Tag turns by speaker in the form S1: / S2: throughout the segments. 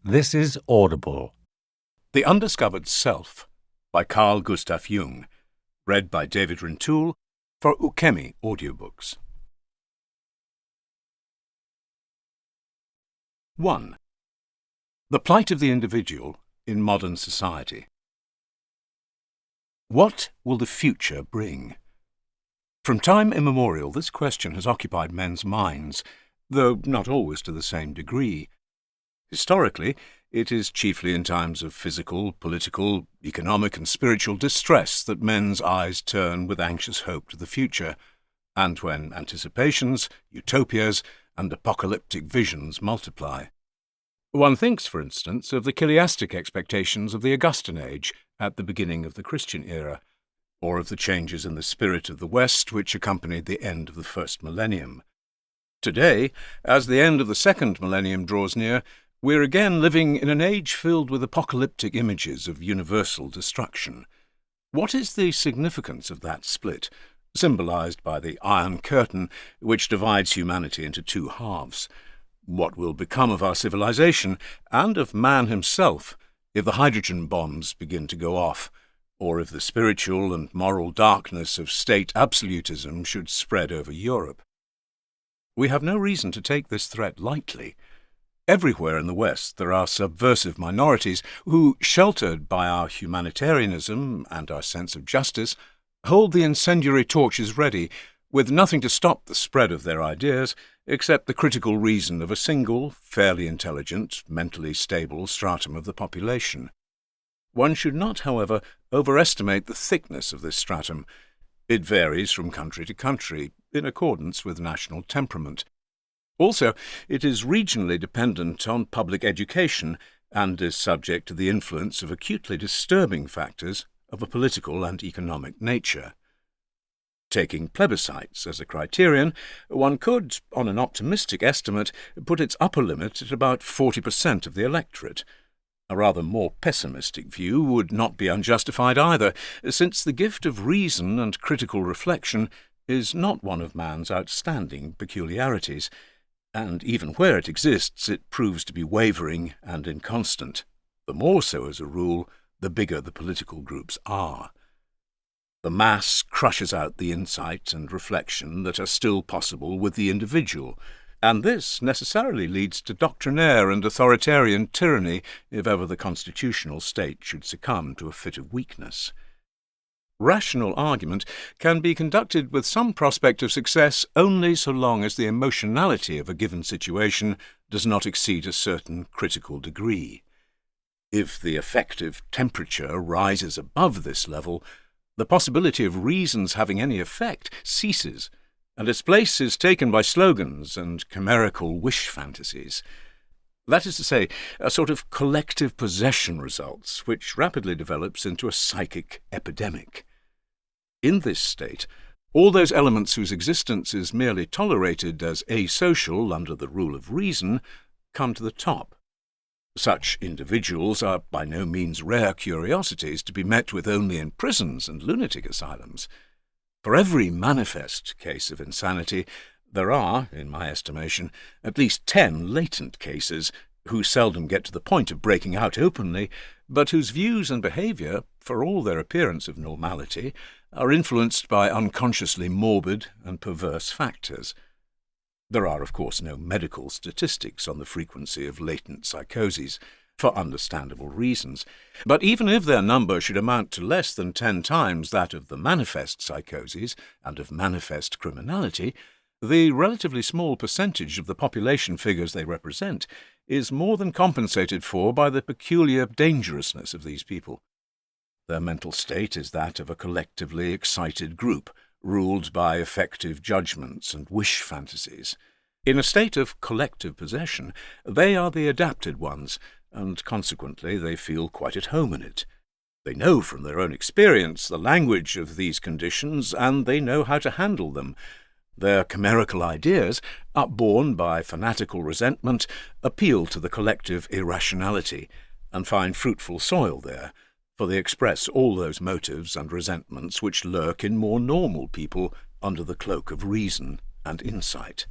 S1: This is Audible.
S2: The Undiscovered Self by Carl Gustav Jung, read by David Rintoul for Ukemi Audiobooks. 1. The plight of the individual in modern society. What will the future bring? From time immemorial, this question has occupied men's minds, though not always to the same degree. Historically, it is chiefly in times of physical, political, economic and spiritual distress that men's eyes turn with anxious hope to the future, and when anticipations, utopias, and apocalyptic visions multiply. One thinks, for instance, of the chiliastic expectations of the Augustan age at the beginning of the Christian era, or of the changes in the spirit of the West which accompanied the end of the first millennium. Today, as the end of the second millennium draws near, we're again living in an age filled with apocalyptic images of universal destruction. What is the significance of that split, symbolized by the Iron Curtain, which divides humanity into two halves? What will become of our civilization, and of man himself, if the hydrogen bombs begin to go off, or if the spiritual and moral darkness of state absolutism should spread over Europe? We have no reason to take this threat lightly. Everywhere in the West there are subversive minorities who, sheltered by our humanitarianism and our sense of justice, hold the incendiary torches ready, with nothing to stop the spread of their ideas except the critical reason of a single, fairly intelligent, mentally stable stratum of the population. One should not, however, overestimate the thickness of this stratum. It varies from country to country, in accordance with national temperament. Also, it is regionally dependent on public education and is subject to the influence of acutely disturbing factors of a political and economic nature. Taking plebiscites as a criterion, one could, on an optimistic estimate, put its upper limit at about 40% of the electorate. A rather more pessimistic view would not be unjustified either, since the gift of reason and critical reflection is not one of man's outstanding peculiarities, and even where it exists it proves to be wavering and inconstant, the more so as a rule the bigger the political groups are. The mass crushes out the insight and reflection that are still possible with the individual, and this necessarily leads to doctrinaire and authoritarian tyranny if ever the constitutional state should succumb to a fit of weakness. Rational argument can be conducted with some prospect of success only so long as the emotionality of a given situation does not exceed a certain critical degree. If the effective temperature rises above this level, the possibility of reasons having any effect ceases, and its place is taken by slogans and chimerical wish fantasies. That is to say, a sort of collective possession results, which rapidly develops into a psychic epidemic. In this state, all those elements whose existence is merely tolerated as asocial under the rule of reason come to the top. Such individuals are by no means rare curiosities to be met with only in prisons and lunatic asylums. For every manifest case of insanity, there are, in my estimation, at least 10 latent cases who seldom get to the point of breaking out openly, but whose views and behaviour, for all their appearance of normality, are influenced by unconsciously morbid and perverse factors. There are, of course, no medical statistics on the frequency of latent psychoses, for understandable reasons, but even if their number should amount to less than 10 times that of the manifest psychoses and of manifest criminality, the relatively small percentage of the population figures they represent is more than compensated for by the peculiar dangerousness of these people. Their mental state is that of a collectively excited group, ruled by effective judgments and wish fantasies. In a state of collective possession, they are the adapted ones, and consequently they feel quite at home in it. They know from their own experience the language of these conditions, and they know how to handle them. Their chimerical ideas, upborne by fanatical resentment, appeal to the collective irrationality, and find fruitful soil there, for they express all those motives and resentments which lurk in more normal people under the cloak of reason and insight.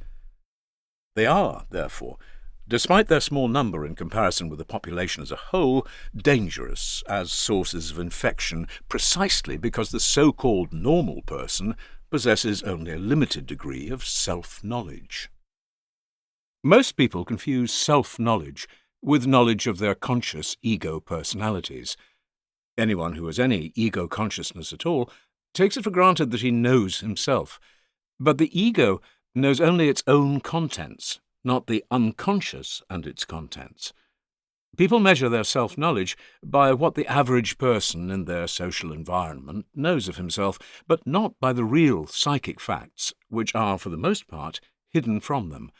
S2: They are, therefore, despite their small number in comparison with the population as a whole, dangerous as sources of infection precisely because the so-called normal person possesses only a limited degree of self-knowledge. Most people confuse self-knowledge with knowledge of their conscious ego personalities. Anyone who has any ego consciousness at all takes it for granted that he knows himself, but the ego knows only its own contents, not the unconscious and its contents. People measure their self-knowledge by what the average person in their social environment knows of himself, but not by the real psychic facts, which are, for the most part, hidden from them.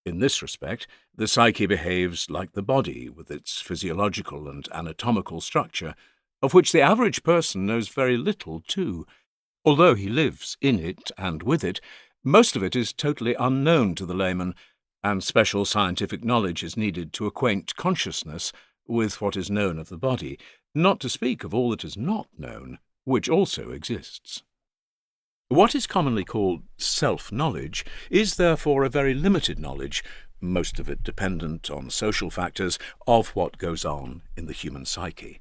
S2: In this respect, the psyche behaves like the body, with its physiological and anatomical structure, of which the average person knows very little too. Although he lives in it and with it, most of it is totally unknown to the layman, and special scientific knowledge is needed to acquaint consciousness with what is known of the body, not to speak of all that is not known, which also exists. What is commonly called self-knowledge is therefore a very limited knowledge, most of it dependent on social factors, of what goes on in the human psyche.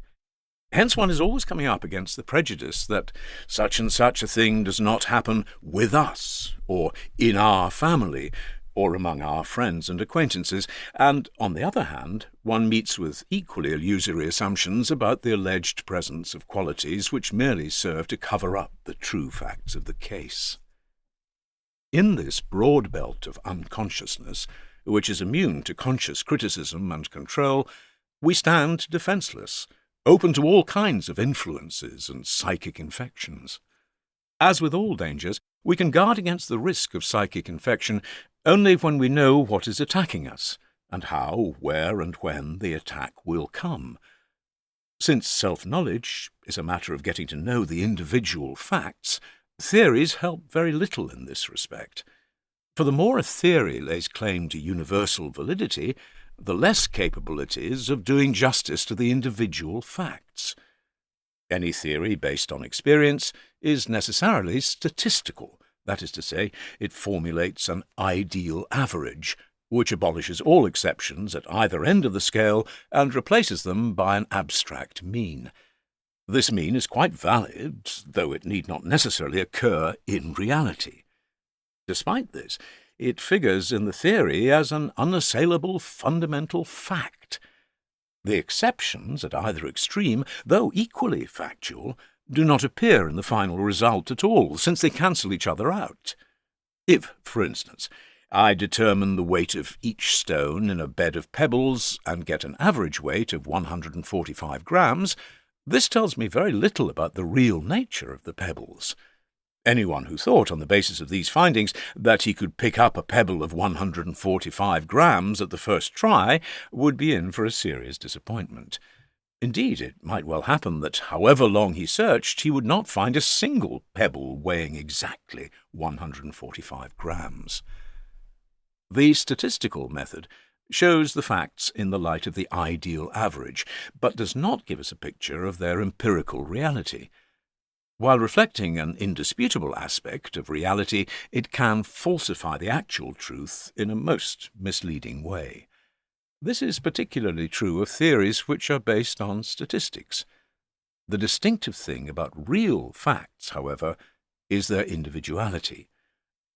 S2: Hence one is always coming up against the prejudice that such and such a thing does not happen with us, or in our family, or among our friends and acquaintances, and, on the other hand, one meets with equally illusory assumptions about the alleged presence of qualities which merely serve to cover up the true facts of the case. In this broad belt of unconsciousness, which is immune to conscious criticism and control, we stand defenceless, open to all kinds of influences and psychic infections. As with all dangers, we can guard against the risk of psychic infection only when we know what is attacking us, and how, where, and when the attack will come. Since self-knowledge is a matter of getting to know the individual facts, theories help very little in this respect. For the more a theory lays claim to universal validity, the less capable it is of doing justice to the individual facts. Any theory based on experience is necessarily statistical. That is to say, it formulates an ideal average, which abolishes all exceptions at either end of the scale and replaces them by an abstract mean. This mean is quite valid, though it need not necessarily occur in reality. Despite this, it figures in the theory as an unassailable fundamental fact. The exceptions at either extreme, though equally factual, do not appear in the final result at all, since they cancel each other out. If, for instance, I determine the weight of each stone in a bed of pebbles and get an average weight of 145 grams, this tells me very little about the real nature of the pebbles. Anyone who thought, on the basis of these findings, that he could pick up a pebble of 145 grams at the first try would be in for a serious disappointment. Indeed, it might well happen that, however long he searched, he would not find a single pebble weighing exactly 145 grams. The statistical method shows the facts in the light of the ideal average, but does not give us a picture of their empirical reality. While reflecting an indisputable aspect of reality, it can falsify the actual truth in a most misleading way. This is particularly true of theories which are based on statistics. The distinctive thing about real facts, however, is their individuality.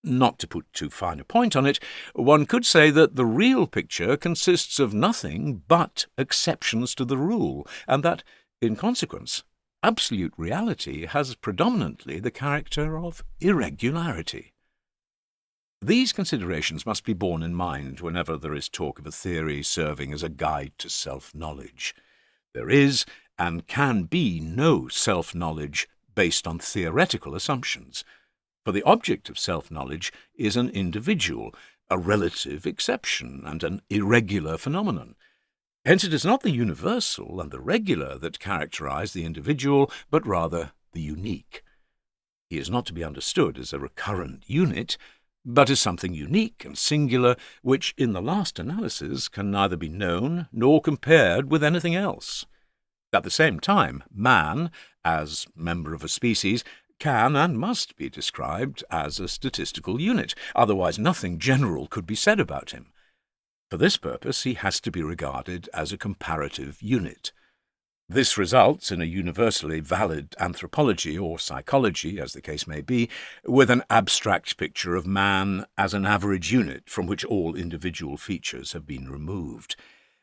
S2: Not to put too fine a point on it, one could say that the real picture consists of nothing but exceptions to the rule, and that, in consequence, absolute reality has predominantly the character of irregularity. These considerations must be borne in mind whenever there is talk of a theory serving as a guide to self-knowledge. There is and can be no self-knowledge based on theoretical assumptions, for the object of self-knowledge is an individual, a relative exception, and an irregular phenomenon. Hence it is not the universal and the regular that characterize the individual, but rather the unique. He is not to be understood as a recurrent unit, but as something unique and singular, which in the last analysis can neither be known nor compared with anything else. At the same time, man, as member of a species, can and must be described as a statistical unit, otherwise nothing general could be said about him. For this purpose, he has to be regarded as a comparative unit. This results in a universally valid anthropology or psychology, as the case may be, with an abstract picture of man as an average unit from which all individual features have been removed.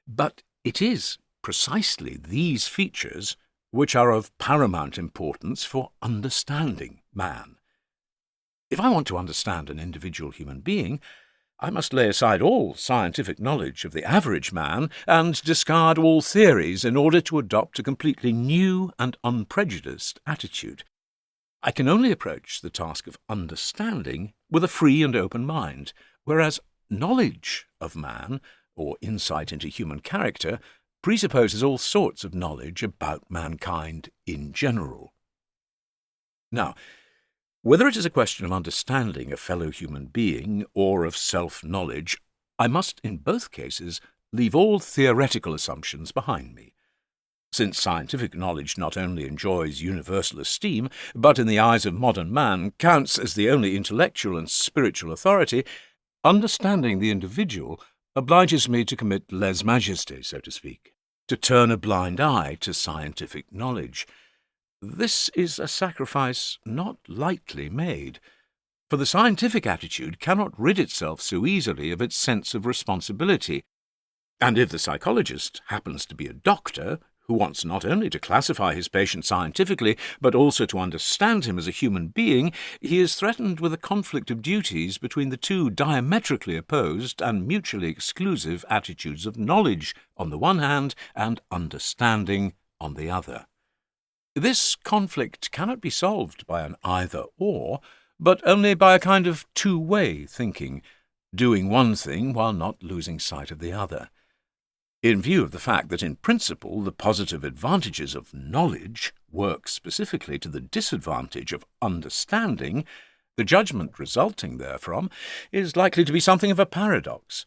S2: But it is precisely these features which are of paramount importance for understanding man. If I want to understand an individual human being, I must lay aside all scientific knowledge of the average man and discard all theories in order to adopt a completely new and unprejudiced attitude. I can only approach the task of understanding with a free and open mind, whereas knowledge of man, or insight into human character, presupposes all sorts of knowledge about mankind in general. Now, whether it is a question of understanding a fellow human being or of self-knowledge, I must in both cases leave all theoretical assumptions behind me. Since scientific knowledge not only enjoys universal esteem, but in the eyes of modern man counts as the only intellectual and spiritual authority, understanding the individual obliges me to commit lèse-majesté, so to speak, to turn a blind eye to scientific knowledge. This is a sacrifice not lightly made, for the scientific attitude cannot rid itself so easily of its sense of responsibility, and if the psychologist happens to be a doctor who wants not only to classify his patient scientifically, but also to understand him as a human being, he is threatened with a conflict of duties between the two diametrically opposed and mutually exclusive attitudes of knowledge on the one hand and understanding on the other. This conflict cannot be solved by an either-or, but only by a kind of two-way thinking, doing one thing while not losing sight of the other. In view of the fact that in principle the positive advantages of knowledge work specifically to the disadvantage of understanding, the judgment resulting therefrom is likely to be something of a paradox.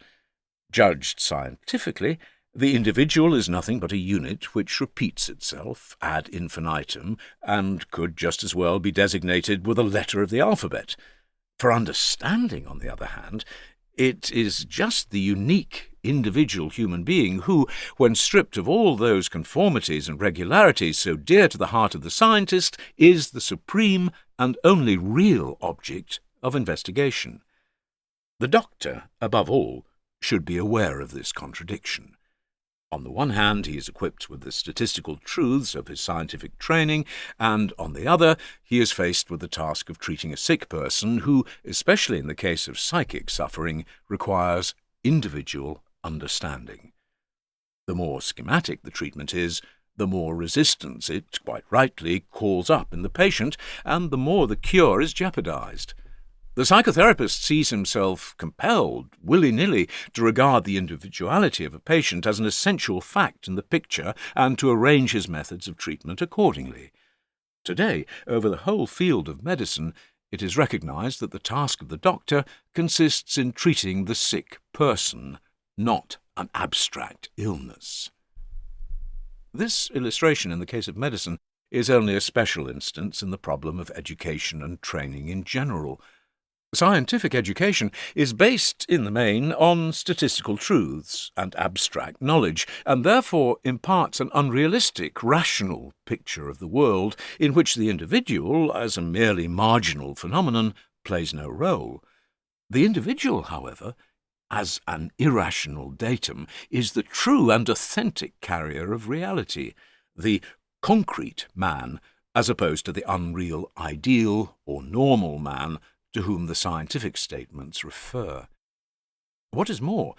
S2: Judged scientifically, the individual is nothing but a unit which repeats itself ad infinitum and could just as well be designated with a letter of the alphabet. For understanding, on the other hand, it is just the unique individual human being who, when stripped of all those conformities and regularities so dear to the heart of the scientist, is the supreme and only real object of investigation. The doctor, above all, should be aware of this contradiction. On the one hand, he is equipped with the statistical truths of his scientific training, and on the other, he is faced with the task of treating a sick person who, especially in the case of psychic suffering, requires individual understanding. The more schematic the treatment is, the more resistance it, quite rightly, calls up in the patient, and the more the cure is jeopardized. The psychotherapist sees himself compelled, willy-nilly, to regard the individuality of a patient as an essential fact in the picture and to arrange his methods of treatment accordingly. Today, over the whole field of medicine, it is recognized that the task of the doctor consists in treating the sick person, not an abstract illness. This illustration in the case of medicine is only a special instance in the problem of education and training in general. Scientific education is based, in the main, on statistical truths and abstract knowledge, and therefore imparts an unrealistic, rational picture of the world in which the individual, as a merely marginal phenomenon, plays no role. The individual, however, as an irrational datum, is the true and authentic carrier of reality, the concrete man, as opposed to the unreal ideal or normal man to whom the scientific statements refer. What is more,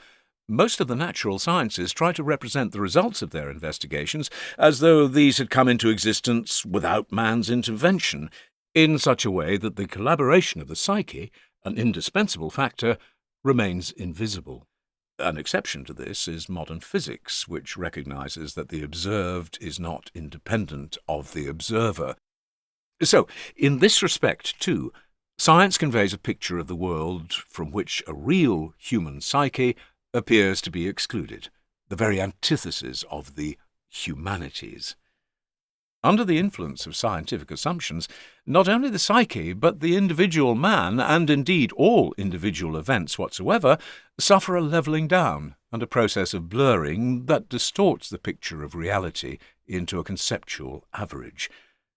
S2: most of the natural sciences try to represent the results of their investigations as though these had come into existence without man's intervention, in such a way that the collaboration of the psyche, an indispensable factor, remains invisible. An exception to this is modern physics, which recognizes that the observed is not independent of the observer. So, in this respect, too, science conveys a picture of the world from which a real human psyche appears to be excluded, the very antithesis of the humanities. Under the influence of scientific assumptions, not only the psyche, but the individual man, and indeed all individual events whatsoever, suffer a levelling down and a process of blurring that distorts the picture of reality into a conceptual average.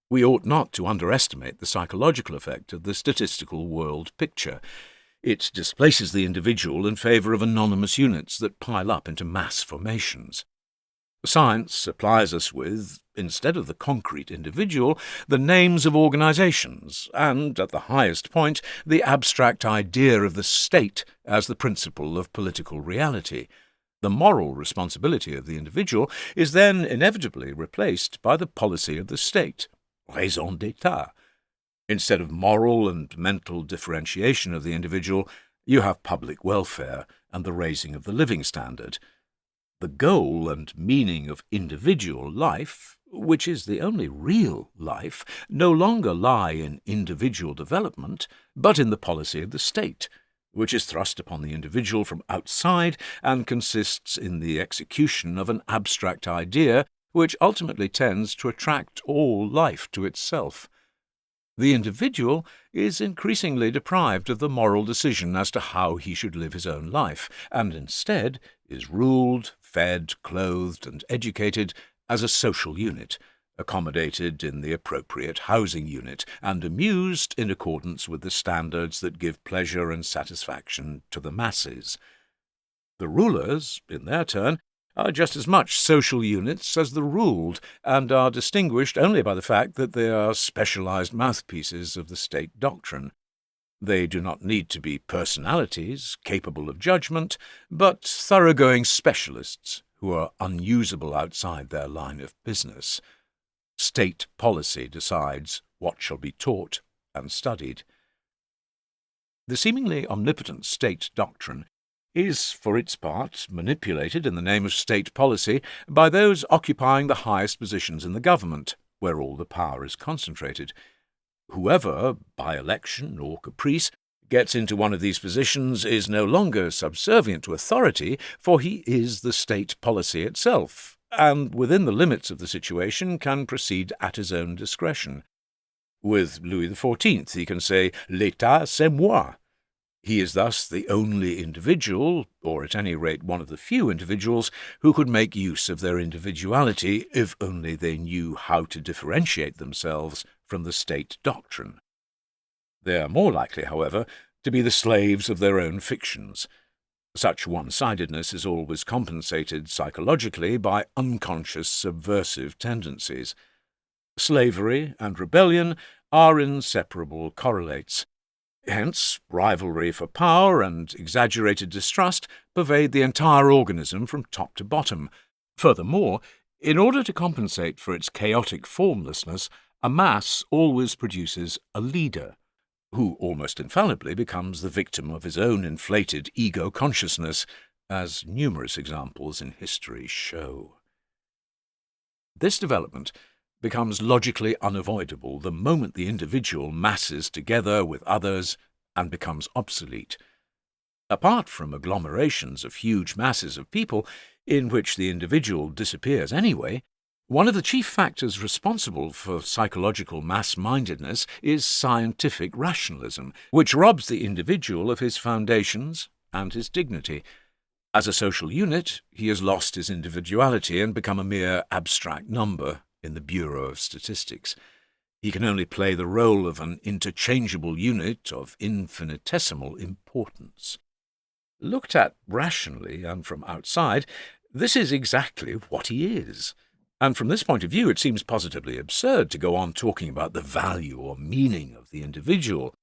S2: We ought not to underestimate the psychological effect of the statistical world picture. It displaces the individual in favour of anonymous units that pile up into mass formations. Science supplies us with, instead of the concrete individual, the names of organizations, and, at the highest point, the abstract idea of the state as the principle of political reality. The moral responsibility of the individual is then inevitably replaced by the policy of the state, raison d'etat. Instead of moral and mental differentiation of the individual, you have public welfare and the raising of the living standard. The goal and meaning of individual life, which is the only real life, no longer lie in individual development, but in the policy of the state, which is thrust upon the individual from outside and consists in the execution of an abstract idea which ultimately tends to attract all life to itself. The individual is increasingly deprived of the moral decision as to how he should live his own life, and instead is ruled, fed, clothed, and educated as a social unit, accommodated in the appropriate housing unit, and amused in accordance with the standards that give pleasure and satisfaction to the masses. The rulers, in their turn, are just as much social units as the ruled, and are distinguished only by the fact that they are specialized mouthpieces of the state doctrine. They do not need to be personalities capable of judgment, but thoroughgoing specialists who are unusable outside their line of business. State policy decides what shall be taught and studied. The seemingly omnipotent state doctrine is, for its part, manipulated in the name of state policy by those occupying the highest positions in the government, where all the power is concentrated. Whoever, by election or caprice, gets into one of these positions is no longer subservient to authority, for he is the state policy itself, and within the limits of the situation can proceed at his own discretion. With Louis XIV he can say, "L'État, c'est moi." He is thus the only individual, or at any rate one of the few individuals, who could make use of their individuality if only they knew how to differentiate themselves from the state doctrine. They are more likely, however, to be the slaves of their own fictions. Such one-sidedness is always compensated psychologically by unconscious subversive tendencies. Slavery and rebellion are inseparable correlates. Hence, rivalry for power and exaggerated distrust pervade the entire organism from top to bottom. Furthermore, in order to compensate for its chaotic formlessness, a mass always produces a leader, who almost infallibly becomes the victim of his own inflated ego-consciousness, as numerous examples in history show. This development becomes logically unavoidable the moment the individual masses together with others and becomes obsolete. Apart from agglomerations of huge masses of people, in which the individual disappears anyway, one of the chief factors responsible for psychological mass-mindedness is scientific rationalism, which robs the individual of his foundations and his dignity. As a social unit, he has lost his individuality and become a mere abstract number in the Bureau of Statistics. He can only play the role of an interchangeable unit of infinitesimal importance. Looked at rationally and from outside, this is exactly what he is. And from this point of view, it seems positively absurd to go on talking about the value or meaning of the individual.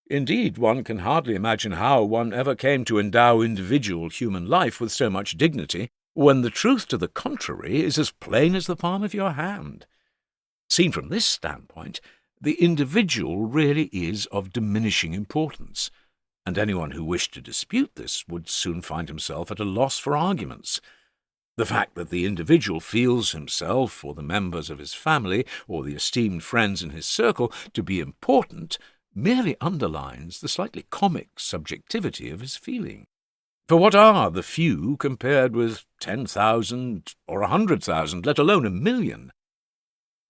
S2: Indeed, one can hardly imagine how one ever came to endow individual human life with so much dignity, when the truth to the contrary is as plain as the palm of your hand. Seen from this standpoint, the individual really is of diminishing importance, and anyone who wished to dispute this would soon find himself at a loss for arguments. The fact that the individual feels himself, or the members of his family, or the esteemed friends in his circle, to be important merely underlines the slightly comic subjectivity of his feeling. For what are the few compared with 10,000 or 100,000, let alone 1,000,000?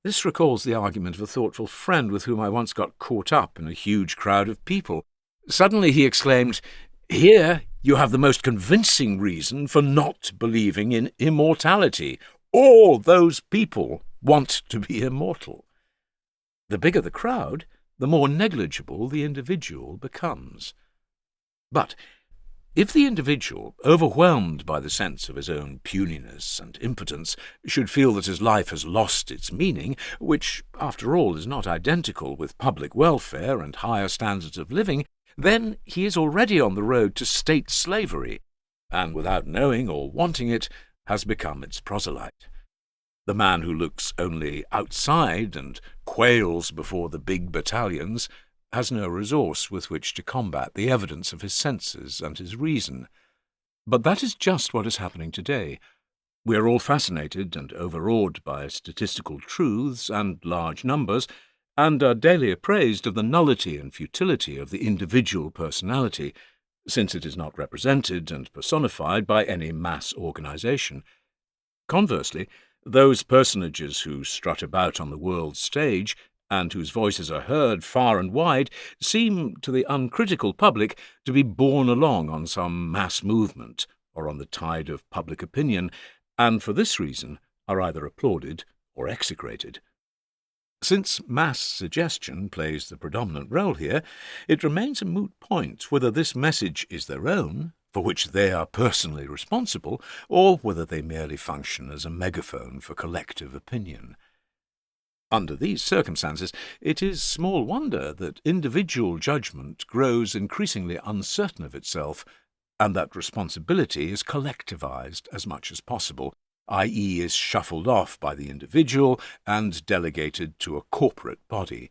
S2: This recalls the argument of a thoughtful friend with whom I once got caught up in a huge crowd of people. Suddenly he exclaimed, "Here you have the most convincing reason for not believing in immortality. All those people want to be immortal." The bigger the crowd, the more negligible the individual becomes. But if the individual, overwhelmed by the sense of his own puniness and impotence, should feel that his life has lost its meaning, which, after all, is not identical with public welfare and higher standards of living, then he is already on the road to state slavery, and without knowing or wanting it, has become its proselyte. The man who looks only outside and quails before the big battalions has no resource with which to combat the evidence of his senses and his reason. But that is just what is happening today. We are all fascinated and overawed by statistical truths and large numbers, and are daily appraised of the nullity and futility of the individual personality, since it is not represented and personified by any mass organization. Conversely, those personages who strut about on the world stage and whose voices are heard far and wide seem, to the uncritical public, to be borne along on some mass movement or on the tide of public opinion, and for this reason are either applauded or execrated. Since mass suggestion plays the predominant role here, it remains a moot point whether this message is their own, for which they are personally responsible, or whether they merely function as a megaphone for collective opinion. Under these circumstances, it is small wonder that individual judgment grows increasingly uncertain of itself, and that responsibility is collectivized as much as possible, i.e. is shuffled off by the individual and delegated to a corporate body.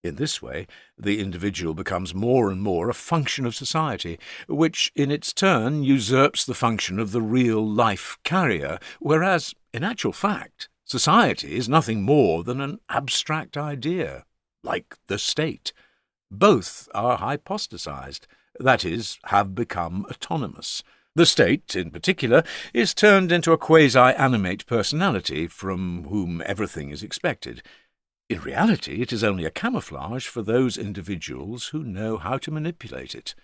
S2: In this way, the individual becomes more and more a function of society, which in its turn usurps the function of the real life carrier, whereas, in actual fact, society is nothing more than an abstract idea, like the state. Both are hypostasized, that is, have become autonomous. The state, in particular, is turned into a quasi-animate personality from whom everything is expected. In reality, it is only a camouflage for those individuals who know how to manipulate it.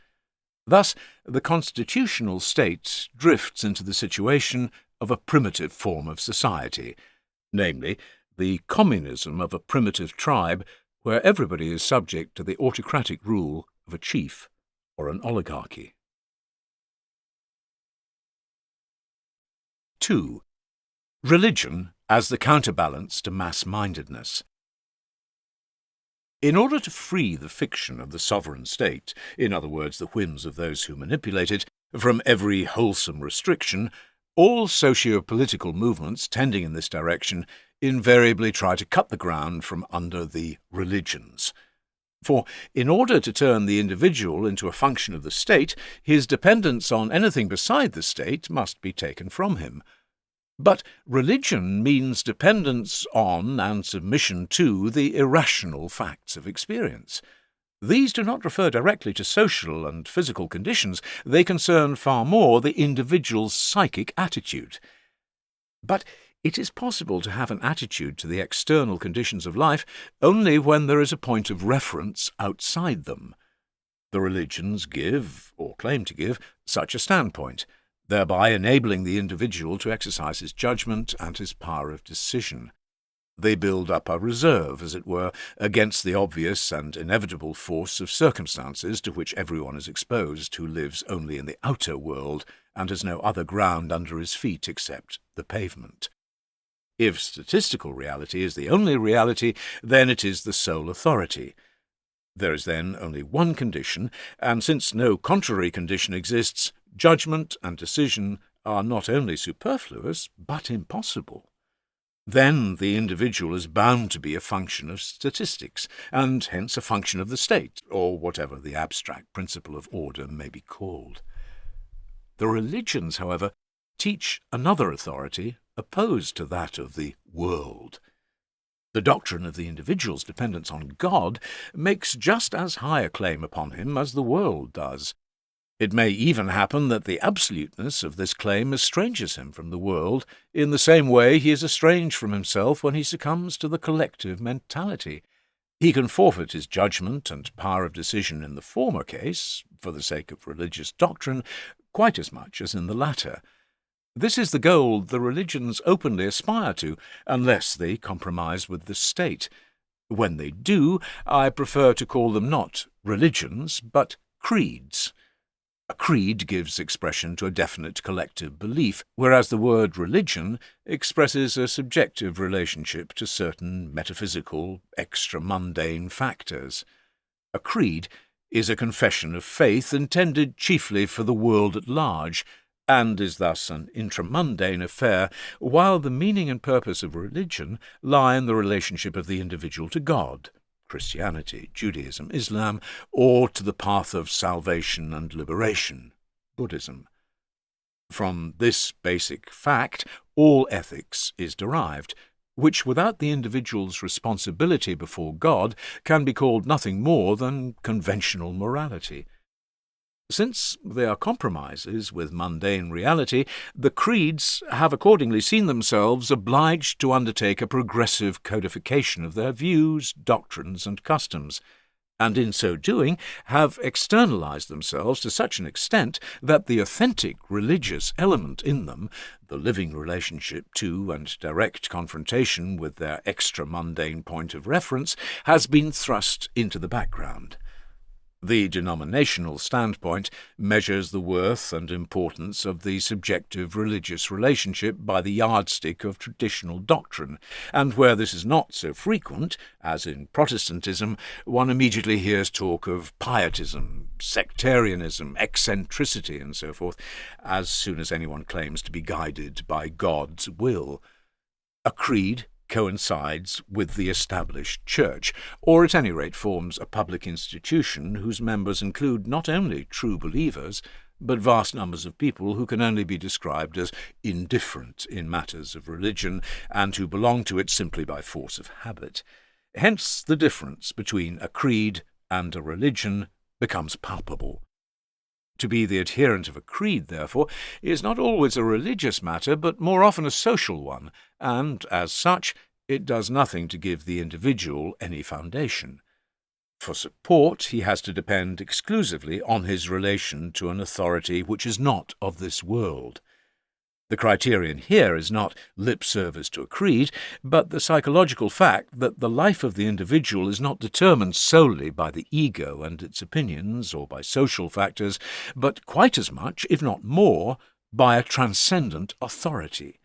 S2: Thus, the constitutional state drifts into the situation of a primitive form of society, namely, the communism of a primitive tribe where everybody is subject to the autocratic rule of a chief or an oligarchy. 2. Religion as the counterbalance to mass-mindedness. In order to free the fiction of the sovereign state, in other words, the whims of those who manipulate it, from every wholesome restriction, all socio-political movements tending in this direction invariably try to cut the ground from under the religions. For in order to turn the individual into a function of the state, his dependence on anything beside the state must be taken from him. But religion means dependence on and submission to the irrational facts of experience. These do not refer directly to social and physical conditions. They concern far more the individual's psychic attitude. But it is possible to have an attitude to the external conditions of life only when there is a point of reference outside them. The religions give, or claim to give, such a standpoint, thereby enabling the individual to exercise his judgment and his power of decision. They build up a reserve, as it were, against the obvious and inevitable force of circumstances to which everyone is exposed who lives only in the outer world and has no other ground under his feet except the pavement. If statistical reality is the only reality, then it is the sole authority. There is then only one condition, and since no contrary condition exists, judgment and decision are not only superfluous, but impossible. Then the individual is bound to be a function of statistics, and hence a function of the state, or whatever the abstract principle of order may be called. The religions, however, teach another authority opposed to that of the world. The doctrine of the individual's dependence on God makes just as high a claim upon him as the world does. It may even happen that the absoluteness of this claim estranges him from the world, in the same way he is estranged from himself when he succumbs to the collective mentality. He can forfeit his judgment and power of decision in the former case, for the sake of religious doctrine, quite as much as in the latter. This is the goal the religions openly aspire to, unless they compromise with the state. When they do, I prefer to call them not religions, but creeds. A creed gives expression to a definite collective belief, whereas the word religion expresses a subjective relationship to certain metaphysical, extra-mundane factors. A creed is a confession of faith intended chiefly for the world at large, and is thus an intramundane affair, while the meaning and purpose of religion lie in the relationship of the individual to God, Christianity, Judaism, Islam, or to the path of salvation and liberation, Buddhism. From this basic fact, all ethics is derived, which without the individual's responsibility before God can be called nothing more than conventional morality. Since they are compromises with mundane reality, the creeds have accordingly seen themselves obliged to undertake a progressive codification of their views, doctrines, and customs, and in so doing have externalized themselves to such an extent that the authentic religious element in them, the living relationship to and direct confrontation with their extra-mundane point of reference, has been thrust into the background. The denominational standpoint measures the worth and importance of the subjective religious relationship by the yardstick of traditional doctrine, and where this is not so frequent, as in Protestantism, one immediately hears talk of pietism, sectarianism, eccentricity, and so forth, as soon as anyone claims to be guided by God's will. A creed coincides with the established church, or at any rate forms a public institution whose members include not only true believers, but vast numbers of people who can only be described as indifferent in matters of religion, and who belong to it simply by force of habit. Hence the difference between a creed and a religion becomes palpable. To be the adherent of a creed, therefore, is not always a religious matter, but more often a social one, and, as such, it does nothing to give the individual any foundation. For support, he has to depend exclusively on his relation to an authority which is not of this world. The criterion here is not lip service to a creed, but the psychological fact that the life of the individual is not determined solely by the ego and its opinions or by social factors, but quite as much, if not more, by a transcendent authority.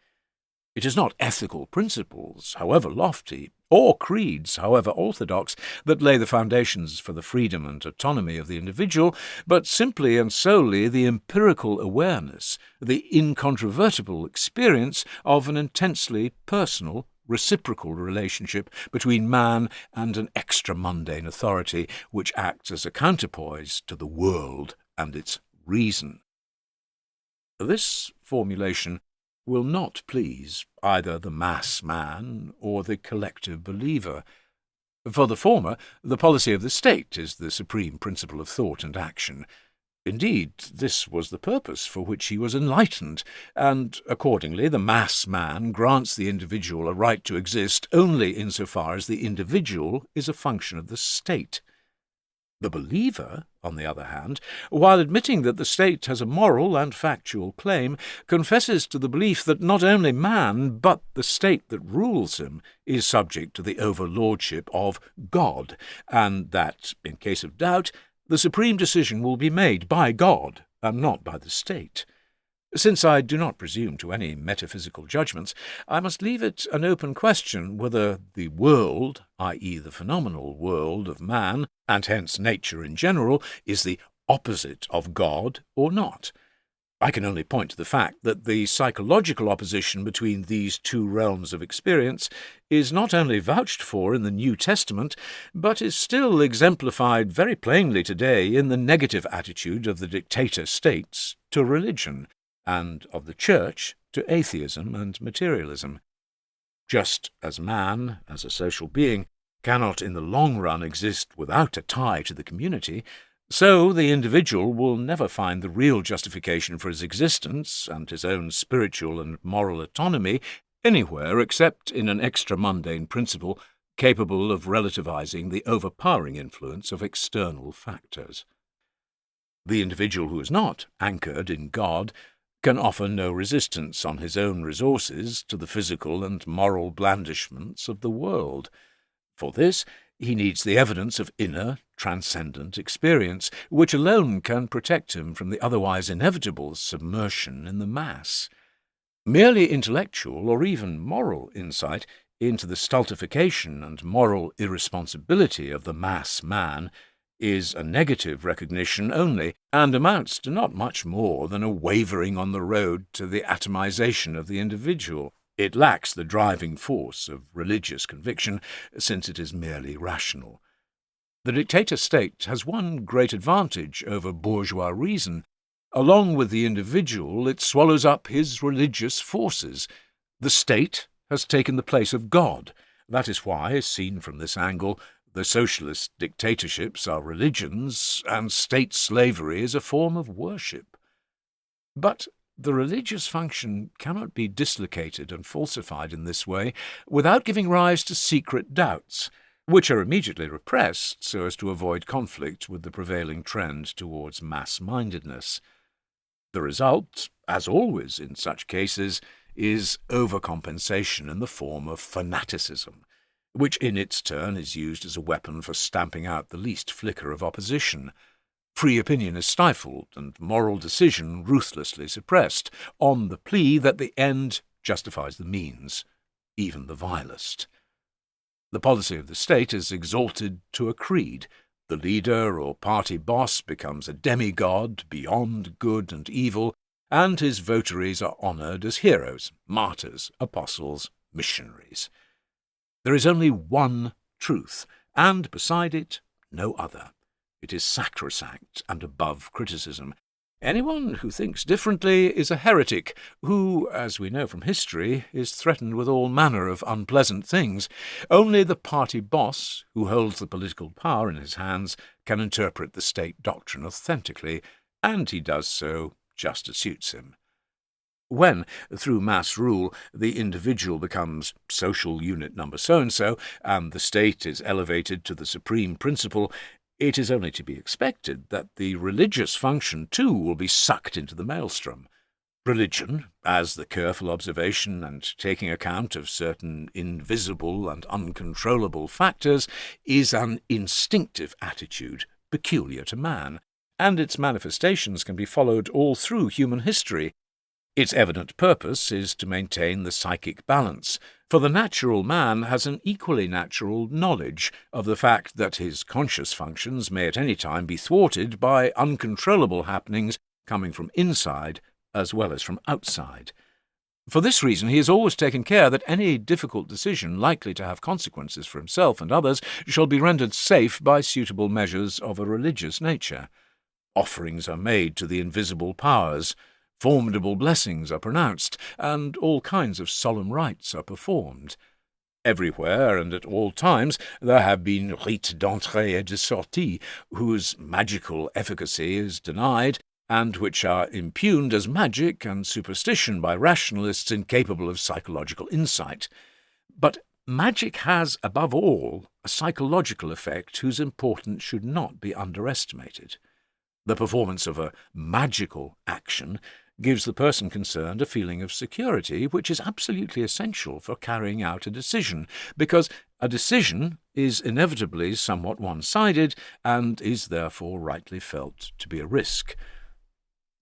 S2: It is not ethical principles, however lofty, or creeds, however orthodox, that lay the foundations for the freedom and autonomy of the individual, but simply and solely the empirical awareness, the incontrovertible experience of an intensely personal, reciprocal relationship between man and an extra-mundane authority which acts as a counterpoise to the world and its reason. This formulation will not please either the mass man or the collective believer. For the former, the policy of the state is the supreme principle of thought and action. Indeed, this was the purpose for which he was enlightened, and accordingly the mass man grants the individual a right to exist only insofar as the individual is a function of the state. The believer, on the other hand, while admitting that the state has a moral and factual claim, confesses to the belief that not only man, but the state that rules him, is subject to the overlordship of God, and that, in case of doubt, the supreme decision will be made by God and not by the state. Since I do not presume to any metaphysical judgments, I must leave it an open question whether the world, i.e. the phenomenal world of man, and hence nature in general, is the opposite of God or not. I can only point to the fact that the psychological opposition between these two realms of experience is not only vouched for in the New Testament, but is still exemplified very plainly today in the negative attitude of the dictator states to religion, and of the Church to atheism and materialism. Just as man, as a social being, cannot in the long run exist without a tie to the community, So the individual will never find the real justification for his existence and his own spiritual and moral autonomy anywhere except in an extra-mundane principle capable of relativizing the overpowering influence of external factors. The individual who is not anchored in God can offer no resistance on his own resources to the physical and moral blandishments of the world. For this, he needs the evidence of inner, transcendent experience, which alone can protect him from the otherwise inevitable submersion in the mass. Merely intellectual or even moral insight into the stultification and moral irresponsibility of the mass man is a negative recognition only, and amounts to not much more than a wavering on the road to the atomization of the individual. It lacks the driving force of religious conviction, since it is merely rational. The dictator state has one great advantage over bourgeois reason. Along with the individual, it swallows up his religious forces. The state has taken the place of God. That is why, seen from this angle, the socialist dictatorships are religions, and state slavery is a form of worship. But the religious function cannot be dislocated and falsified in this way without giving rise to secret doubts, which are immediately repressed so as to avoid conflict with the prevailing trend towards mass-mindedness. The result, as always in such cases, is overcompensation in the form of fanaticism, which in its turn is used as a weapon for stamping out the least flicker of opposition. Free opinion is stifled and moral decision ruthlessly suppressed, on the plea that the end justifies the means, even the vilest. The policy of the state is exalted to a creed. The leader or party boss becomes a demigod beyond good and evil, and his votaries are honoured as heroes, martyrs, apostles, missionaries. There is only one truth, and beside it, no other. It is sacrosanct and above criticism. Anyone who thinks differently is a heretic, who, as we know from history, is threatened with all manner of unpleasant things. Only the party boss, who holds the political power in his hands, can interpret the state doctrine authentically, and he does so just as suits him. When, through mass rule, the individual becomes social unit number so-and-so, and the state is elevated to the supreme principle, it is only to be expected that the religious function, too, will be sucked into the maelstrom. Religion, as the careful observation and taking account of certain invisible and uncontrollable factors, is an instinctive attitude peculiar to man, and its manifestations can be followed all through human history. Its evident purpose is to maintain the psychic balance, for the natural man has an equally natural knowledge of the fact that his conscious functions may at any time be thwarted by uncontrollable happenings coming from inside as well as from outside. For this reason he has always taken care that any difficult decision likely to have consequences for himself and others shall be rendered safe by suitable measures of a religious nature. Offerings are made to the invisible powers, formidable blessings are pronounced, and all kinds of solemn rites are performed. Everywhere and at all times there have been rites d'entrée et de sortie, whose magical efficacy is denied, and which are impugned as magic and superstition by rationalists incapable of psychological insight. But magic has, above all, a psychological effect whose importance should not be underestimated. The performance of a magical action gives the person concerned a feeling of security which is absolutely essential for carrying out a decision, because a decision is inevitably somewhat one-sided and is therefore rightly felt to be a risk.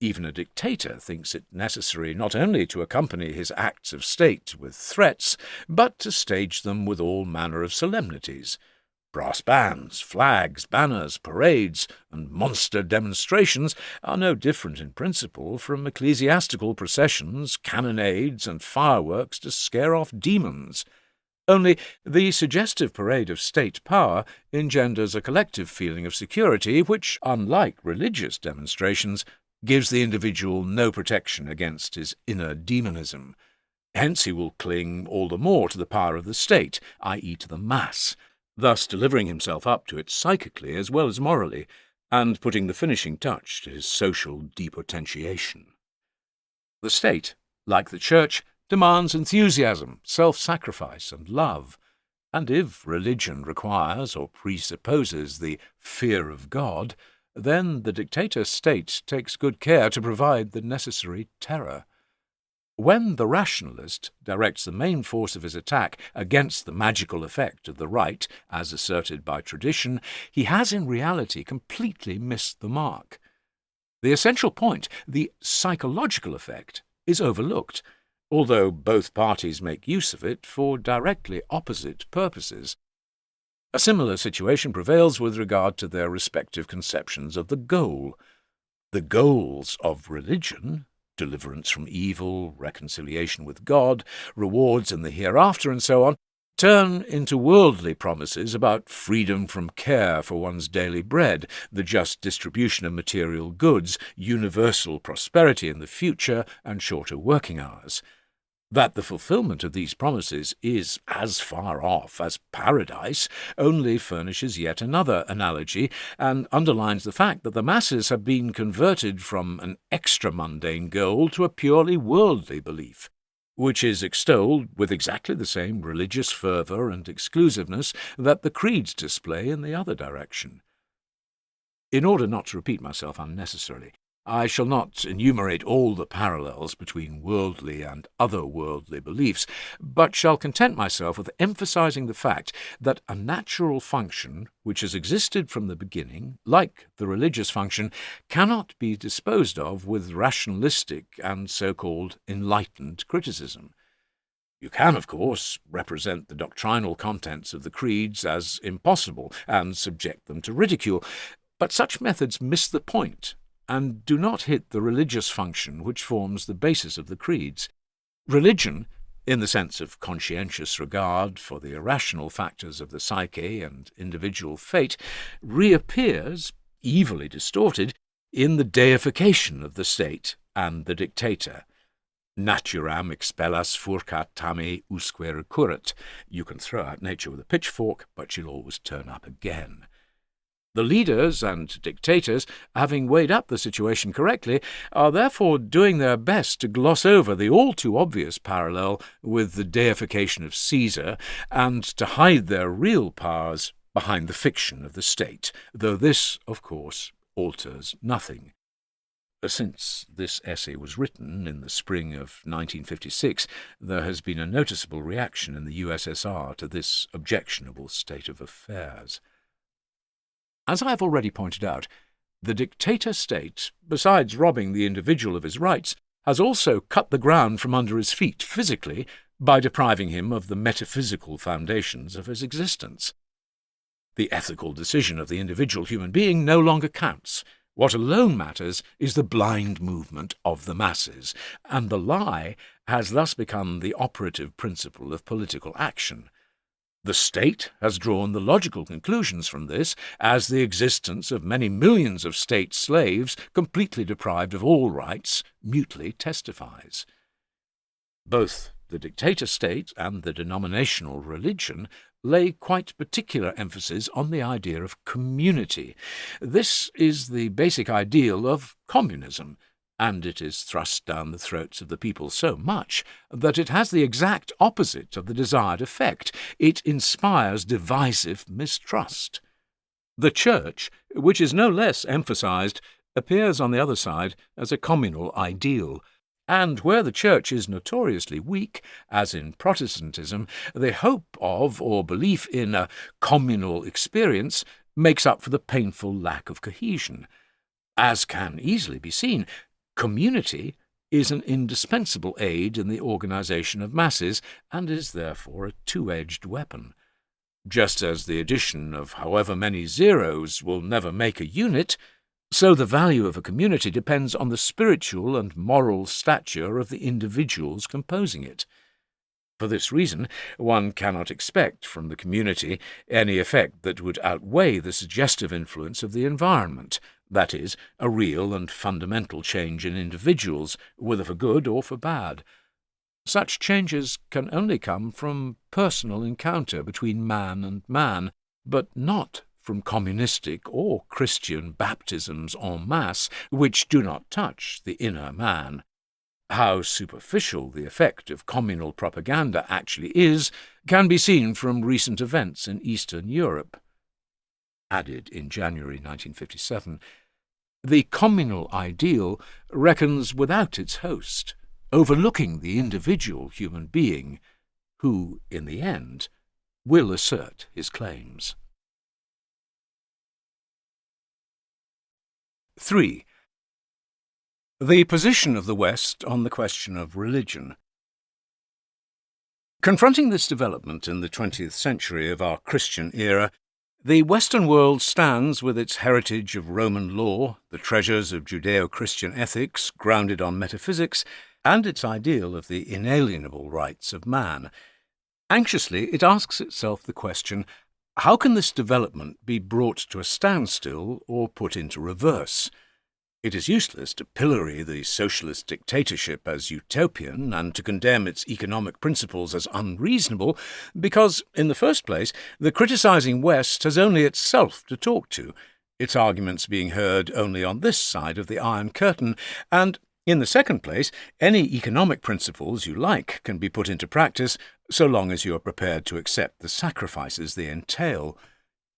S2: Even a dictator thinks it necessary not only to accompany his acts of state with threats, but to stage them with all manner of solemnities. Brass bands, flags, banners, parades, and monster demonstrations are no different in principle from ecclesiastical processions, cannonades, and fireworks to scare off demons. Only the suggestive parade of state power engenders a collective feeling of security which, unlike religious demonstrations, gives the individual no protection against his inner demonism. Hence he will cling all the more to the power of the state, i.e. to the mass, thus delivering himself up to it psychically as well as morally, and putting the finishing touch to his social depotentiation. The state, like the church, demands enthusiasm, self-sacrifice, and love, and if religion requires or presupposes the fear of God, then the dictator state takes good care to provide the necessary terror. When the rationalist directs the main force of his attack against the magical effect of the right, as asserted by tradition, he has in reality completely missed the mark. The essential point, the psychological effect, is overlooked, although both parties make use of it for directly opposite purposes. A similar situation prevails with regard to their respective conceptions of the goal. The goals of religion, deliverance from evil, reconciliation with God, rewards in the hereafter, and so on, turn into worldly promises about freedom from care for one's daily bread, the just distribution of material goods, universal prosperity in the future, and shorter working hours. That the fulfillment of these promises is as far off as paradise only furnishes yet another analogy, and underlines the fact that the masses have been converted from an extra-mundane goal to a purely worldly belief, which is extolled with exactly the same religious fervour and exclusiveness that the creeds display in the other direction. In order not to repeat myself unnecessarily, I shall not enumerate all the parallels between worldly and otherworldly beliefs, but shall content myself with emphasizing the fact that a natural function, which has existed from the beginning, like the religious function, cannot be disposed of with rationalistic and so-called enlightened criticism. You can, of course, represent the doctrinal contents of the creeds as impossible and subject them to ridicule, but such methods miss the point and do not hit the religious function which forms the basis of the creeds. Religion, in the sense of conscientious regard for the irrational factors of the psyche and individual fate, reappears, evilly distorted, in the deification of the state and the dictator. Naturam expellas furcat tame usque recurret. You can throw out nature with a pitchfork, but she'll always turn up again. The leaders and dictators, having weighed up the situation correctly, are therefore doing their best to gloss over the all-too-obvious parallel with the deification of Caesar and to hide their real powers behind the fiction of the state, though this, of course, alters nothing. Since this essay was written in the spring of 1956, there has been a noticeable reaction in the USSR to this objectionable state of affairs. As I have already pointed out, the dictator state, besides robbing the individual of his rights, has also cut the ground from under his feet physically by depriving him of the metaphysical foundations of his existence. The ethical decision of the individual human being no longer counts. What alone matters is the blind movement of the masses, and the lie has thus become the operative principle of political action. The state has drawn the logical conclusions from this, as the existence of many millions of state slaves, completely deprived of all rights, mutely testifies. Both the dictator state and the denominational religion lay quite particular emphasis on the idea of community. This is the basic ideal of communism, and it is thrust down the throats of the people so much that it has the exact opposite of the desired effect. It inspires divisive mistrust. The Church, which is no less emphasized, appears on the other side as a communal ideal, and where the Church is notoriously weak, as in Protestantism, the hope of or belief in a communal experience makes up for the painful lack of cohesion. As can easily be seen, community is an indispensable aid in the organization of masses, and is therefore a two-edged weapon. Just as the addition of however many zeros will never make a unit, so the value of a community depends on the spiritual and moral stature of the individuals composing it. For this reason, one cannot expect from the community any effect that would outweigh the suggestive influence of the environment, that is, a real and fundamental change in individuals, whether for good or for bad. Such changes can only come from personal encounter between man and man, but not from communistic or Christian baptisms en masse, which do not touch the inner man. How superficial the effect of communal propaganda actually is can be seen from recent events in Eastern Europe. Added in January 1957, the communal ideal reckons without its host, overlooking the individual human being, who, in the end, will assert his claims. 3. The position of the West on the question of religion. Confronting this development in the 20th century of our Christian era, the Western world stands with its heritage of Roman law, the treasures of Judeo-Christian ethics grounded on metaphysics, and its ideal of the inalienable rights of man. Anxiously, it asks itself the question, how can this development be brought to a standstill or put into reverse? It is useless to pillory the socialist dictatorship as utopian and to condemn its economic principles as unreasonable, because, in the first place, the criticizing West has only itself to talk to, its arguments being heard only on this side of the Iron Curtain, and, in the second place, any economic principles you like can be put into practice so long as you are prepared to accept the sacrifices they entail.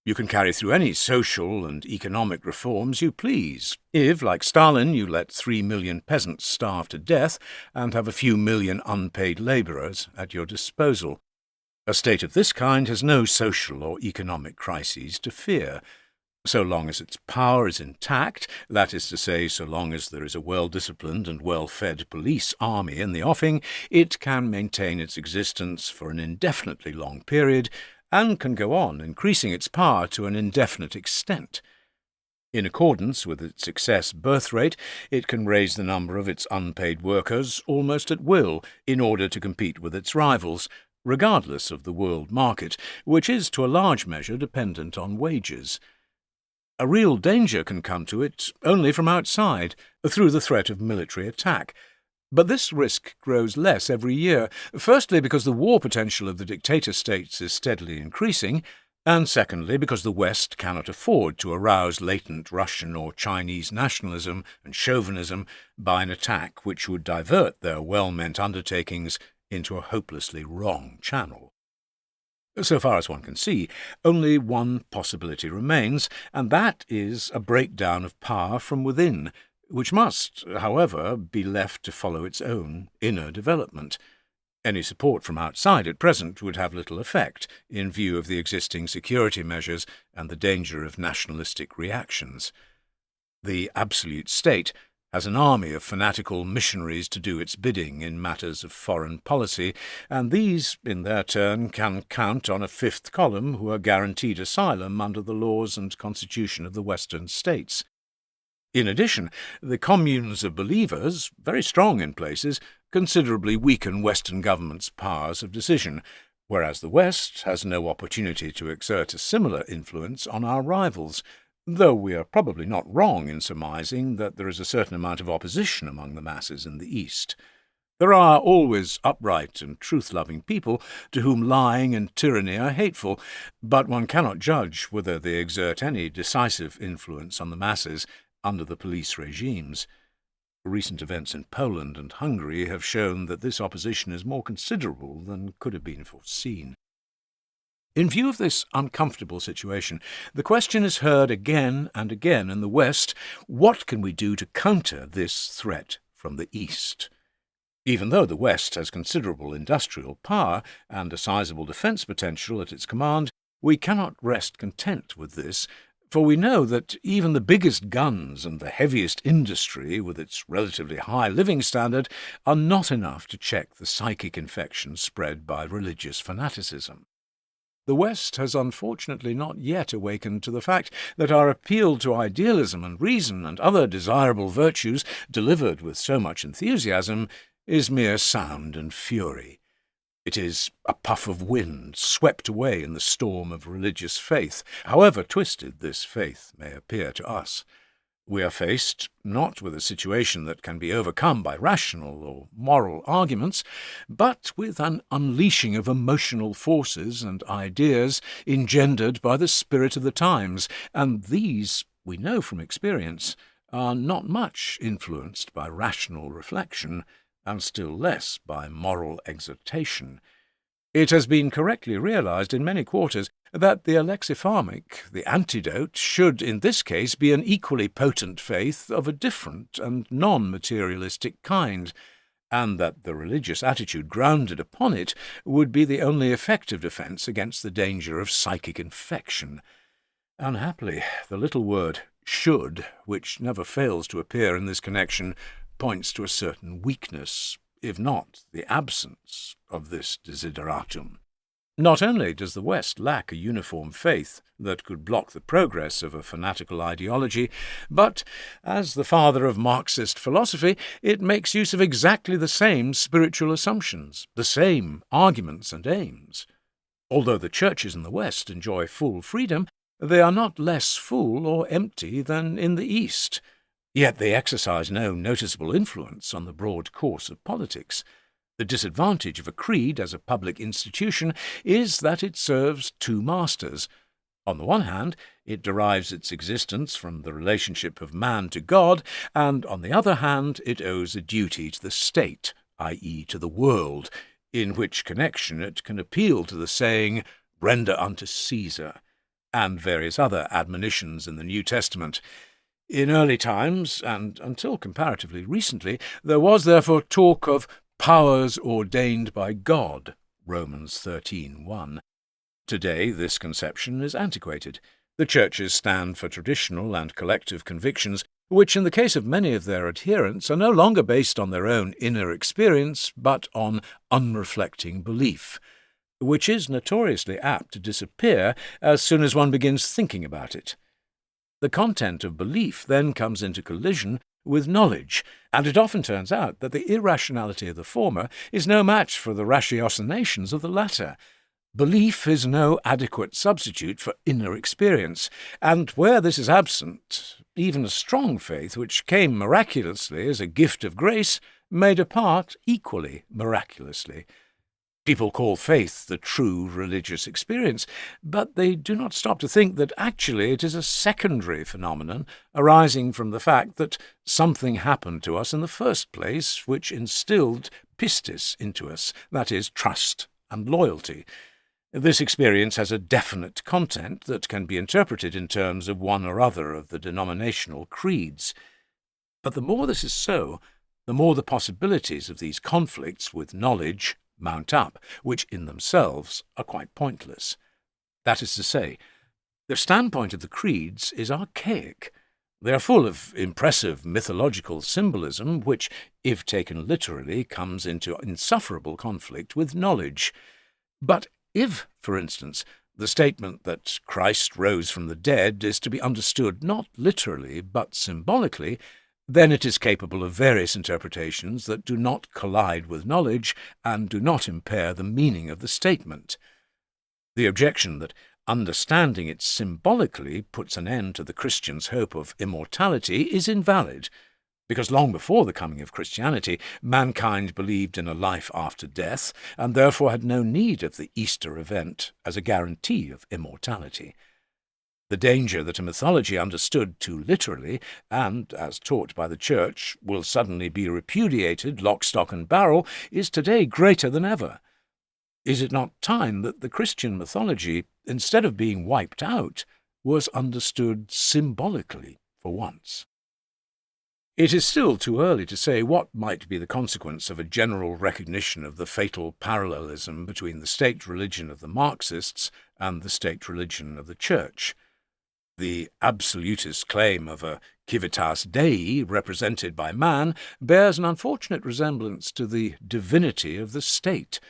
S2: You can carry through any social and economic reforms you please, if, like Stalin, you let 3 million peasants starve to death and have a few million unpaid labourers at your disposal. A state of this kind has no social or economic crises to fear. So long as its power is intact, that is to say, so long as there is a well-disciplined and well-fed police army in the offing, it can maintain its existence for an indefinitely long period, and can go on increasing its power to an indefinite extent. In accordance with its excess birth rate, it can raise the number of its unpaid workers almost at will in order to compete with its rivals, regardless of the world market, which is to a large measure dependent on wages. A real danger can come to it only from outside, through the threat of military attack. But this risk grows less every year, firstly because the war potential of the dictator states is steadily increasing, and secondly because the West cannot afford to arouse latent Russian or Chinese nationalism and chauvinism by an attack which would divert their well-meant undertakings into a hopelessly wrong channel. So far as one can see, only one possibility remains, and that is a breakdown of power from within, which must, however, be left to follow its own inner development. Any support from outside at present would have little effect, in view of the existing security measures and the danger of nationalistic reactions. The absolute state has an army of fanatical missionaries to do its bidding in matters of foreign policy, and these, in their turn, can count on a fifth column who are guaranteed asylum under the laws and constitution of the Western states. In addition, the communes of believers, very strong in places, considerably weaken Western governments' powers of decision, whereas the West has no opportunity to exert a similar influence on our rivals, though we are probably not wrong in surmising that there is a certain amount of opposition among the masses in the East. There are always upright and truth-loving people to whom lying and tyranny are hateful, but one cannot judge whether they exert any decisive influence on the masses under the police regimes. Recent events in Poland and Hungary have shown that this opposition is more considerable than could have been foreseen. In view of this uncomfortable situation, the question is heard again and again in the West, what can we do to counter this threat from the East? Even though the West has considerable industrial power and a sizable defence potential at its command, we cannot rest content with this, for we know that even the biggest guns and the heaviest industry, with its relatively high living standard, are not enough to check the psychic infection spread by religious fanaticism. The West has unfortunately not yet awakened to the fact that our appeal to idealism and reason and other desirable virtues, delivered with so much enthusiasm, is mere sound and fury. It is a puff of wind swept away in the storm of religious faith, however twisted this faith may appear to us. We are faced not with a situation that can be overcome by rational or moral arguments, but with an unleashing of emotional forces and ideas engendered by the spirit of the times, and these, we know from experience, are not much influenced by rational reflection, and still less by moral exhortation. It has been correctly realized in many quarters that the alexipharmic, the antidote, should in this case be an equally potent faith of a different and non-materialistic kind, and that the religious attitude grounded upon it would be the only effective defence against the danger of psychic infection. Unhappily, the little word should, which never fails to appear in this connection, points to a certain weakness, if not the absence, of this desideratum. Not only does the West lack a uniform faith that could block the progress of a fanatical ideology, but, as the father of Marxist philosophy, it makes use of exactly the same spiritual assumptions, the same arguments and aims. Although the churches in the West enjoy full freedom, they are not less full or empty than in the East. Yet they exercise no noticeable influence on the broad course of politics. The disadvantage of a creed as a public institution is that it serves two masters. On the one hand, it derives its existence from the relationship of man to God, and on the other hand, it owes a duty to the state, i.e. to the world, in which connection it can appeal to the saying, "Render unto Caesar," and various other admonitions in the New Testament. In early times, and until comparatively recently, there was therefore talk of powers ordained by God, Romans 13:1. Today this conception is antiquated. The churches stand for traditional and collective convictions, which in the case of many of their adherents are no longer based on their own inner experience, but on unreflecting belief, which is notoriously apt to disappear as soon as one begins thinking about it. The content of belief then comes into collision with knowledge, and it often turns out that the irrationality of the former is no match for the ratiocinations of the latter. Belief is no adequate substitute for inner experience, and where this is absent, even a strong faith, which came miraculously as a gift of grace, may depart equally miraculously. People call faith the true religious experience, but they do not stop to think that actually it is a secondary phenomenon arising from the fact that something happened to us in the first place which instilled pistis into us, that is, trust and loyalty. This experience has a definite content that can be interpreted in terms of one or other of the denominational creeds. But the more this is so, the more the possibilities of these conflicts with knowledge mount up, which in themselves are quite pointless. That is to say, the standpoint of the creeds is archaic. They are full of impressive mythological symbolism, which, if taken literally, comes into insufferable conflict with knowledge. But if, for instance, the statement that Christ rose from the dead is to be understood not literally but symbolically, then it is capable of various interpretations that do not collide with knowledge and do not impair the meaning of the statement. The objection that understanding it symbolically puts an end to the Christian's hope of immortality is invalid, because long before the coming of Christianity, mankind believed in a life after death, and therefore had no need of the Easter event as a guarantee of immortality. The danger that a mythology understood too literally, and, as taught by the Church, will suddenly be repudiated lock, stock, and barrel, is today greater than ever. Is it not time that the Christian mythology, instead of being wiped out, was understood symbolically for once? It is still too early to say what might be the consequence of a general recognition of the fatal parallelism between the state religion of the Marxists and the state religion of the Church. The absolutist claim of a civitas Dei represented by man bears an unfortunate resemblance to the divinity of the state,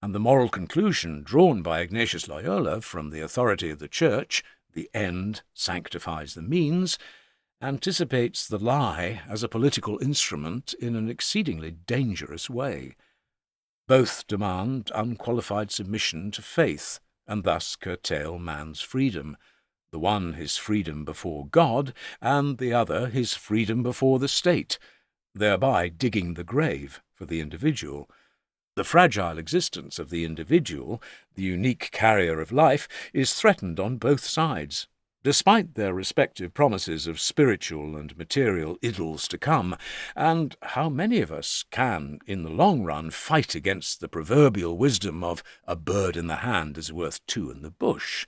S2: and the moral conclusion drawn by Ignatius Loyola from the authority of the Church, the end sanctifies the means, anticipates the lie as a political instrument in an exceedingly dangerous way. Both demand unqualified submission to faith, and thus curtail man's freedom. the one his freedom before God, and the other his freedom before the state, thereby digging the grave for the individual. The fragile existence of the individual, the unique carrier of life, is threatened on both sides, despite their respective promises of spiritual and material idols to come. And how many of us can, in the long run, fight against the proverbial wisdom of "a bird in the hand is worth two in the bush"?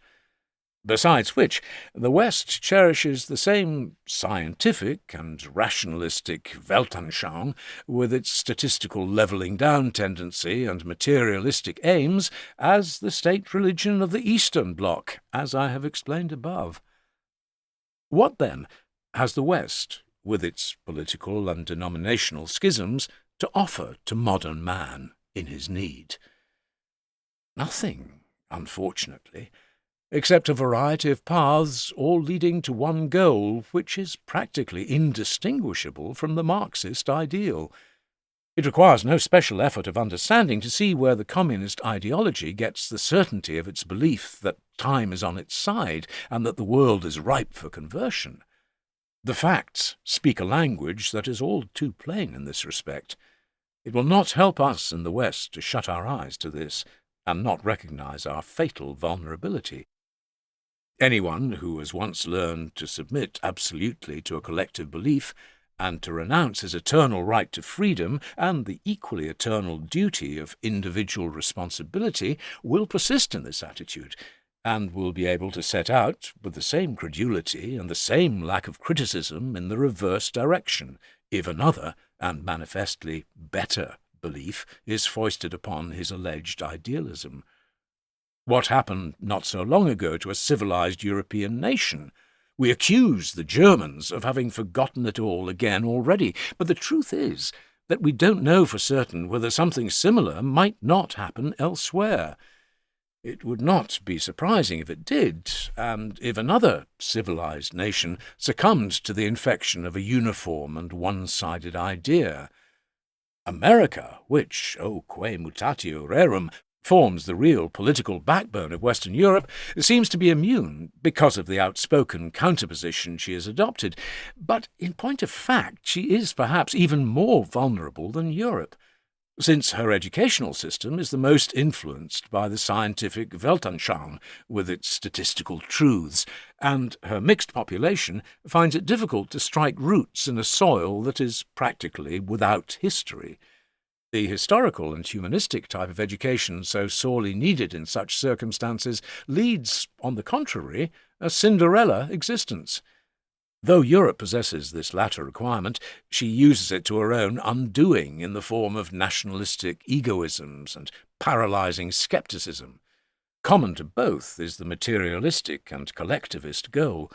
S2: Besides which, the West cherishes the same scientific and rationalistic Weltanschauung, with its statistical levelling-down tendency and materialistic aims, as the state religion of the Eastern Bloc, as I have explained above. What, then, has the West, with its political and denominational schisms, to offer to modern man in his need? Nothing, unfortunately, except a variety of paths, all leading to one goal, which is practically indistinguishable from the Marxist ideal. It requires no special effort of understanding to see where the communist ideology gets the certainty of its belief that time is on its side and that the world is ripe for conversion. The facts speak a language that is all too plain in this respect. It will not help us in the West to shut our eyes to this and not recognize our fatal vulnerability. Anyone who has once learned to submit absolutely to a collective belief and to renounce his eternal right to freedom and the equally eternal duty of individual responsibility will persist in this attitude, and will be able to set out with the same credulity and the same lack of criticism in the reverse direction, if another, and manifestly better, belief is foisted upon his alleged idealism. What happened not so long ago to a civilized European nation? We accuse the Germans of having forgotten it all again already, but the truth is that we don't know for certain whether something similar might not happen elsewhere. It would not be surprising if it did, and if another civilized nation succumbed to the infection of a uniform and one-sided idea. America, which, o quae mutatio rerum, forms the real political backbone of Western Europe, seems to be immune because of the outspoken counterposition she has adopted. But in point of fact, she is perhaps even more vulnerable than Europe, since her educational system is the most influenced by the scientific Weltanschauung with its statistical truths, and her mixed population finds it difficult to strike roots in a soil that is practically without history. The historical and humanistic type of education so sorely needed in such circumstances leads, on the contrary, a Cinderella existence. Though Europe possesses this latter requirement, she uses it to her own undoing in the form of nationalistic egoisms and paralyzing skepticism. Common to both is the materialistic and collectivist goal,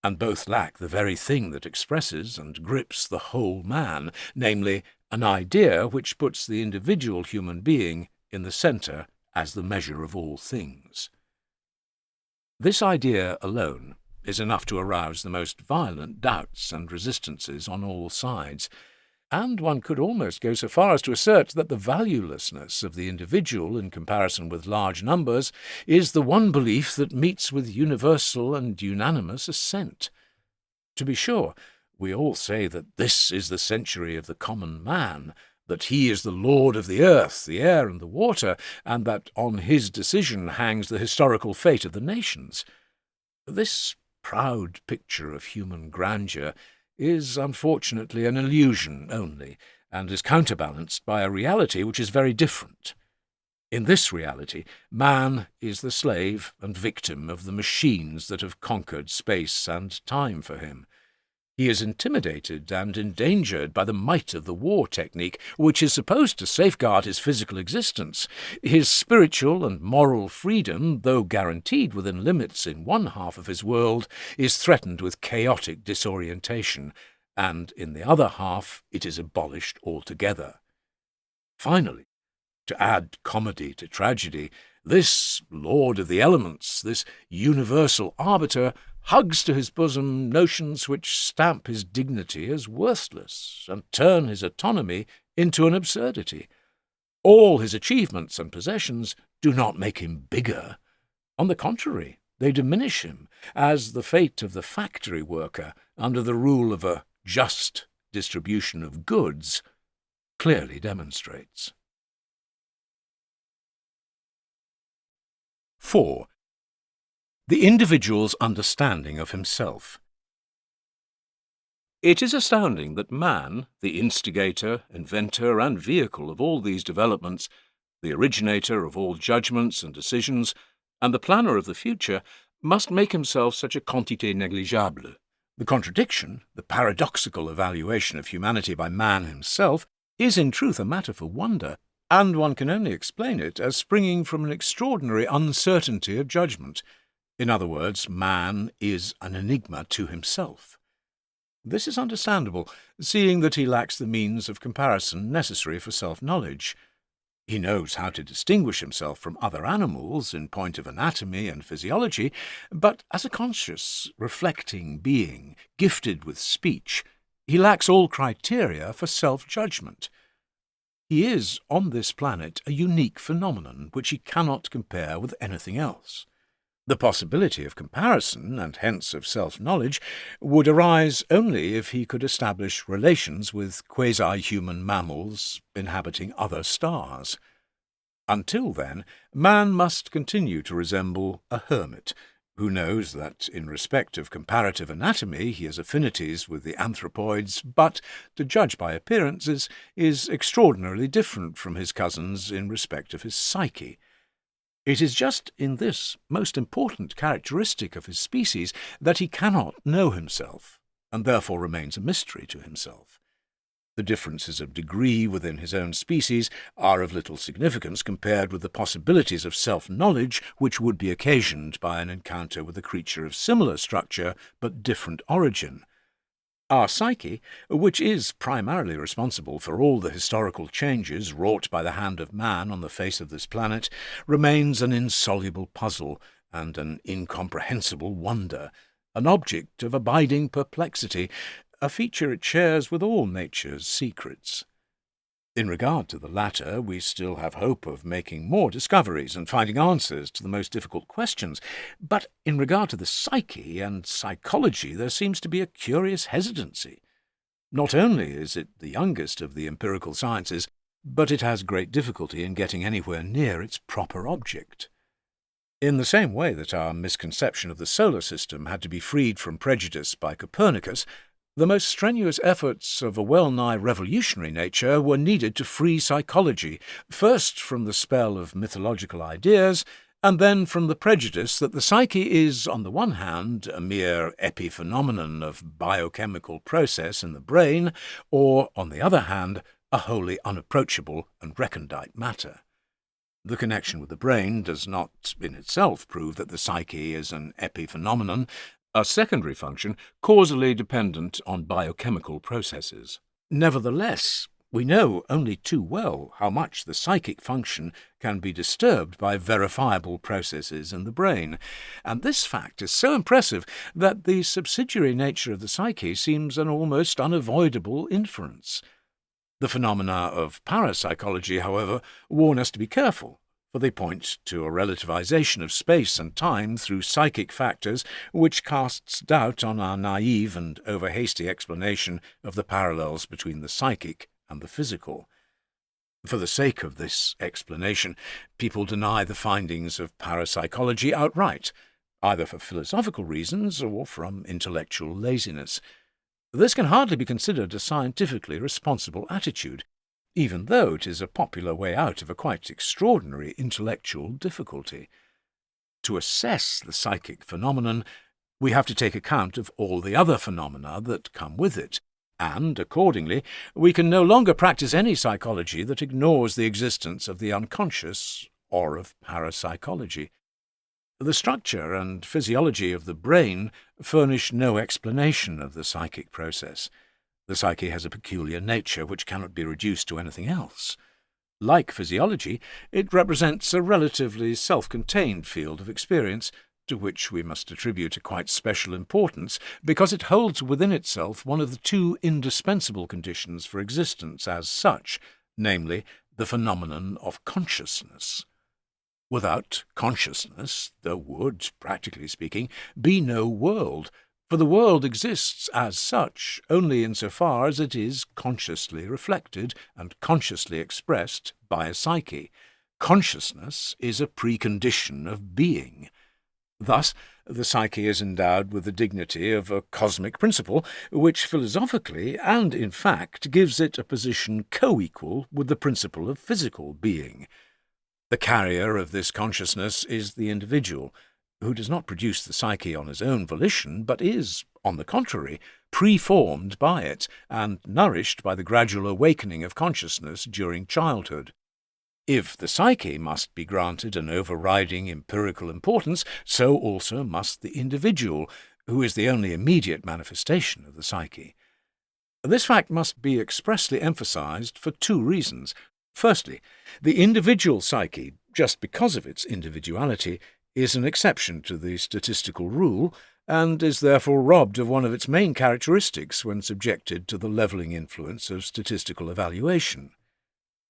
S2: and both lack the very thing that expresses and grips the whole man, namely, an idea which puts the individual human being in the centre as the measure of all things. This idea alone is enough to arouse the most violent doubts and resistances on all sides, and one could almost go so far as to assert that the valuelessness of the individual in comparison with large numbers is the one belief that meets with universal and unanimous assent. To be sure, we all say that this is the century of the common man, that he is the lord of the earth, the air, and the water, and that on his decision hangs the historical fate of the nations. This proud picture of human grandeur is unfortunately an illusion only, and is counterbalanced by a reality which is very different. In this reality, man is the slave and victim of the machines that have conquered space and time for him. He is intimidated and endangered by the might of the war technique, which is supposed to safeguard his physical existence. His spiritual and moral freedom, though guaranteed within limits in one half of his world, is threatened with chaotic disorientation, and in the other half it is abolished altogether. Finally, to add comedy to tragedy, this lord of the elements, this universal arbiter, hugs to his bosom notions which stamp his dignity as worthless and turn his autonomy into an absurdity. All his achievements and possessions do not make him bigger. On the contrary, They diminish him, as the fate of the factory worker under the rule of a just distribution of goods clearly demonstrates. 4. The individual's understanding of himself. It is astounding that man, the instigator, inventor, and vehicle of all these developments, the originator of all judgments and decisions, and the planner of the future, must make himself such a quantité négligeable. The contradiction, the paradoxical evaluation of humanity by man himself, is in truth a matter for wonder, and one can only explain it as springing from an extraordinary uncertainty of judgment. In other words, man is an enigma to himself. This is understandable, seeing that he lacks the means of comparison necessary for self-knowledge. He knows how to distinguish himself from other animals in point of anatomy and physiology, but as a conscious, reflecting being, gifted with speech, he lacks all criteria for self-judgment. He is, on this planet, a unique phenomenon which he cannot compare with anything else. The possibility of comparison, and hence of self-knowledge, would arise only if he could establish relations with quasi-human mammals inhabiting other stars. Until then, man must continue to resemble a hermit, who knows that, in respect of comparative anatomy, he has affinities with the anthropoids, but, to judge by appearances, is extraordinarily different from his cousins in respect of his psyche. It is just in this most important characteristic of his species that he cannot know himself, and therefore remains a mystery to himself. The differences of degree within his own species are of little significance compared with the possibilities of self-knowledge which would be occasioned by an encounter with a creature of similar structure but different origin. Our psyche, which is primarily responsible for all the historical changes wrought by the hand of man on the face of this planet, remains an insoluble puzzle and an incomprehensible wonder, an object of abiding perplexity, a feature it shares with all nature's secrets. In regard to the latter, we still have hope of making more discoveries and finding answers to the most difficult questions, but in regard to the psyche and psychology there seems to be a curious hesitancy. Not only is it the youngest of the empirical sciences, but it has great difficulty in getting anywhere near its proper object. In the same way that our misconception of the solar system had to be freed from prejudice by Copernicus, the most strenuous efforts of a well-nigh revolutionary nature were needed to free psychology, first from the spell of mythological ideas, and then from the prejudice that the psyche is, on the one hand, a mere epiphenomenon of biochemical process in the brain, or, on the other hand, a wholly unapproachable and recondite matter. The connection with the brain does not, in itself, prove that the psyche is an epiphenomenon, a secondary function causally dependent on biochemical processes. Nevertheless, we know only too well how much the psychic function can be disturbed by verifiable processes in the brain, and this fact is so impressive that the subsidiary nature of the psyche seems an almost unavoidable inference. The phenomena of parapsychology, however, warn us to be careful, for they point to a relativization of space and time through psychic factors which casts doubt on our naive and over-hasty explanation of the parallels between the psychic and the physical. For the sake of this explanation, people deny the findings of parapsychology outright, either for philosophical reasons or from intellectual laziness. This can hardly be considered a scientifically responsible attitude, even though it is a popular way out of a quite extraordinary intellectual difficulty. To assess the psychic phenomenon, we have to take account of all the other phenomena that come with it, and, accordingly, we can no longer practice any psychology that ignores the existence of the unconscious or of parapsychology. The structure and physiology of the brain furnish no explanation of the psychic process. The psyche has a peculiar nature which cannot be reduced to anything else. Like physiology, it represents a relatively self-contained field of experience, to which we must attribute a quite special importance, because it holds within itself one of the two indispensable conditions for existence as such, namely, the phenomenon of consciousness. Without consciousness, there would, practically speaking, be no world, for the world exists as such only insofar as it is consciously reflected and consciously expressed by a psyche. Consciousness is a precondition of being. Thus, the psyche is endowed with the dignity of a cosmic principle, which philosophically and in fact gives it a position co-equal with the principle of physical being. The carrier of this consciousness is the individual, who does not produce the psyche on his own volition, but is, on the contrary, preformed by it and nourished by the gradual awakening of consciousness during childhood. If the psyche must be granted an overriding empirical importance, so also must the individual, who is the only immediate manifestation of the psyche. This fact must be expressly emphasized for two reasons. Firstly, the individual psyche, just because of its individuality, is an exception to the statistical rule, and is therefore robbed of one of its main characteristics when subjected to the levelling influence of statistical evaluation.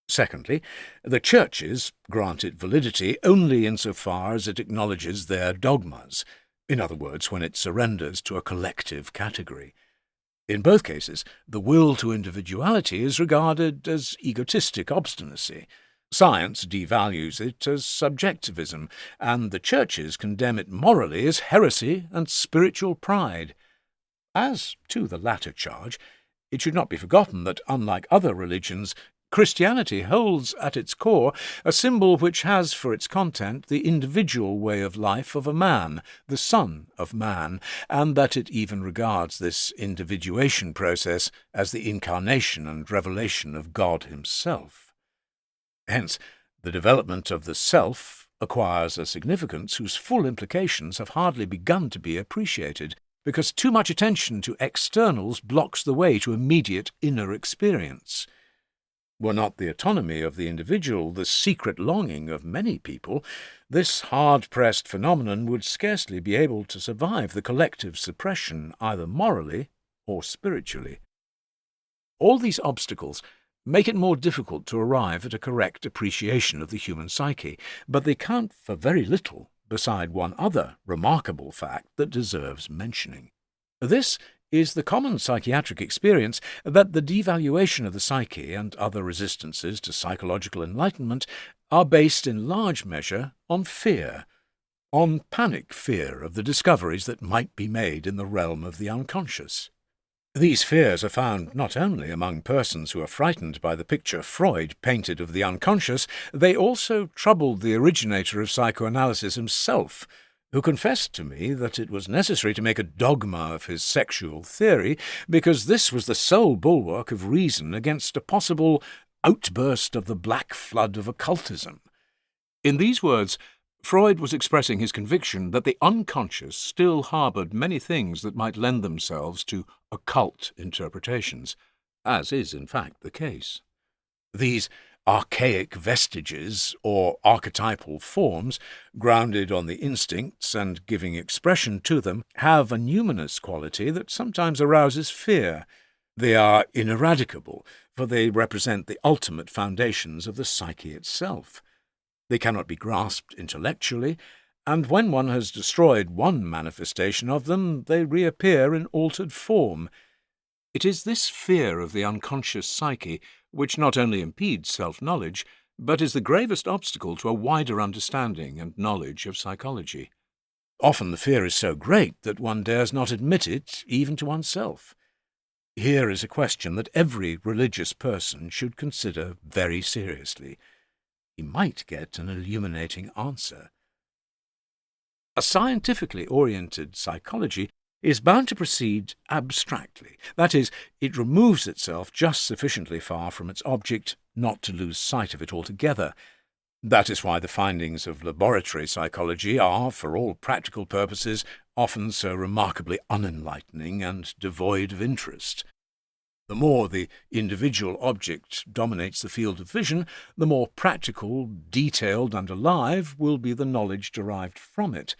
S2: Secondly, the churches grant it validity only insofar as it acknowledges their dogmas, in other words, when it surrenders to a collective category. In both cases, the will to individuality is regarded as egotistic obstinacy. Science devalues it as subjectivism, and the churches condemn it morally as heresy and spiritual pride. As to the latter charge, it should not be forgotten that, unlike other religions, Christianity holds at its core a symbol which has for its content the individual way of life of a man, the Son of Man, and that it even regards this individuation process as the incarnation and revelation of God himself. Hence, the development of the self acquires a significance whose full implications have hardly begun to be appreciated, because too much attention to externals blocks the way to immediate inner experience. Were not the autonomy of the individual the secret longing of many people, this hard-pressed phenomenon would scarcely be able to survive the collective suppression either morally or spiritually. All these obstacles make it more difficult to arrive at a correct appreciation of the human psyche, but they count for very little beside one other remarkable fact that deserves mentioning. This is the common psychiatric experience that the devaluation of the psyche and other resistances to psychological enlightenment are based in large measure on fear, on panic fear of the discoveries that might be made in the realm of the unconscious. These fears are found not only among persons who are frightened by the picture Freud painted of the unconscious, they also troubled the originator of psychoanalysis himself, who confessed to me that it was necessary to make a dogma of his sexual theory because this was the sole bulwark of reason against a possible outburst of the black flood of occultism. In these words, Freud was expressing his conviction that the unconscious still harboured many things that might lend themselves to occult interpretations, as is in fact the case. These archaic vestiges, or archetypal forms, grounded on the instincts and giving expression to them, have a numinous quality that sometimes arouses fear. They are ineradicable, for they represent the ultimate foundations of the psyche itself. They cannot be grasped intellectually, and when one has destroyed one manifestation of them, they reappear in altered form. It is this fear of the unconscious psyche which not only impedes self-knowledge, but is the gravest obstacle to a wider understanding and knowledge of psychology. Often the fear is so great that one dares not admit it even to oneself. Here is a question that every religious person should consider very seriously. He might get an illuminating answer. A scientifically oriented psychology is bound to proceed abstractly. That is, it removes itself just sufficiently far from its object not to lose sight of it altogether. That is why the findings of laboratory psychology are, for all practical purposes, often so remarkably unenlightening and devoid of interest. The more the individual object dominates the field of vision, the more practical, detailed, and alive will be the knowledge derived from it.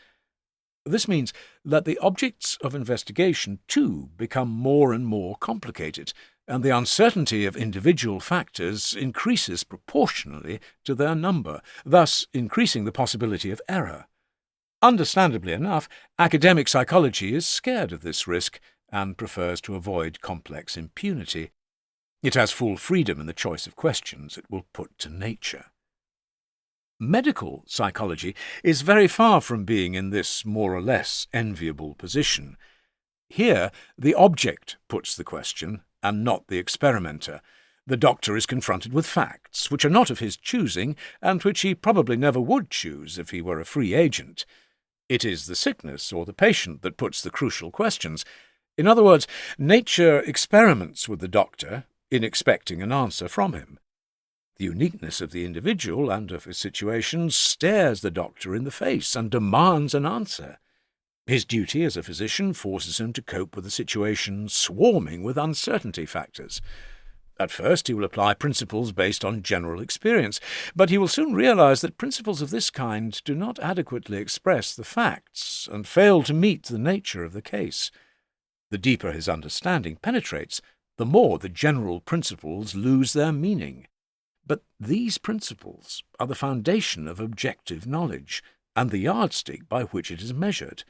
S2: This means that the objects of investigation, too, become more and more complicated, and the uncertainty of individual factors increases proportionally to their number, thus increasing the possibility of error. Understandably enough, academic psychology is scared of this risk and prefers to avoid complex impunity. It has full freedom in the choice of questions it will put to nature. Medical psychology is very far from being in this more or less enviable position. Here, the object puts the question, and not the experimenter. The doctor is confronted with facts, which are not of his choosing, and which he probably never would choose if he were a free agent. It is the sickness or the patient that puts the crucial questions. In other words, nature experiments with the doctor in expecting an answer from him. The uniqueness of the individual and of his situation stares the doctor in the face and demands an answer. His duty as a physician forces him to cope with a situation swarming with uncertainty factors. At first he will apply principles based on general experience, but he will soon realize that principles of this kind do not adequately express the facts and fail to meet the nature of the case. The deeper his understanding penetrates, the more the general principles lose their meaning. But these principles are the foundation of objective knowledge and the yardstick by which it is measured.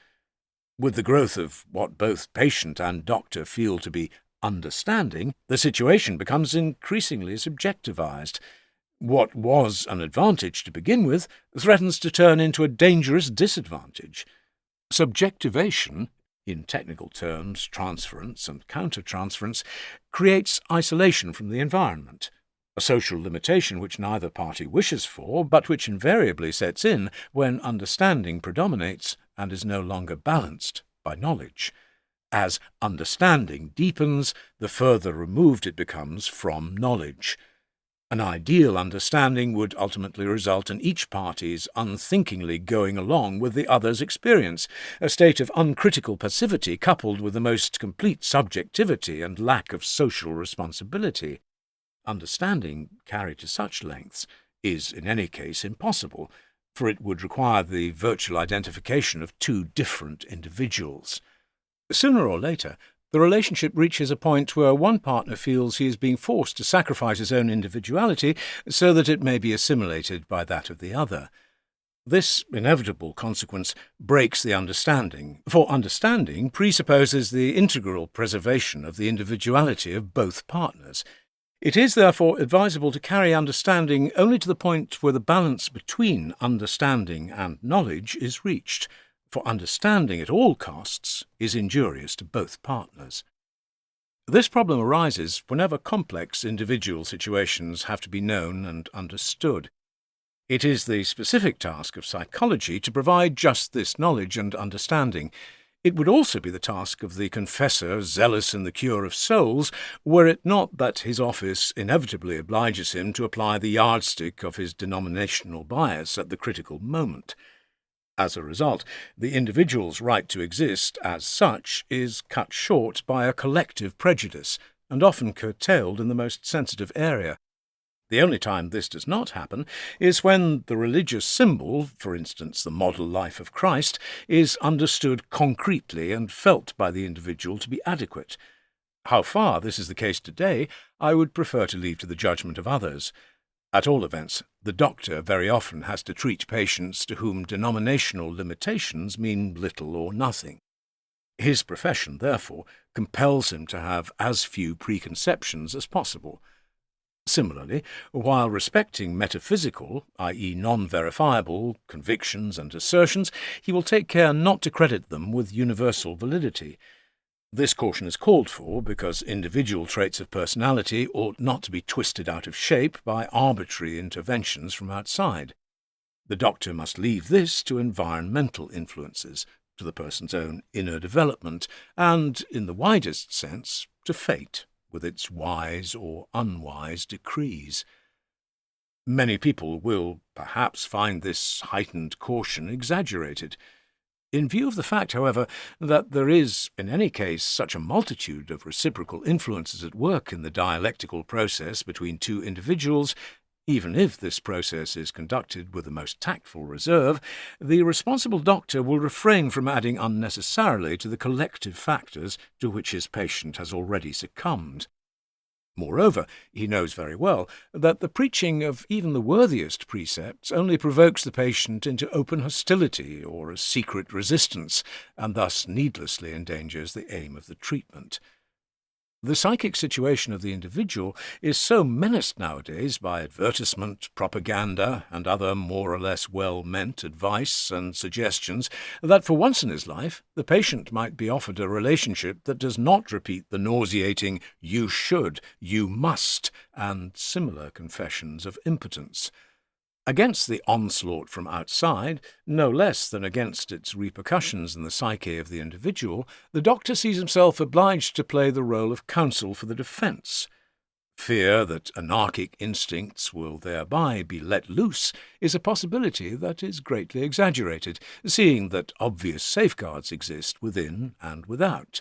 S2: With the growth of what both patient and doctor feel to be understanding, the situation becomes increasingly subjectivized. What was an advantage to begin with threatens to turn into a dangerous disadvantage. Subjectivation, in technical terms transference and countertransference, creates isolation from the environment, a social limitation which neither party wishes for, but which invariably sets in when understanding predominates and is no longer balanced by knowledge. As understanding deepens, the further removed it becomes from knowledge. An ideal understanding would ultimately result in each party's unthinkingly going along with the other's experience, a state of uncritical passivity coupled with the most complete subjectivity and lack of social responsibility. Understanding carried to such lengths is in any case impossible, for it would require the virtual identification of two different individuals. Sooner or later, the relationship reaches a point where one partner feels he is being forced to sacrifice his own individuality so that it may be assimilated by that of the other. This inevitable consequence breaks the understanding, for understanding presupposes the integral preservation of the individuality of both partners. It is therefore advisable to carry understanding only to the point where the balance between understanding and knowledge is reached, for understanding at all costs is injurious to both partners. This problem arises whenever complex individual situations have to be known and understood. It is the specific task of psychology to provide just this knowledge and understanding. It would also be the task of the confessor zealous in the cure of souls, were it not that his office inevitably obliges him to apply the yardstick of his denominational bias at the critical moment. As a result, the individual's right to exist as such is cut short by a collective prejudice, and often curtailed in the most sensitive area. The only time this does not happen is when the religious symbol, for instance the model life of Christ, is understood concretely and felt by the individual to be adequate. How far this is the case today, I would prefer to leave to the judgment of others. At all events, the doctor very often has to treat patients to whom denominational limitations mean little or nothing. His profession, therefore, compels him to have as few preconceptions as possible. Similarly, while respecting metaphysical, i.e. non-verifiable, convictions and assertions, he will take care not to credit them with universal validity. This caution is called for because individual traits of personality ought not to be twisted out of shape by arbitrary interventions from outside. The doctor must leave this to environmental influences, to the person's own inner development, and, in the widest sense, to fate, with its wise or unwise decrees. Many people will perhaps find this heightened caution exaggerated. In view of the fact, however, that there is, in any case, such a multitude of reciprocal influences at work in the dialectical process between two individuals, even if this process is conducted with the most tactful reserve, the responsible doctor will refrain from adding unnecessarily to the collective factors to which his patient has already succumbed. Moreover, he knows very well that the preaching of even the worthiest precepts only provokes the patient into open hostility or a secret resistance, and thus needlessly endangers the aim of the treatment. The psychic situation of the individual is so menaced nowadays by advertisement, propaganda, and other more or less well-meant advice and suggestions that for once in his life the patient might be offered a relationship that does not repeat the nauseating "you should," "you must," and similar confessions of impotence. Against the onslaught from outside, no less than against its repercussions in the psyche of the individual, the doctor sees himself obliged to play the role of counsel for the defence. Fear that anarchic instincts will thereby be let loose is a possibility that is greatly exaggerated, seeing that obvious safeguards exist within and without.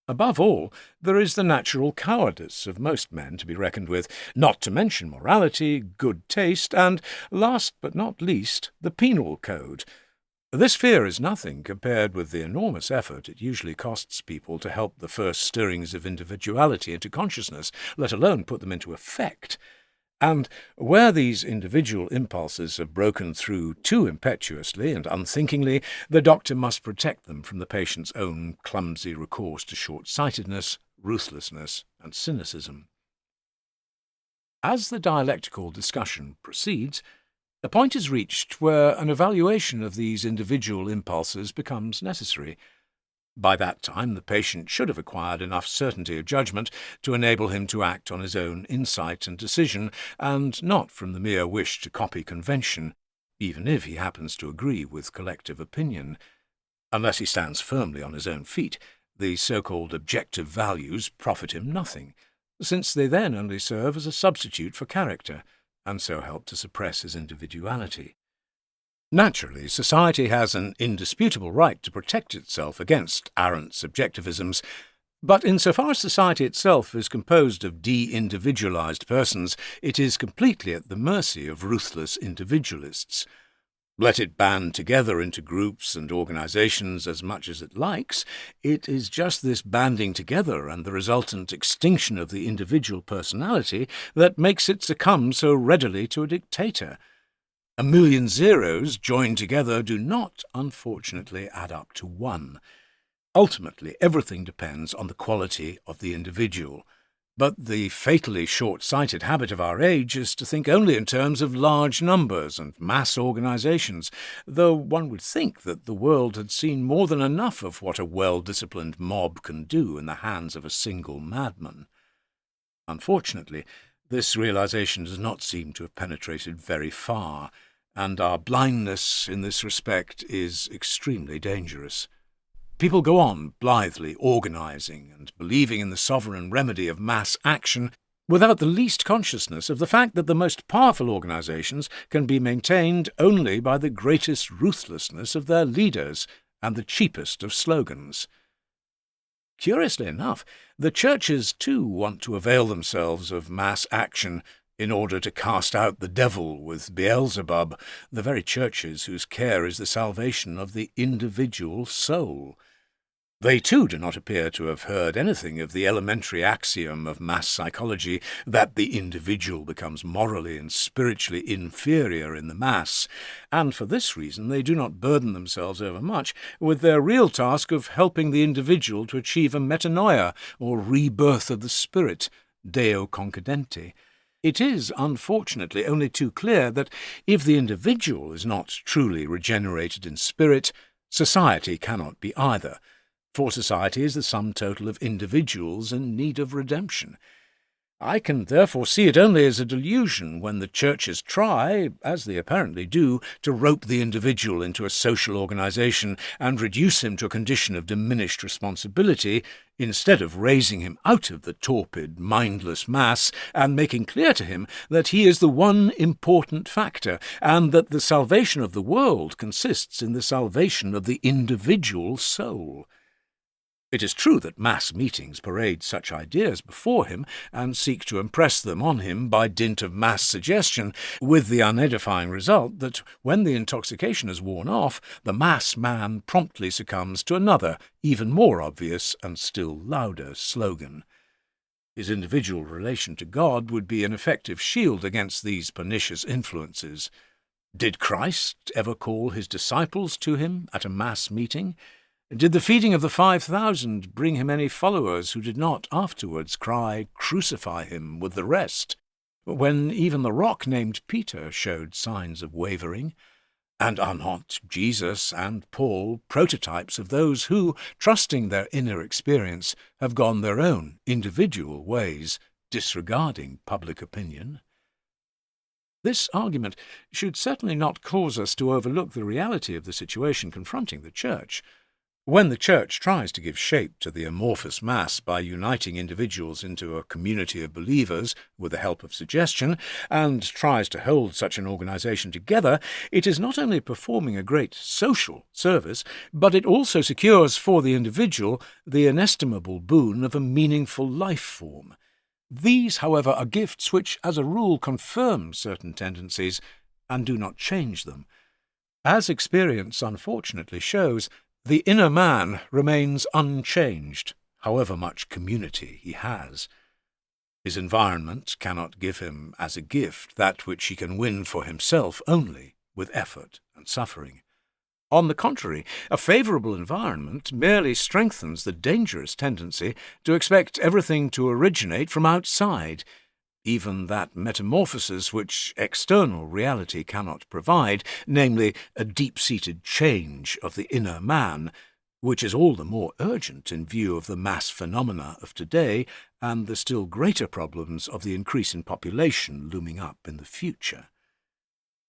S2: Above all, there is the natural cowardice of most men to be reckoned with, not to mention morality, good taste, and, last but not least, the penal code. This fear is nothing compared with the enormous effort it usually costs people to help the first stirrings of individuality into consciousness, let alone put them into effect. And where these individual impulses have broken through too impetuously and unthinkingly, the doctor must protect them from the patient's own clumsy recourse to short-sightedness, ruthlessness, and cynicism. As the dialectical discussion proceeds, a point is reached where an evaluation of these individual impulses becomes necessary. By that time, the patient should have acquired enough certainty of judgment to enable him to act on his own insight and decision, and not from the mere wish to copy convention, even if he happens to agree with collective opinion. Unless he stands firmly on his own feet, the so-called objective values profit him nothing, since they then only serve as a substitute for character, and so help to suppress his individuality. Naturally, society has an indisputable right to protect itself against arrant subjectivisms, but insofar as society itself is composed of de-individualized persons, it is completely at the mercy of ruthless individualists. Let it band together into groups and organizations as much as it likes, it is just this banding together and the resultant extinction of the individual personality that makes it succumb so readily to a dictator. A million zeros joined together do not, unfortunately, add up to one. Ultimately, everything depends on the quality of the individual. But the fatally short-sighted habit of our age is to think only in terms of large numbers and mass organizations, though one would think that the world had seen more than enough of what a well-disciplined mob can do in the hands of a single madman. Unfortunately, this realization does not seem to have penetrated very far, and our blindness in this respect is extremely dangerous. People go on blithely organizing and believing in the sovereign remedy of mass action without the least consciousness of the fact that the most powerful organizations can be maintained only by the greatest ruthlessness of their leaders and the cheapest of slogans. Curiously enough, the churches too want to avail themselves of mass action in order to cast out the devil with Beelzebub, the very churches whose care is the salvation of the individual soul. They too do not appear to have heard anything of the elementary axiom of mass psychology that the individual becomes morally and spiritually inferior in the mass, and for this reason they do not burden themselves overmuch with their real task of helping the individual to achieve a metanoia, or rebirth of the spirit, Deo concedente. It is, unfortunately, only too clear that if the individual is not truly regenerated in spirit, society cannot be either, for society is the sum total of individuals in need of redemption. I can therefore see it only as a delusion when the churches try, as they apparently do, to rope the individual into a social organization and reduce him to a condition of diminished responsibility, instead of raising him out of the torpid, mindless mass and making clear to him that he is the one important factor, and that the salvation of the world consists in the salvation of the individual soul. It is true that mass meetings parade such ideas before him and seek to impress them on him by dint of mass suggestion, with the unedifying result that when the intoxication is worn off, the mass man promptly succumbs to another, even more obvious and still louder slogan. His individual relation to God would be an effective shield against these pernicious influences. Did Christ ever call his disciples to him at a mass meeting? Did the feeding of the 5,000 bring him any followers who did not afterwards cry, "Crucify him," with the rest, when even the rock named Peter showed signs of wavering? And are not Jesus and Paul prototypes of those who, trusting their inner experience, have gone their own individual ways, disregarding public opinion? This argument should certainly not cause us to overlook the reality of the situation confronting the Church. When the Church tries to give shape to the amorphous mass by uniting individuals into a community of believers with the help of suggestion, and tries to hold such an organization together, it is not only performing a great social service, but it also secures for the individual the inestimable boon of a meaningful life form. These, however, are gifts which, as a rule, confirm certain tendencies and do not change them. As experience unfortunately shows, the inner man remains unchanged, however much community he has. His environment cannot give him as a gift that which he can win for himself only with effort and suffering. On the contrary, a favourable environment merely strengthens the dangerous tendency to expect everything to originate from outside, even that metamorphosis which external reality cannot provide, namely a deep-seated change of the inner man, which is all the more urgent in view of the mass phenomena of today and the still greater problems of the increase in population looming up in the future.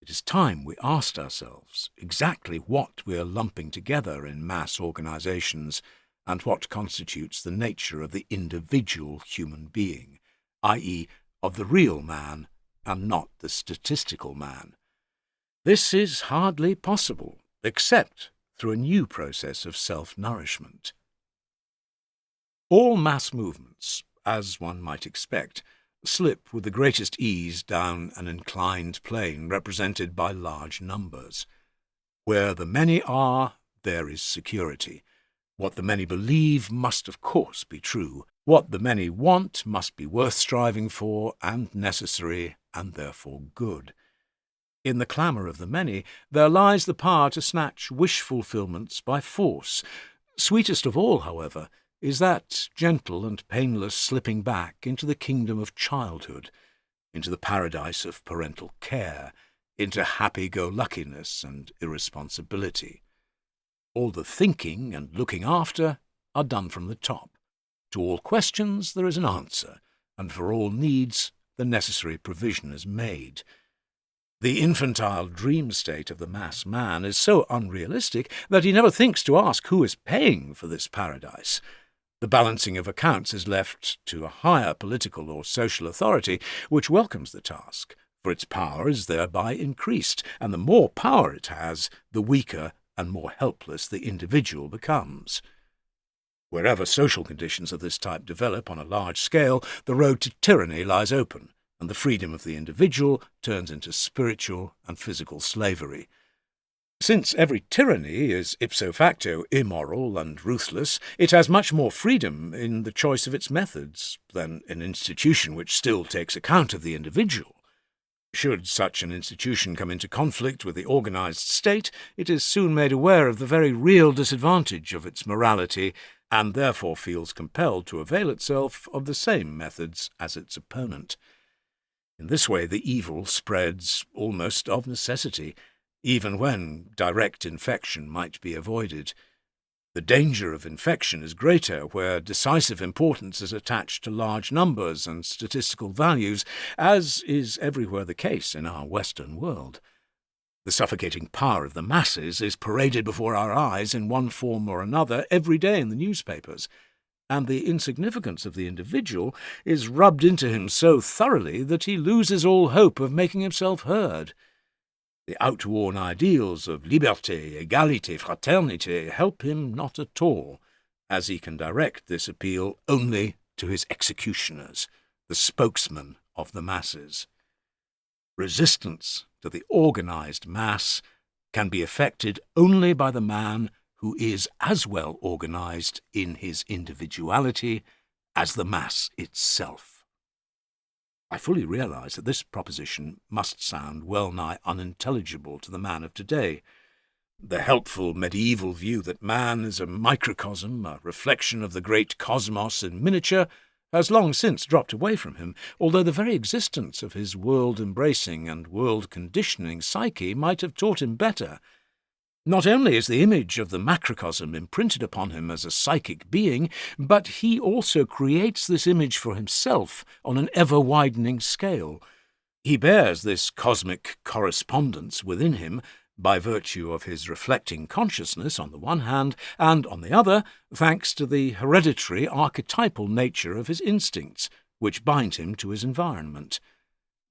S2: It is time we asked ourselves exactly what we are lumping together in mass organizations and what constitutes the nature of the individual human being, i.e., of the real man and not the statistical man. This is hardly possible, except through a new process of self-nourishment. All mass movements, as one might expect, slip with the greatest ease down an inclined plane represented by large numbers. Where the many are, there is security. What the many believe must of course be true. What the many want must be worth striving for and necessary and therefore good. In the clamour of the many there lies the power to snatch wish-fulfillments by force. Sweetest of all, however, is that gentle and painless slipping back into the kingdom of childhood, into the paradise of parental care, into happy-go-luckiness and irresponsibility. All the thinking and looking after are done from the top. To all questions there is an answer, and for all needs the necessary provision is made. The infantile dream state of the mass man is so unrealistic that he never thinks to ask who is paying for this paradise. The balancing of accounts is left to a higher political or social authority, which welcomes the task, for its power is thereby increased, and the more power it has, the weaker and more helpless the individual becomes. Wherever social conditions of this type develop on a large scale, the road to tyranny lies open, and the freedom of the individual turns into spiritual and physical slavery. Since every tyranny is ipso facto immoral and ruthless, it has much more freedom in the choice of its methods than an institution which still takes account of the individual. Should such an institution come into conflict with the organized state, it is soon made aware of the very real disadvantage of its morality, and therefore feels compelled to avail itself of the same methods as its opponent. In this way the evil spreads almost of necessity, even when direct infection might be avoided. The danger of infection is greater where decisive importance is attached to large numbers and statistical values, as is everywhere the case in our Western world. The suffocating power of the masses is paraded before our eyes in one form or another every day in the newspapers, and the insignificance of the individual is rubbed into him so thoroughly that he loses all hope of making himself heard. The outworn ideals of liberté, égalité, fraternité help him not at all, as he can direct this appeal only to his executioners, the spokesmen of the masses. Resistance to the organized mass can be effected only by the man who is as well organized in his individuality as the mass itself. I fully realize that this proposition must sound well-nigh unintelligible to the man of today. The helpful medieval view that man is a microcosm, a reflection of the great cosmos in miniature, has long since dropped away from him, although the very existence of his world-embracing and world-conditioning psyche might have taught him better. Not only is the image of the macrocosm imprinted upon him as a psychic being, but he also creates this image for himself on an ever-widening scale. He bears this cosmic correspondence within him by virtue of his reflecting consciousness on the one hand, and on the other, thanks to the hereditary archetypal nature of his instincts, which bind him to his environment.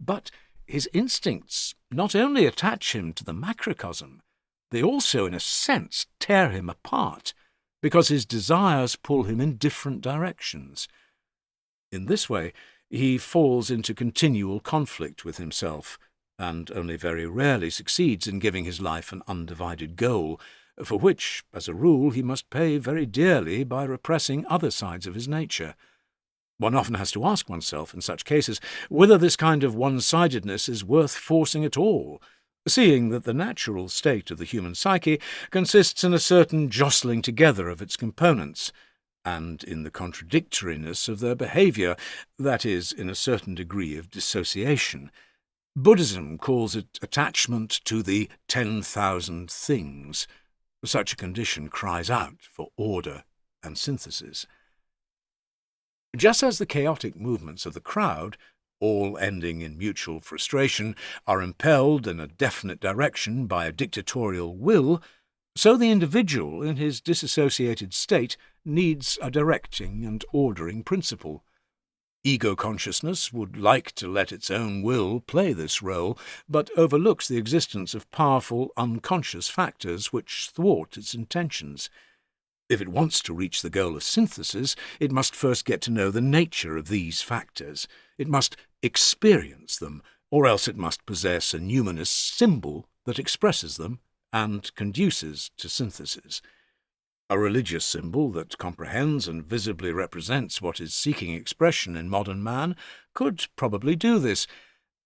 S2: But his instincts not only attach him to the macrocosm, they also, in a sense, tear him apart, because his desires pull him in different directions. In this way, he falls into continual conflict with himself, and only very rarely succeeds in giving his life an undivided goal, for which, as a rule, he must pay very dearly by repressing other sides of his nature. One often has to ask oneself, in such cases, whether this kind of one-sidedness is worth forcing at all, seeing that the natural state of the human psyche consists in a certain jostling together of its components, and in the contradictoriness of their behaviour, that is, in a certain degree of dissociation. Buddhism calls it attachment to the 10,000 things. Such a condition cries out for order and synthesis. Just as the chaotic movements of the crowd, all ending in mutual frustration, are impelled in a definite direction by a dictatorial will, so the individual in his disassociated state needs a directing and ordering principle. Ego-consciousness would like to let its own will play this role, but overlooks the existence of powerful unconscious factors which thwart its intentions. If it wants to reach the goal of synthesis, it must first get to know the nature of these factors. It must experience them, or else it must possess a numinous symbol that expresses them and conduces to synthesis. A religious symbol that comprehends and visibly represents what is seeking expression in modern man could probably do this,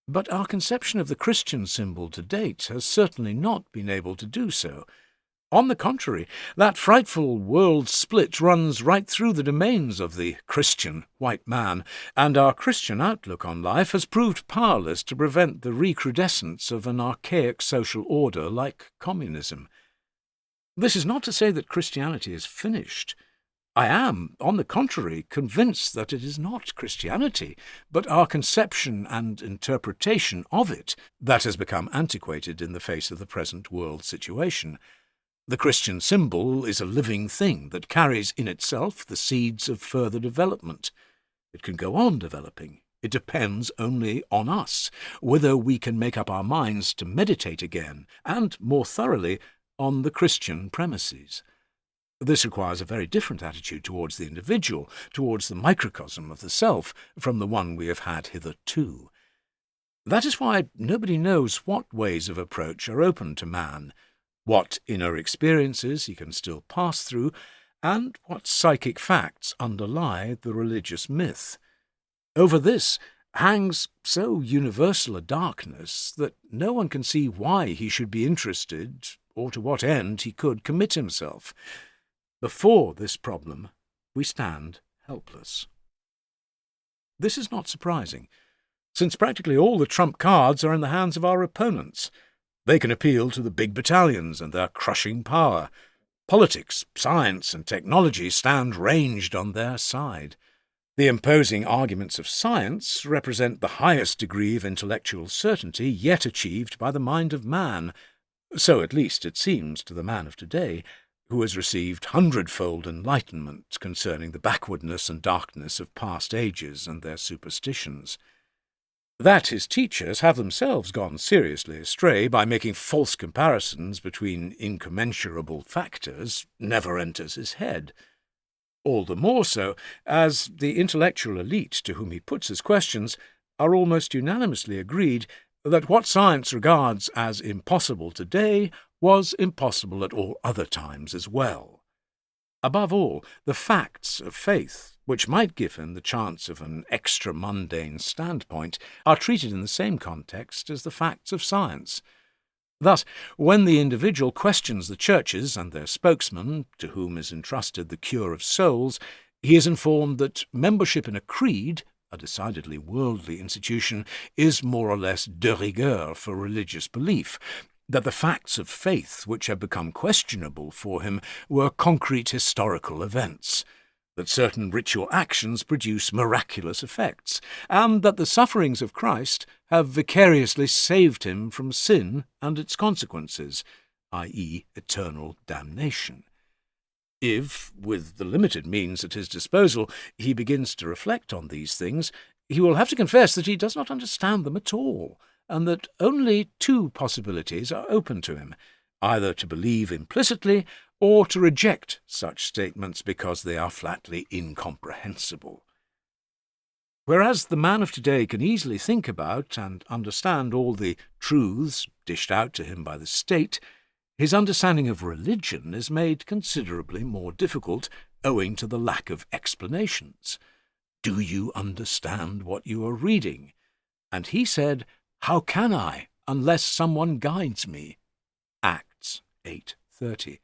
S2: but our conception of the Christian symbol to date has certainly not been able to do so. On the contrary, that frightful world split runs right through the domains of the Christian white man, and our Christian outlook on life has proved powerless to prevent the recrudescence of an archaic social order like communism. This is not to say that Christianity is finished. I am, on the contrary, convinced that it is not Christianity, but our conception and interpretation of it that has become antiquated in the face of the present world situation. The Christian symbol is a living thing that carries in itself the seeds of further development. It can go on developing. It depends only on us, whether we can make up our minds to meditate again, and more thoroughly, on the Christian premises. This requires a very different attitude towards the individual, towards the microcosm of the self, from the one we have had hitherto. That is why nobody knows what ways of approach are open to man, what inner experiences he can still pass through, and what psychic facts underlie the religious myth. Over this hangs so universal a darkness that no one can see why he should be interested, or to what end he could commit himself. Before this problem, we stand helpless. This is not surprising, since practically all the trump cards are in the hands of our opponents. They can appeal to the big battalions and their crushing power. Politics, science, and technology stand ranged on their side. The imposing arguments of science represent the highest degree of intellectual certainty yet achieved by the mind of man. So at least it seems to the man of today, who has received hundredfold enlightenment concerning the backwardness and darkness of past ages and their superstitions. That his teachers have themselves gone seriously astray by making false comparisons between incommensurable factors never enters his head. All the more so, as the intellectual elite to whom he puts his questions are almost unanimously agreed that what science regards as impossible today was impossible at all other times as well. Above all, the facts of faith which might give him the chance of an extra-mundane standpoint, are treated in the same context as the facts of science. Thus, when the individual questions the churches and their spokesman, to whom is entrusted the cure of souls, he is informed that membership in a creed, a decidedly worldly institution, is more or less de rigueur for religious belief, that the facts of faith which have become questionable for him were concrete historical events, that certain ritual actions produce miraculous effects, and that the sufferings of Christ have vicariously saved him from sin and its consequences, i.e., eternal damnation. If, with the limited means at his disposal, he begins to reflect on these things, he will have to confess that he does not understand them at all, and that only two possibilities are open to him, either to believe implicitly or to reject such statements because they are flatly incomprehensible. Whereas the man of today can easily think about and understand all the truths dished out to him by the state, his understanding of religion is made considerably more difficult owing to the lack of explanations. Do you understand what you are reading? And he said, "How can I, unless someone guides me?" Acts 8:30.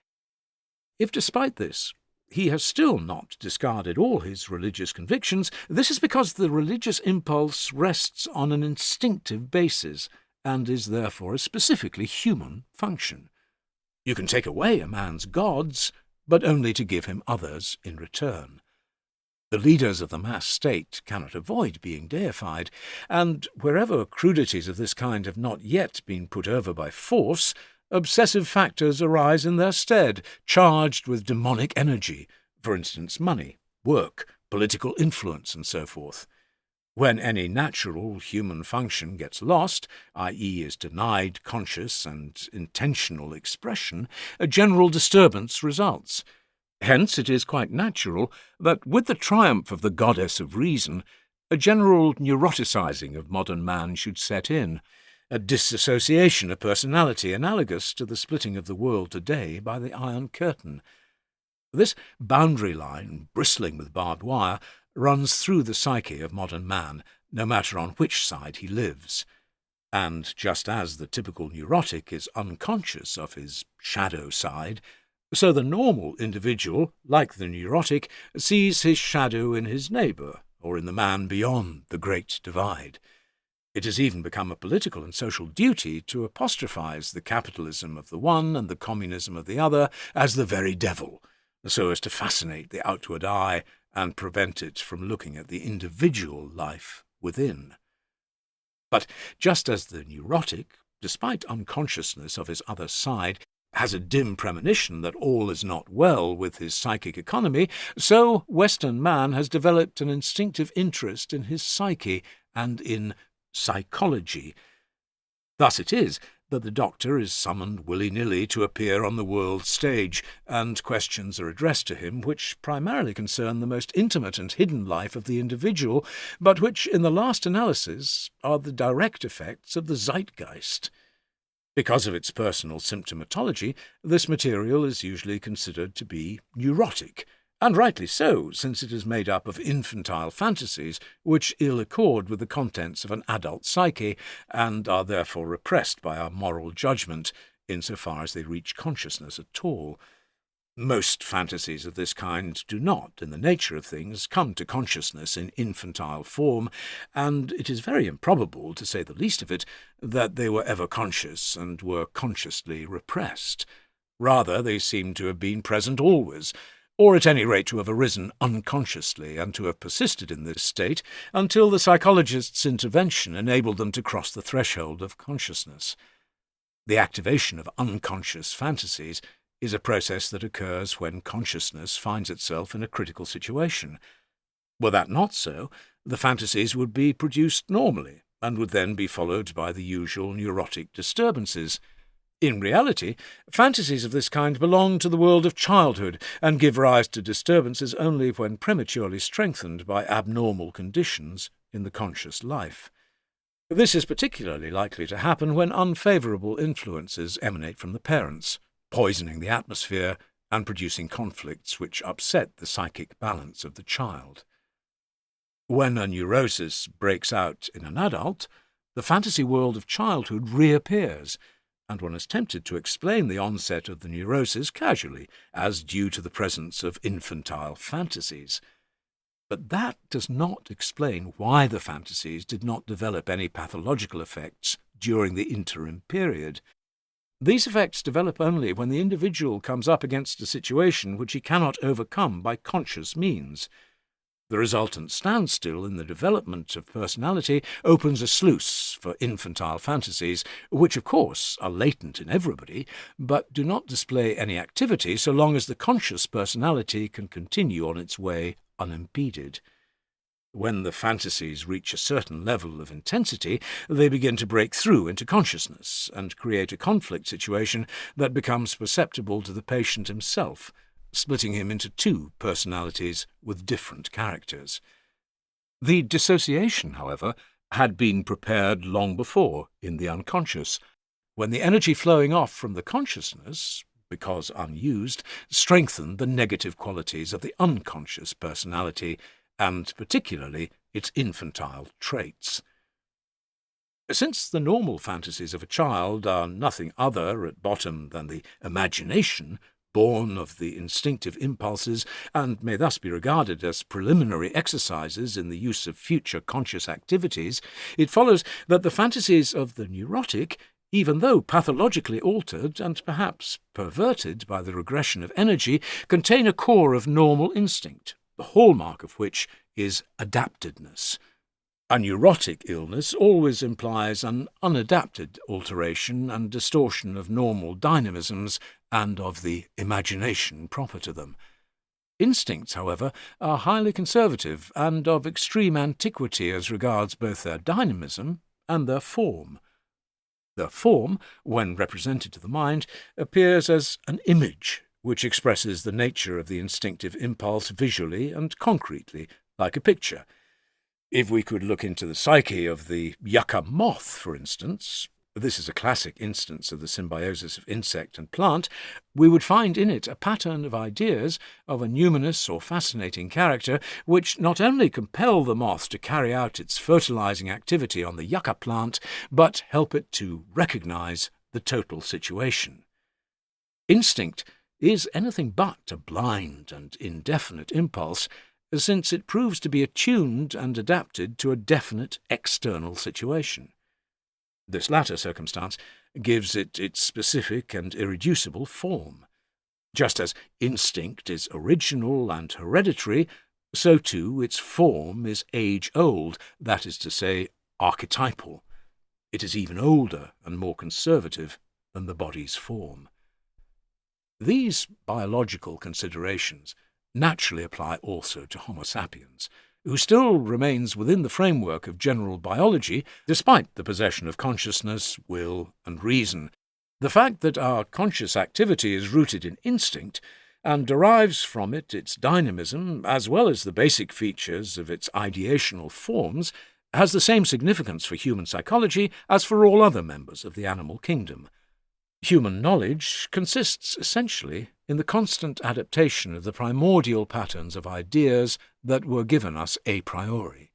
S2: If despite this he has still not discarded all his religious convictions, this is because the religious impulse rests on an instinctive basis and is therefore a specifically human function. You can take away a man's gods, but only to give him others in return. The leaders of the mass state cannot avoid being deified, and wherever crudities of this kind have not yet been put over by force, obsessive factors arise in their stead, charged with demonic energy, for instance money, work, political influence, and so forth. When any natural human function gets lost, i.e. is denied conscious and intentional expression, a general disturbance results. Hence it is quite natural that with the triumph of the goddess of reason, a general neuroticizing of modern man should set in, a disassociation of personality analogous to the splitting of the world today by the Iron Curtain. This boundary line, bristling with barbed wire, runs through the psyche of modern man, no matter on which side he lives. And just as the typical neurotic is unconscious of his shadow side, so the normal individual, like the neurotic, sees his shadow in his neighbour, or in the man beyond the great divide. It has even become a political and social duty to apostrophize the capitalism of the one and the communism of the other as the very devil, so as to fascinate the outward eye and prevent it from looking at the individual life within. But just as the neurotic, despite unconsciousness of his other side, has a dim premonition that all is not well with his psychic economy, so Western man has developed an instinctive interest in his psyche and in psychology. Thus it is that the doctor is summoned willy-nilly to appear on the world stage, and questions are addressed to him which primarily concern the most intimate and hidden life of the individual, but which, in the last analysis, are the direct effects of the zeitgeist. Because of its personal symptomatology, this material is usually considered to be neurotic, and rightly so, since it is made up of infantile fantasies which ill accord with the contents of an adult psyche and are therefore repressed by our moral judgment insofar as they reach consciousness at all. Most fantasies of this kind do not, in the nature of things, come to consciousness in infantile form, and it is very improbable, to say the least of it, that they were ever conscious and were consciously repressed. Rather, they seem to have been present always, or at any rate to have arisen unconsciously and to have persisted in this state until the psychologist's intervention enabled them to cross the threshold of consciousness. The activation of unconscious fantasies is a process that occurs when consciousness finds itself in a critical situation. Were that not so, the fantasies would be produced normally and would then be followed by the usual neurotic disturbances. In reality, fantasies of this kind belong to the world of childhood and give rise to disturbances only when prematurely strengthened by abnormal conditions in the conscious life. This is particularly likely to happen when unfavourable influences emanate from the parents, poisoning the atmosphere and producing conflicts which upset the psychic balance of the child. When a neurosis breaks out in an adult, the fantasy world of childhood reappears, and one is tempted to explain the onset of the neurosis casually as due to the presence of infantile fantasies. But that does not explain why the fantasies did not develop any pathological effects during the interim period. These effects develop only when the individual comes up against a situation which he cannot overcome by conscious means. The resultant standstill in the development of personality opens a sluice for infantile fantasies, which of course are latent in everybody, but do not display any activity so long as the conscious personality can continue on its way unimpeded. When the fantasies reach a certain level of intensity, they begin to break through into consciousness and create a conflict situation that becomes perceptible to the patient himself, splitting him into two personalities with different characters. The dissociation, however, had been prepared long before in the unconscious, when the energy flowing off from the consciousness, because unused, strengthened the negative qualities of the unconscious personality, and particularly its infantile traits. Since the normal fantasies of a child are nothing other at bottom than the imagination, born of the instinctive impulses, and may thus be regarded as preliminary exercises in the use of future conscious activities, it follows that the fantasies of the neurotic, even though pathologically altered and perhaps perverted by the regression of energy, contain a core of normal instinct, the hallmark of which is adaptedness. A neurotic illness always implies an unadapted alteration and distortion of normal dynamisms and of the imagination proper to them. Instincts, however, are highly conservative and of extreme antiquity as regards both their dynamism and their form. Their form, when represented to the mind, appears as an image which expresses the nature of the instinctive impulse visually and concretely, like a picture. If we could look into the psyche of the yucca moth, for instance, this is a classic instance of the symbiosis of insect and plant, we would find in it a pattern of ideas of a numinous or fascinating character which not only compel the moth to carry out its fertilizing activity on the yucca plant, but help it to recognize the total situation. Instinct is anything but a blind and indefinite impulse, since it proves to be attuned and adapted to a definite external situation. This latter circumstance gives it its specific and irreducible form. Just as instinct is original and hereditary, so too its form is age-old, that is to say, archetypal. It is even older and more conservative than the body's form. These biological considerations naturally apply also to Homo sapiens, who still remains within the framework of general biology despite the possession of consciousness, will, and reason. The fact that our conscious activity is rooted in instinct and derives from it its dynamism as well as the basic features of its ideational forms has the same significance for human psychology as for all other members of the animal kingdom. Human knowledge consists essentially in the constant adaptation of the primordial patterns of ideas that were given us a priori.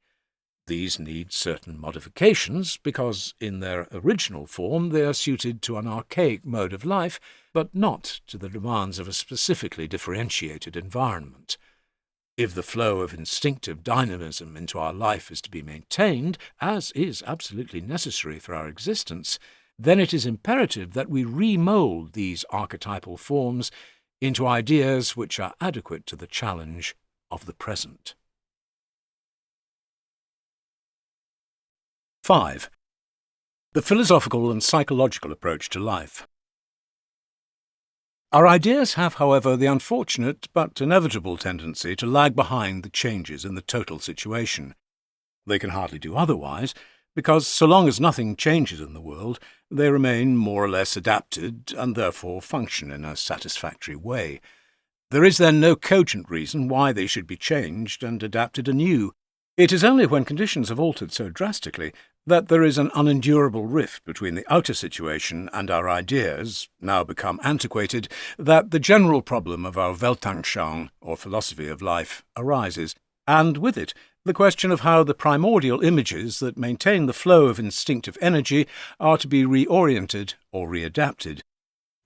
S2: These need certain modifications because, in their original form, they are suited to an archaic mode of life, but not to the demands of a specifically differentiated environment. If the flow of instinctive dynamism into our life is to be maintained, as is absolutely necessary for our existence, then it is imperative that we remould these archetypal forms into ideas which are adequate to the challenge of the present. 5. The philosophical and psychological approach to life. Our ideas have, however, the unfortunate but inevitable tendency to lag behind the changes in the total situation. They can hardly do otherwise, because so long as nothing changes in the world, they remain more or less adapted and therefore function in a satisfactory way. There is then no cogent reason why they should be changed and adapted anew. It is only when conditions have altered so drastically that there is an unendurable rift between the outer situation and our ideas, now become antiquated, that the general problem of our Weltanschauung, or philosophy of life, arises, and with it the question of how the primordial images that maintain the flow of instinctive energy are to be reoriented or readapted.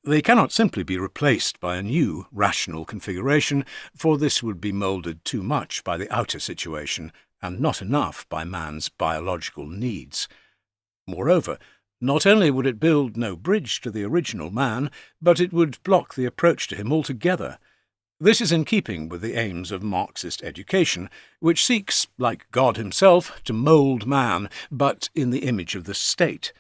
S2: They cannot simply be replaced by a new, rational configuration, for this would be moulded too much by the outer situation, and not enough by man's biological needs. Moreover, not only would it build no bridge to the original man, but it would block the approach to him altogether. This is in keeping with the aims of Marxist education, which seeks, like God himself, to mould man, but in the image of the state.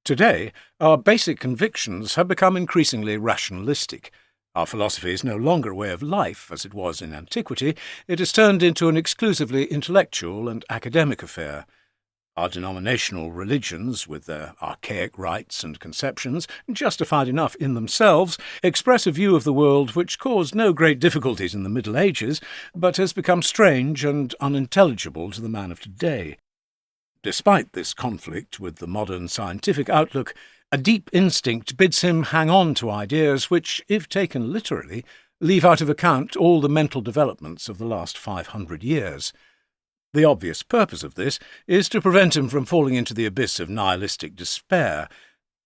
S2: Today, our basic convictions have become increasingly rationalistic. Our philosophy is no longer a way of life, as it was in antiquity. It has turned into an exclusively intellectual and academic affair. Our denominational religions, with their archaic rites and conceptions, justified enough in themselves, express a view of the world which caused no great difficulties in the Middle Ages, but has become strange and unintelligible to the man of today. Despite this conflict with the modern scientific outlook, a deep instinct bids him hang on to ideas which, if taken literally, leave out of account all the mental developments of the last 500 years. The obvious purpose of this is to prevent him from falling into the abyss of nihilistic despair.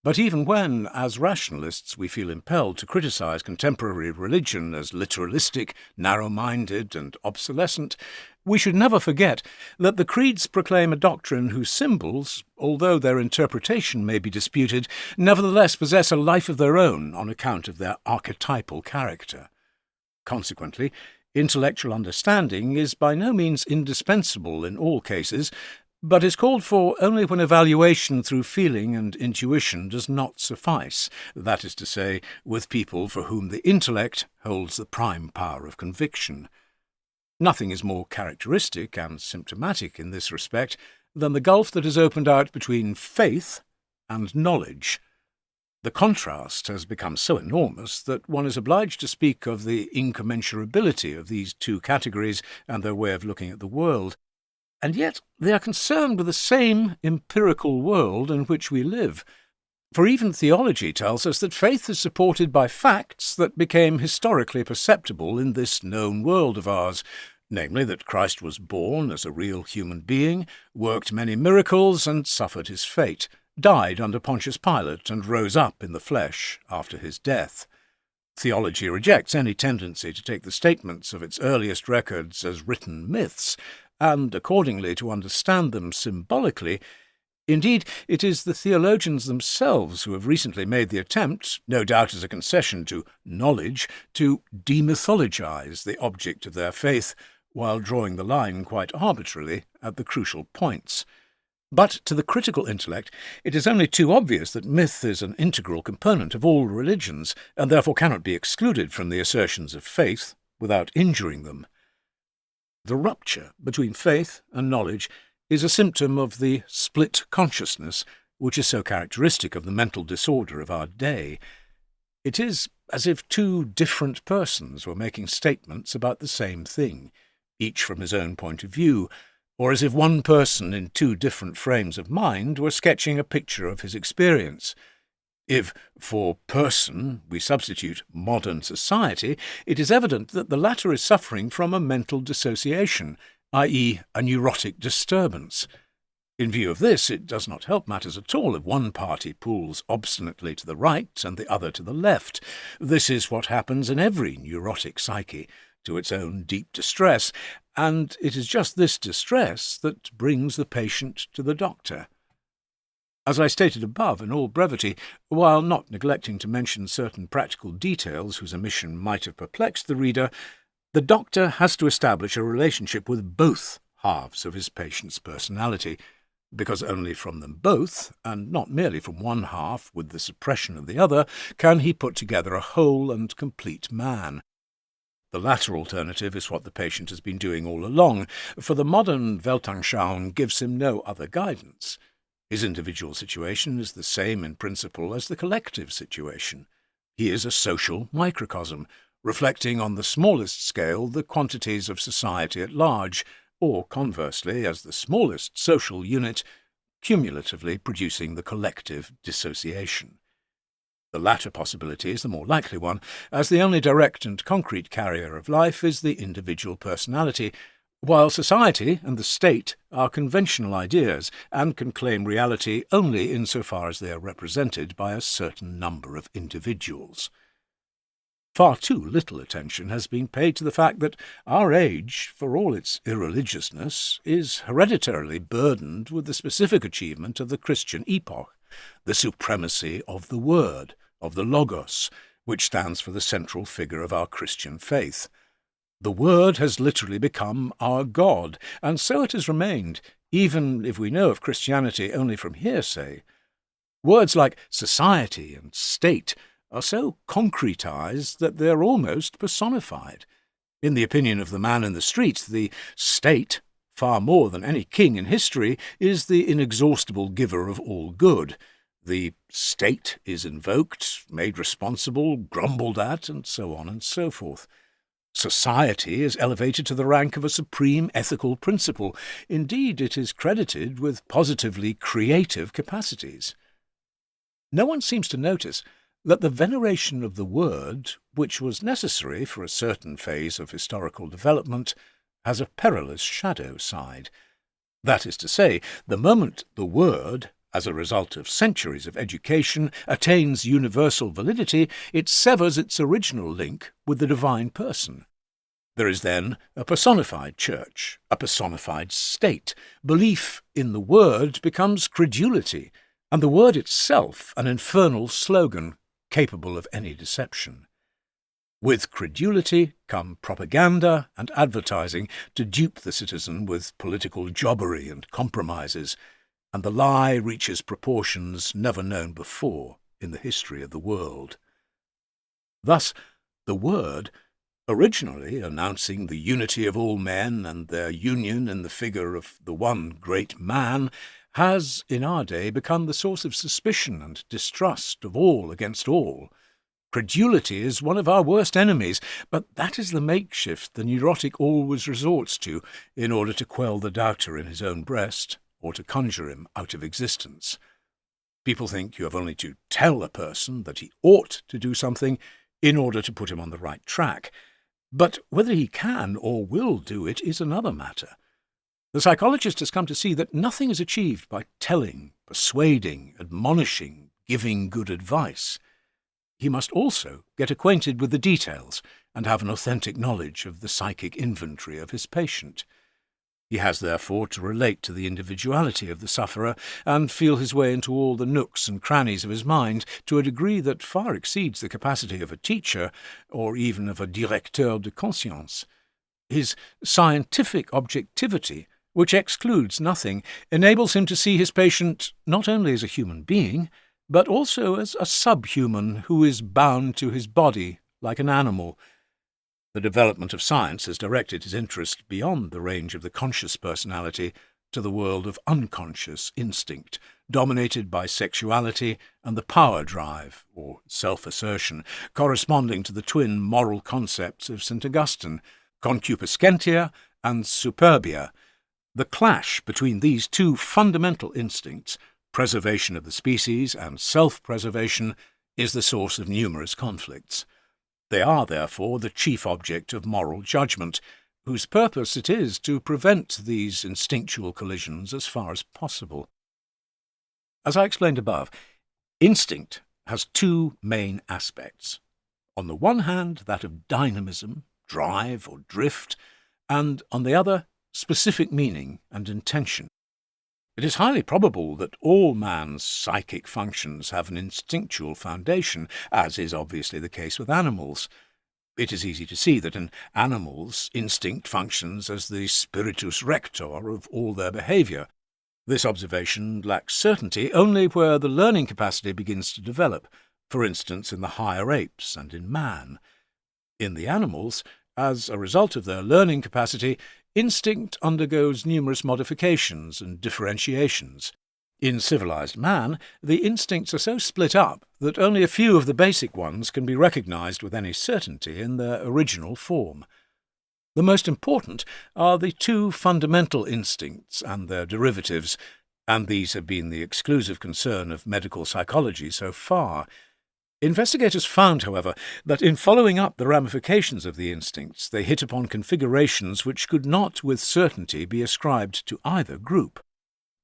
S2: But even when, as rationalists, we feel impelled to criticize contemporary religion as literalistic, narrow-minded, and obsolescent, we should never forget that the creeds proclaim a doctrine whose symbols, although their interpretation may be disputed, nevertheless possess a life of their own on account of their archetypal character. Consequently, intellectual understanding is by no means indispensable in all cases, but is called for only when evaluation through feeling and intuition does not suffice, that is to say, with people for whom the intellect holds the prime power of conviction. Nothing is more characteristic and symptomatic in this respect than the gulf that has opened out between faith and knowledge. The contrast has become so enormous that one is obliged to speak of the incommensurability of these two categories and their way of looking at the world. And yet they are concerned with the same empirical world in which we live. For even theology tells us that faith is supported by facts that became historically perceptible in this known world of ours, namely that Christ was born as a real human being, worked many miracles, and suffered his fate, died under Pontius Pilate, and rose up in the flesh after his death. Theology rejects any tendency to take the statements of its earliest records as written myths, and accordingly to understand them symbolically. Indeed, it is the theologians themselves who have recently made the attempt, no doubt as a concession to knowledge, to demythologize the object of their faith, while drawing the line quite arbitrarily at the crucial points. But to the critical intellect, it is only too obvious that myth is an integral component of all religions, and therefore cannot be excluded from the assertions of faith without injuring them. The rupture between faith and knowledge is a symptom of the split consciousness which is so characteristic of the mental disorder of our day. It is as if two different persons were making statements about the same thing, each from his own point of view, or as if one person in two different frames of mind were sketching a picture of his experience. If for person we substitute modern society, it is evident that the latter is suffering from a mental dissociation, i.e. a neurotic disturbance. In view of this, it does not help matters at all if one party pulls obstinately to the right and the other to the left. This is what happens in every neurotic psyche, to its own deep distress, and it is just this distress that brings the patient to the doctor. As I stated above in all brevity, while not neglecting to mention certain practical details whose omission might have perplexed the reader, the doctor has to establish a relationship with both halves of his patient's personality, because only from them both, and not merely from one half with the suppression of the other, can he put together a whole and complete man. The latter alternative is what the patient has been doing all along, for the modern Weltanschauung gives him no other guidance. His individual situation is the same in principle as the collective situation. He is a social microcosm, reflecting on the smallest scale the quantities of society at large, or conversely, as the smallest social unit, cumulatively producing the collective dissociation. The latter possibility is the more likely one, as the only direct and concrete carrier of life is the individual personality, while society and the state are conventional ideas and can claim reality only insofar as they are represented by a certain number of individuals. Far too little attention has been paid to the fact that our age, for all its irreligiousness, is hereditarily burdened with the specific achievement of the Christian epoch, the supremacy of the Word, of the Logos, which stands for the central figure of our Christian faith. The Word has literally become our God, and so it has remained, even if we know of Christianity only from hearsay. Words like society and state are so concretized that they are almost personified. In the opinion of the man in the street, the state, far more than any king in history, is the inexhaustible giver of all good. The state is invoked, made responsible, grumbled at, and so on and so forth. Society is elevated to the rank of a supreme ethical principle. Indeed, it is credited with positively creative capacities. No one seems to notice that the veneration of the Word, which was necessary for a certain phase of historical development, has a perilous shadow side. That is to say, the moment the Word, as a result of centuries of education, attains universal validity, it severs its original link with the divine person. There is then a personified church, a personified state. Belief in the Word becomes credulity, and the Word itself an infernal slogan capable of any deception. With credulity come propaganda and advertising to dupe the citizen with political jobbery and compromises, and the lie reaches proportions never known before in the history of the world. Thus, the Word, originally announcing the unity of all men and their union in the figure of the one great man, has, in our day, become the source of suspicion and distrust of all against all. Credulity is one of our worst enemies, but that is the makeshift the neurotic always resorts to in order to quell the doubter in his own breast or to conjure him out of existence. People think you have only to tell a person that he ought to do something in order to put him on the right track, but whether he can or will do it is another matter. The psychologist has come to see that nothing is achieved by telling, persuading, admonishing, giving good advice. He must also get acquainted with the details and have an authentic knowledge of the psychic inventory of his patient. He has therefore to relate to the individuality of the sufferer and feel his way into all the nooks and crannies of his mind to a degree that far exceeds the capacity of a teacher or even of a directeur de conscience. His scientific objectivity, which excludes nothing, enables him to see his patient not only as a human being, but also as a subhuman who is bound to his body like an animal. The development of science has directed his interest beyond the range of the conscious personality to the world of unconscious instinct, dominated by sexuality and the power drive, or self-assertion, corresponding to the twin moral concepts of St. Augustine, concupiscentia and superbia. The clash between these two fundamental instincts, preservation of the species and self-preservation, is the source of numerous conflicts. They are, therefore, the chief object of moral judgment, whose purpose it is to prevent these instinctual collisions as far as possible. As I explained above, instinct has two main aspects. On the one hand, that of dynamism, drive or drift, and on the other, specific meaning and intention. It is highly probable that all man's psychic functions have an instinctual foundation, as is obviously the case with animals. It is easy to see that in animals instinct functions as the spiritus rector of all their behaviour. This observation lacks certainty only where the learning capacity begins to develop, for instance in the higher apes and in man. In the animals, as a result of their learning capacity, instinct undergoes numerous modifications and differentiations. In civilized man, the instincts are so split up that only a few of the basic ones can be recognized with any certainty in their original form. The most important are the two fundamental instincts and their derivatives, and these have been the exclusive concern of medical psychology so far. Investigators found, however, that in following up the ramifications of the instincts, they hit upon configurations which could not with certainty be ascribed to either group.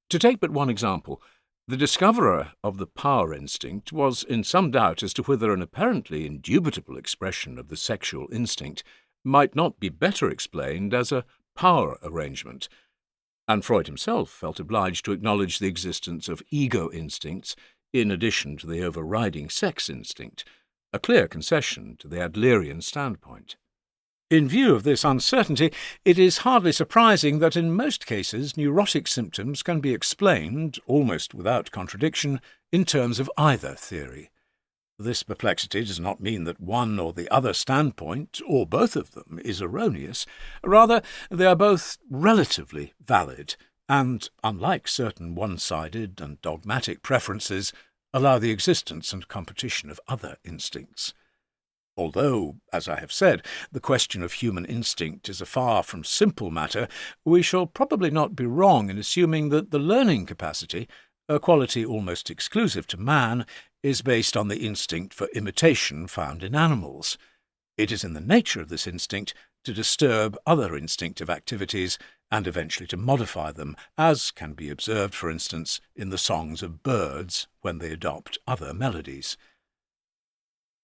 S2: To take but one example, the discoverer of the power instinct was in some doubt as to whether an apparently indubitable expression of the sexual instinct might not be better explained as a power arrangement, and Freud himself felt obliged to acknowledge the existence of ego instincts in addition to the overriding sex instinct, a clear concession to the Adlerian standpoint. In view of this uncertainty, it is hardly surprising that in most cases neurotic symptoms can be explained, almost without contradiction, in terms of either theory. This perplexity does not mean that one or the other standpoint, or both of them, is erroneous. Rather, they are both relatively valid, and, unlike certain one-sided and dogmatic preferences, allow the existence and competition of other instincts. Although, as I have said, the question of human instinct is a far from simple matter, we shall probably not be wrong in assuming that the learning capacity, a quality almost exclusive to man, is based on the instinct for imitation found in animals. It is in the nature of this instinct to disturb other instinctive activities and eventually to modify them, as can be observed, for instance, in the songs of birds when they adopt other melodies.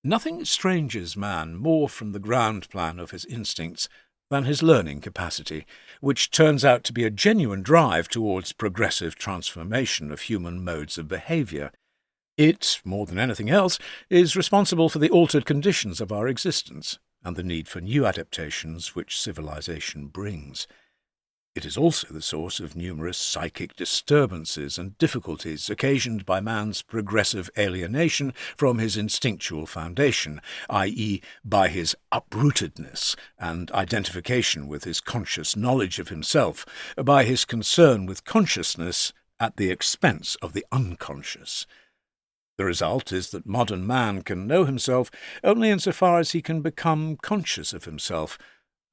S2: Nothing estranges man more from the ground plan of his instincts than his learning capacity, which turns out to be a genuine drive towards progressive transformation of human modes of behaviour. It, more than anything else, is responsible for the altered conditions of our existence and the need for new adaptations which civilization brings. It is also the source of numerous psychic disturbances and difficulties occasioned by man's progressive alienation from his instinctual foundation, i.e., by his uprootedness and identification with his conscious knowledge of himself, by his concern with consciousness at the expense of the unconscious. The result is that modern man can know himself only insofar as he can become conscious of himself,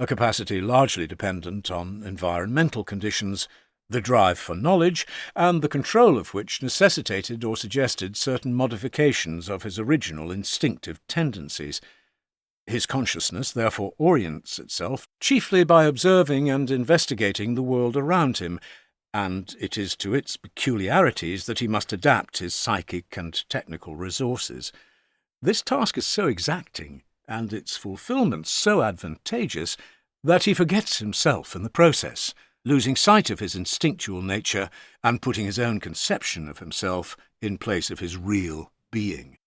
S2: a capacity largely dependent on environmental conditions, the drive for knowledge, and the control of which necessitated or suggested certain modifications of his original instinctive tendencies. His consciousness therefore orients itself chiefly by observing and investigating the world around him, and it is to its peculiarities that he must adapt his psychic and technical resources. This task is so exacting, and its fulfilment so advantageous, that he forgets himself in the process, losing sight of his instinctual nature and putting his own conception of himself in place of his real being.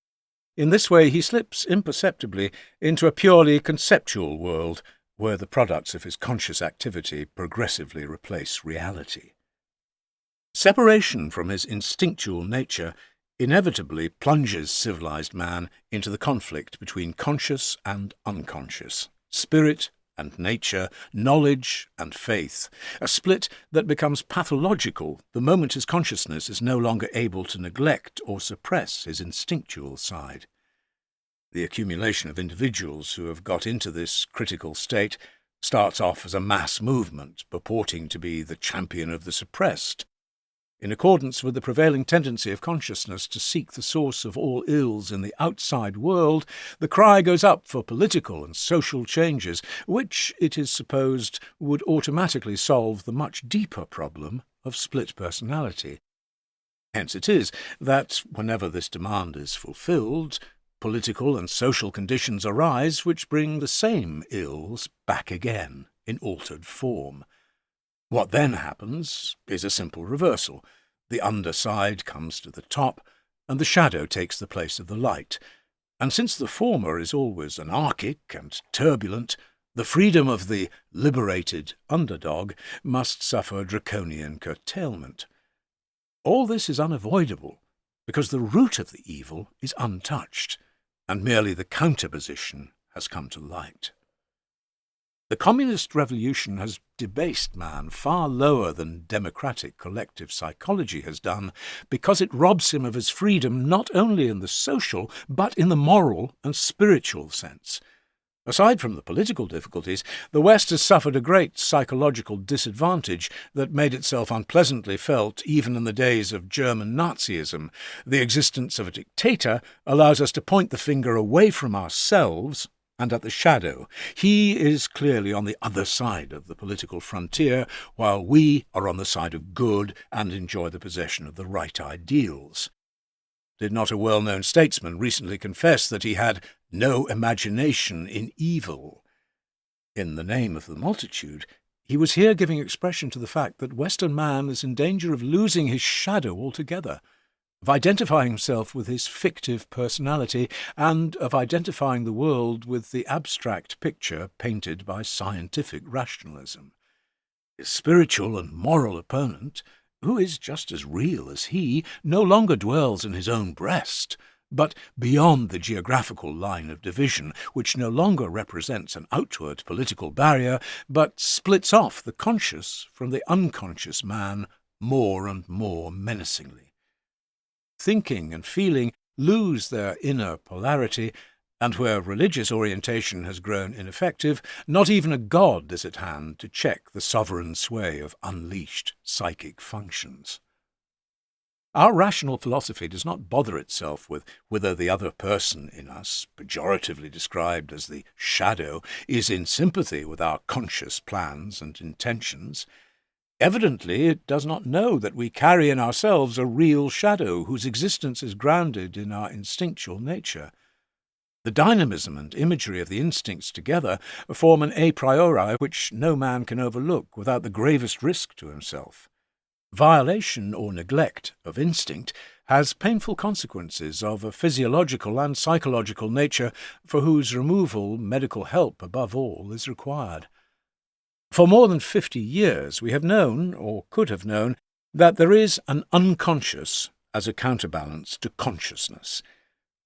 S2: In this way he slips imperceptibly into a purely conceptual world, where the products of his conscious activity progressively replace reality. Separation from his instinctual nature inevitably plunges civilized man into the conflict between conscious and unconscious, spirit and nature, knowledge and faith, a split that becomes pathological the moment his consciousness is no longer able to neglect or suppress his instinctual side. The accumulation of individuals who have got into this critical state starts off as a mass movement purporting to be the champion of the suppressed. In accordance with the prevailing tendency of consciousness to seek the source of all ills in the outside world, the cry goes up for political and social changes, which, it is supposed, would automatically solve the much deeper problem of split personality. Hence it is that, whenever this demand is fulfilled, political and social conditions arise which bring the same ills back again in altered form. What then happens is a simple reversal. The underside comes to the top, and the shadow takes the place of the light. And since the former is always anarchic and turbulent, the freedom of the liberated underdog must suffer draconian curtailment. All this is unavoidable, because the root of the evil is untouched, and merely the counterposition has come to light. The communist revolution has debased man far lower than democratic collective psychology has done, because it robs him of his freedom not only in the social, but in the moral and spiritual sense. Aside from the political difficulties, the West has suffered a great psychological disadvantage that made itself unpleasantly felt even in the days of German Nazism. The existence of a dictator allows us to point the finger away from ourselves and at the shadow. He is clearly on the other side of the political frontier, while we are on the side of good and enjoy the possession of the right ideals. Did not a well-known statesman recently confess that he had no imagination in evil? In the name of the multitude, he was here giving expression to the fact that Western man is in danger of losing his shadow altogether, of identifying himself with his fictive personality, and of identifying the world with the abstract picture painted by scientific rationalism. His spiritual and moral opponent, who is just as real as he, no longer dwells in his own breast, but beyond the geographical line of division, which no longer represents an outward political barrier, but splits off the conscious from the unconscious man more and more menacingly. Thinking and feeling lose their inner polarity, and where religious orientation has grown ineffective, not even a god is at hand to check the sovereign sway of unleashed psychic functions. Our rational philosophy does not bother itself with whether the other person in us, pejoratively described as the shadow, is in sympathy with our conscious plans and intentions. Evidently, it does not know that we carry in ourselves a real shadow whose existence is grounded in our instinctual nature. The dynamism and imagery of the instincts together form an a priori which no man can overlook without the gravest risk to himself. Violation or neglect of instinct has painful consequences of a physiological and psychological nature for whose removal medical help above all is required. For more than 50 years we have known, or could have known, that there is an unconscious as a counterbalance to consciousness.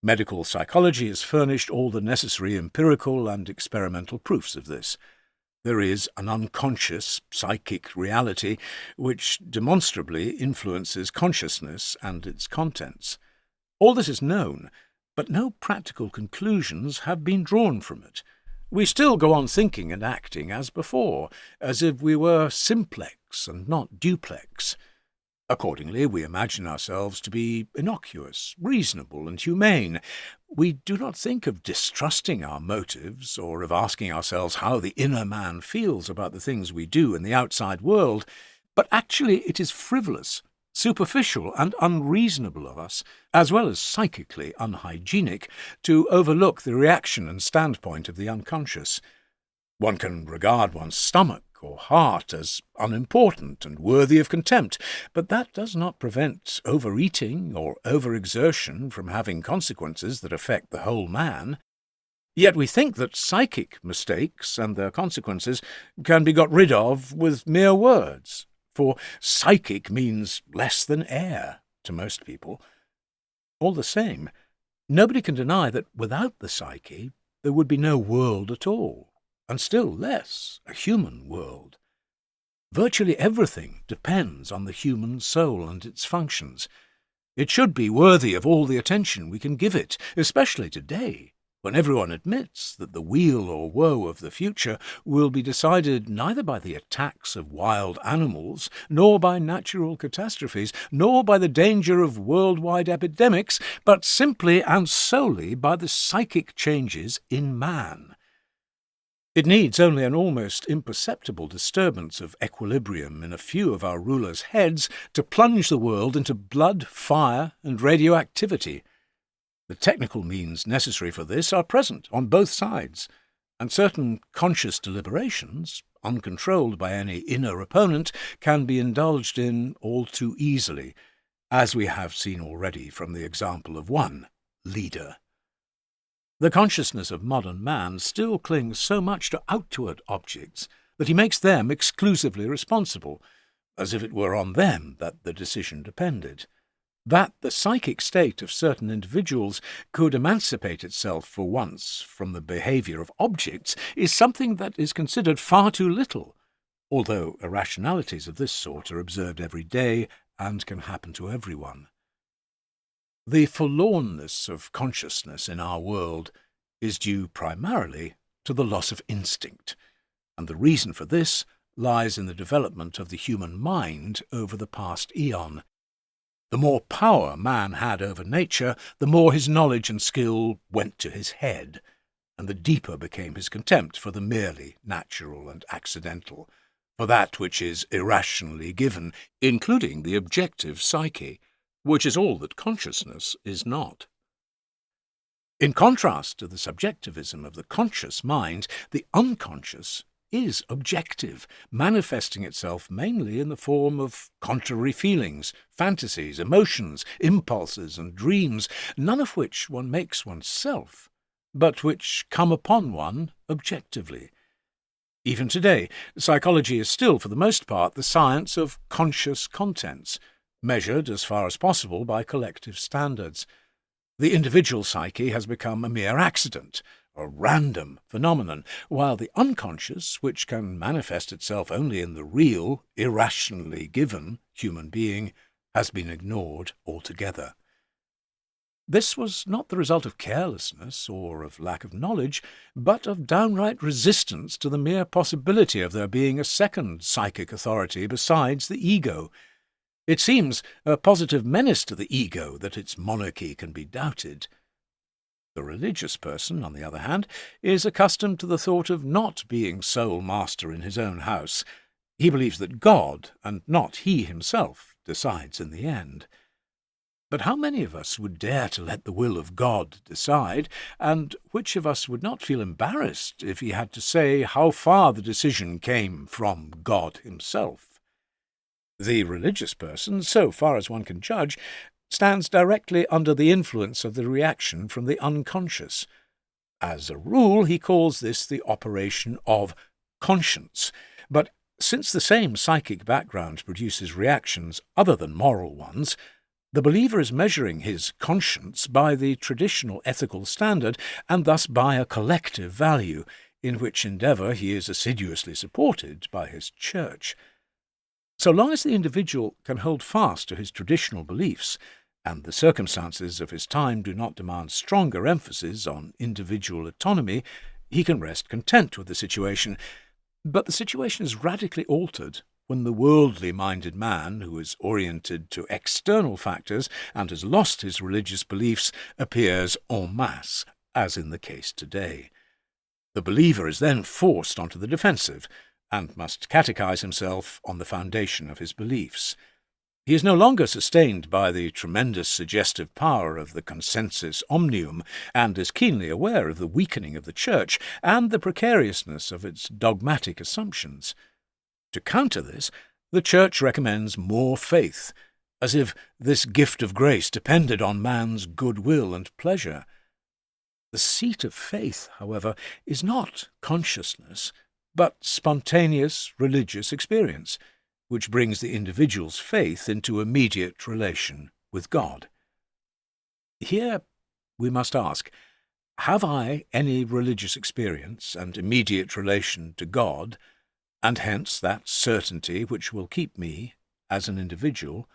S2: Medical psychology has furnished all the necessary empirical and experimental proofs of this. There is an unconscious psychic reality which demonstrably influences consciousness and its contents. All this is known, but no practical conclusions have been drawn from it. We still go on thinking and acting as before, as if we were simplex and not duplex. Accordingly, we imagine ourselves to be innocuous, reasonable, and humane. We do not think of distrusting our motives or of asking ourselves how the inner man feels about the things we do in the outside world, but actually it is frivolous, superficial, and unreasonable of us, as well as psychically unhygienic, to overlook the reaction and standpoint of the unconscious. One can regard one's stomach or heart as unimportant and worthy of contempt, but that does not prevent overeating or overexertion from having consequences that affect the whole man. Yet we think that psychic mistakes and their consequences can be got rid of with mere words, for psychic means less than air to most people. All the same, nobody can deny that without the psyche there would be no world at all, and still less a human world. Virtually everything depends on the human soul and its functions. It should be worthy of all the attention we can give it, especially today, when everyone admits that the weal or woe of the future will be decided neither by the attacks of wild animals, nor by natural catastrophes, nor by the danger of worldwide epidemics, but simply and solely by the psychic changes in man. It needs only an almost imperceptible disturbance of equilibrium in a few of our rulers' heads to plunge the world into blood, fire, and radioactivity. The technical means necessary for this are present on both sides, and certain conscious deliberations, uncontrolled by any inner opponent, can be indulged in all too easily, as we have seen already from the example of one leader. The consciousness of modern man still clings so much to outward objects that he makes them exclusively responsible, as if it were on them that the decision depended. That the psychic state of certain individuals could emancipate itself for once from the behaviour of objects is something that is considered far too little, although irrationalities of this sort are observed every day and can happen to everyone. The forlornness of consciousness in our world is due primarily to the loss of instinct, and the reason for this lies in the development of the human mind over the past eon. The more power man had over nature, the more his knowledge and skill went to his head, and the deeper became his contempt for the merely natural and accidental, for that which is irrationally given, including the objective psyche, which is all that consciousness is not. In contrast to the subjectivism of the conscious mind, the unconscious is objective, manifesting itself mainly in the form of contrary feelings, fantasies, emotions, impulses, and dreams, none of which one makes oneself, but which come upon one objectively. Even today, psychology is still, for the most part, the science of conscious contents, measured as far as possible by collective standards. The individual psyche has become a mere accident, a random phenomenon, while the unconscious, which can manifest itself only in the real, irrationally given human being, has been ignored altogether. This was not the result of carelessness or of lack of knowledge, but of downright resistance to the mere possibility of there being a second psychic authority besides the ego. It seems a positive menace to the ego that its monarchy can be doubted. The religious person, on the other hand, is accustomed to the thought of not being sole master in his own house. He believes that God, and not he himself, decides in the end. But how many of us would dare to let the will of God decide, and which of us would not feel embarrassed if he had to say how far the decision came from God himself? The religious person, so far as one can judge, stands directly under the influence of the reaction from the unconscious. As a rule, he calls this the operation of conscience, but since the same psychic background produces reactions other than moral ones, the believer is measuring his conscience by the traditional ethical standard, and thus by a collective value, in which endeavour he is assiduously supported by his church. So long as the individual can hold fast to his traditional beliefs, and the circumstances of his time do not demand stronger emphasis on individual autonomy, he can rest content with the situation. But the situation is radically altered when the worldly-minded man, who is oriented to external factors and has lost his religious beliefs, appears en masse, as in the case today. The believer is then forced onto the defensive, and must catechize himself on the foundation of his beliefs. He is no longer sustained by the tremendous suggestive power of the consensus omnium, and is keenly aware of the weakening of the Church and the precariousness of its dogmatic assumptions. To counter this, the Church recommends more faith, as if this gift of grace depended on man's goodwill and pleasure. The seat of faith, however, is not consciousness, but spontaneous religious experience, which brings the individual's faith into immediate relation with God. Here we must ask, have I any religious experience and immediate relation to God, and hence that certainty which will keep me, as an individual,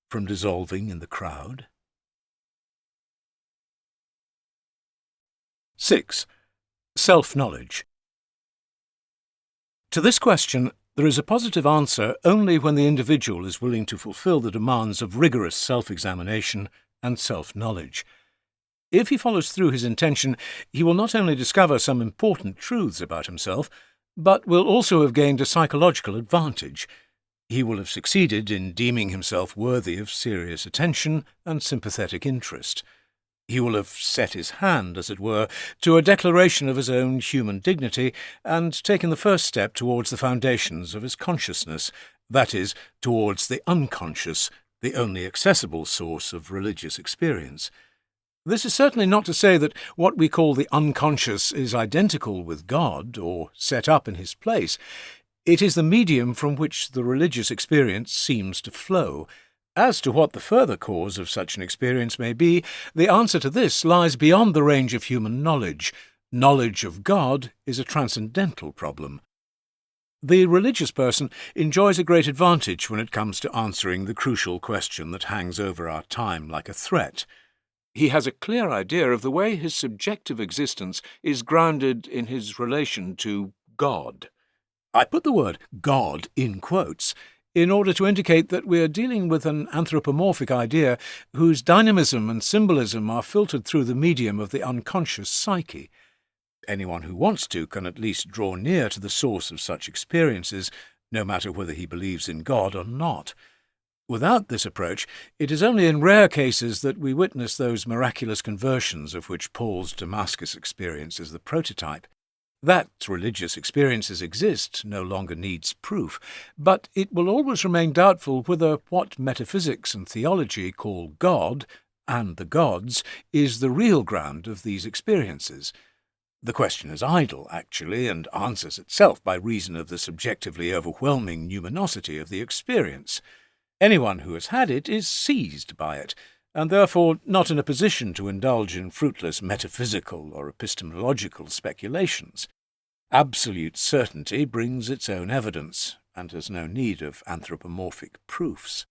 S2: from dissolving in the crowd? 6. Self-knowledge. To this question, there is a positive answer only when the individual is willing to fulfill the demands of rigorous self-examination and self-knowledge. If he follows through his intention, he will not only discover some important truths about himself, but will also have gained a psychological advantage. He will have succeeded in deeming himself worthy of serious attention and sympathetic interest. He will have set his hand, as it were, to a declaration of his own human dignity, and taken the first step towards the foundations of his consciousness, that is, towards the unconscious, the only accessible source of religious experience. This is certainly not to say that what we call the unconscious is identical with God, or set up in his place. It is the medium from which the religious experience seems to flow. As to what the further cause of such an experience may be, the answer to this lies beyond the range of human knowledge. Knowledge of God is a transcendental problem. The religious person enjoys a great advantage when it comes to answering the crucial question that hangs over our time like a threat. He has a clear idea of the way his subjective existence is grounded in his relation to God. I put the word God in quotes in order to indicate that we are dealing with an anthropomorphic idea whose dynamism and symbolism are filtered through the medium of the unconscious psyche. Anyone who wants to can at least draw near to the source of such experiences, no matter whether he believes in God or not. Without this approach, it is only in rare cases that we witness those miraculous conversions of which Paul's Damascus experience is the prototype. That religious experiences exist no longer needs proof, but it will always remain doubtful whether what metaphysics and theology call God, and the gods, is the real ground of these experiences. The question is idle, actually, and answers itself by reason of the subjectively overwhelming numinosity of the experience. Anyone who has had it is seized by it, and therefore not in a position to indulge in fruitless metaphysical or epistemological speculations. Absolute certainty brings its own evidence, and has no need of anthropomorphic proofs.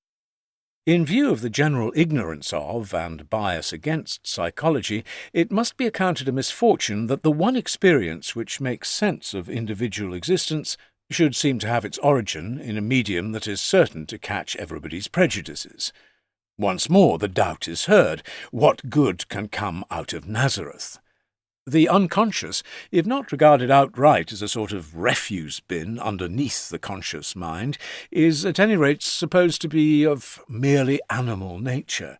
S2: In view of the general ignorance of and bias against psychology, it must be accounted a misfortune that the one experience which makes sense of individual existence should seem to have its origin in a medium that is certain to catch everybody's prejudices. Once more the doubt is heard, what good can come out of Nazareth? The unconscious, if not regarded outright as a sort of refuse bin underneath the conscious mind, is at any rate supposed to be of merely animal nature.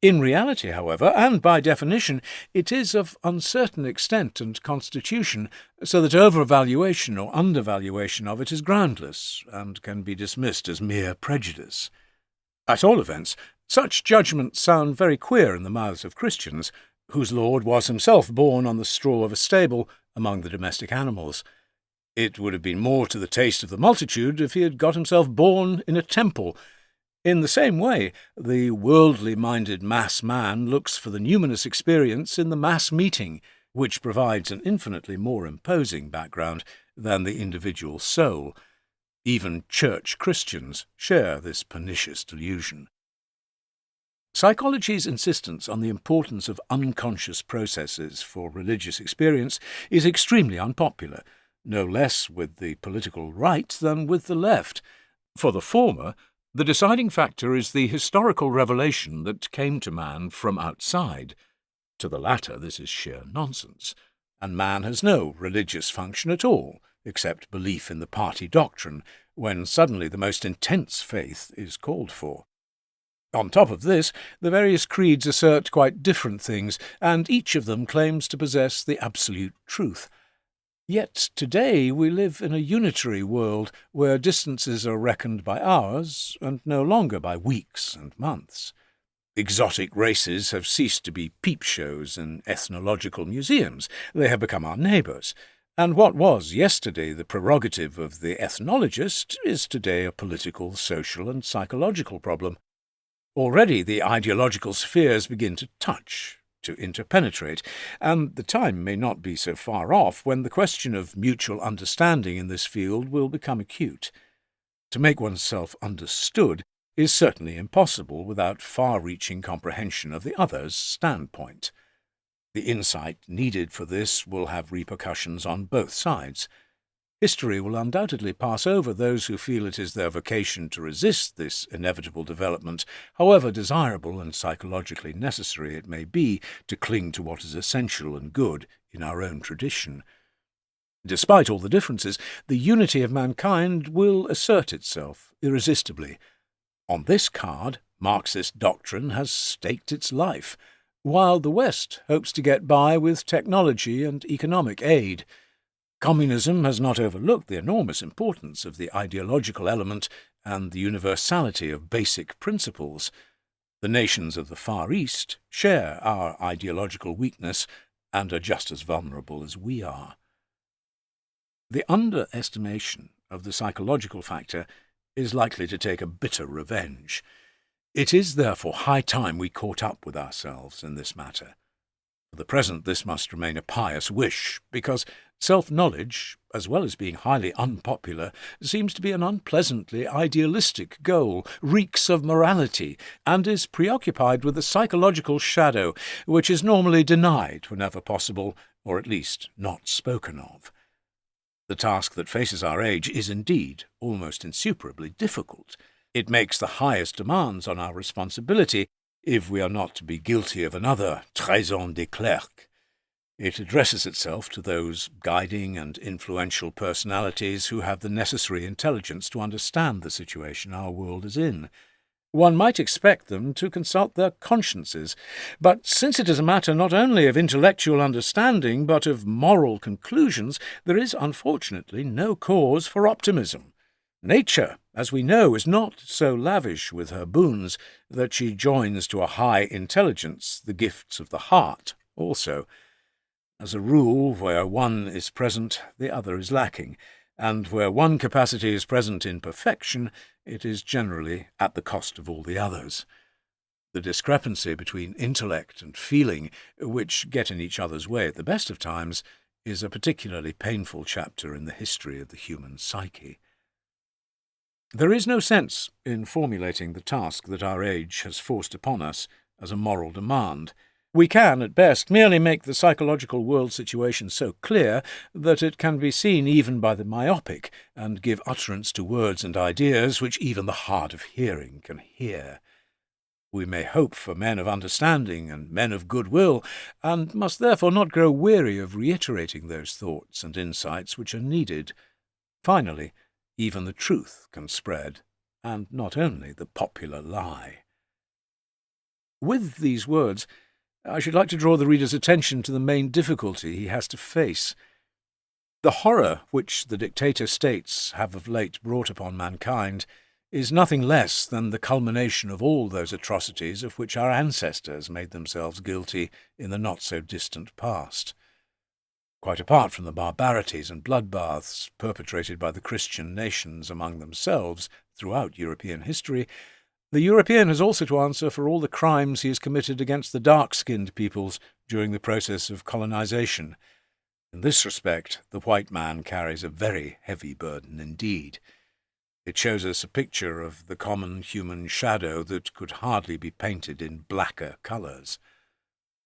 S2: In reality, however, and by definition, it is of uncertain extent and constitution, so that overvaluation or undervaluation of it is groundless, and can be dismissed as mere prejudice. At all events, such judgments sound very queer in the mouths of Christians, whose Lord was himself born on the straw of a stable among the domestic animals. It would have been more to the taste of the multitude if he had got himself born in a temple. In the same way, the worldly-minded mass man looks for the numinous experience in the mass meeting, which provides an infinitely more imposing background than the individual soul. Even church Christians share this pernicious delusion. Psychology's insistence on the importance of unconscious processes for religious experience is extremely unpopular, no less with the political right than with the left. For the former, the deciding factor is the historical revelation that came to man from outside. To the latter, this is sheer nonsense, and man has no religious function at all, except belief in the party doctrine, when suddenly the most intense faith is called for. On top of this, the various creeds assert quite different things, and each of them claims to possess the absolute truth. Yet today we live in a unitary world where distances are reckoned by hours and no longer by weeks and months. Exotic races have ceased to be peep shows in ethnological museums. They have become our neighbours, and what was yesterday the prerogative of the ethnologist is today a political, social and psychological problem. Already the ideological spheres begin to touch, to interpenetrate, and the time may not be so far off when the question of mutual understanding in this field will become acute. To make oneself understood is certainly impossible without far-reaching comprehension of the other's standpoint. The insight needed for this will have repercussions on both sides. History will undoubtedly pass over those who feel it is their vocation to resist this inevitable development, however desirable and psychologically necessary it may be to cling to what is essential and good in our own tradition. Despite all the differences, the unity of mankind will assert itself irresistibly. On this card, Marxist doctrine has staked its life, while the West hopes to get by with technology and economic aid. Communism has not overlooked the enormous importance of the ideological element and the universality of basic principles. The nations of the Far East share our ideological weakness and are just as vulnerable as we are. The underestimation of the psychological factor is likely to take a bitter revenge. It is therefore high time we caught up with ourselves in this matter. For the present this must remain a pious wish, because Self-knowledge, as well as being highly unpopular, seems to be an unpleasantly idealistic goal, reeks of morality, and is preoccupied with the psychological shadow, which is normally denied whenever possible, or at least not spoken of. The task that faces our age is indeed almost insuperably difficult. It makes the highest demands on our responsibility, if we are not to be guilty of another trahison de clerc. It addresses itself to those guiding and influential personalities who have the necessary intelligence to understand the situation our world is in. One might expect them to consult their consciences, but since it is a matter not only of intellectual understanding but of moral conclusions, there is unfortunately no cause for optimism. Nature, as we know, is not so lavish with her boons that she joins to a high intelligence the gifts of the heart also. As a rule, where one is present, the other is lacking, and where one capacity is present in perfection, it is generally at the cost of all the others. The discrepancy between intellect and feeling, which get in each other's way at the best of times, is a particularly painful chapter in the history of the human psyche. There is no sense in formulating the task that our age has forced upon us as a moral demand. We can, at best, merely make the psychological world situation so clear that it can be seen even by the myopic, and give utterance to words and ideas which even the hard of hearing can hear. We may hope for men of understanding and men of goodwill, and must therefore not grow weary of reiterating those thoughts and insights which are needed. Finally, even the truth can spread, and not only the popular lie. With these words, I should like to draw the reader's attention to the main difficulty he has to face. The horror which the dictator states have of late brought upon mankind is nothing less than the culmination of all those atrocities of which our ancestors made themselves guilty in the not-so-distant past. Quite apart from the barbarities and bloodbaths perpetrated by the Christian nations among themselves throughout European history, the European has also to answer for all the crimes he has committed against the dark-skinned peoples during the process of colonization. In this respect, the white man carries a very heavy burden indeed. It shows us a picture of the common human shadow that could hardly be painted in blacker colours.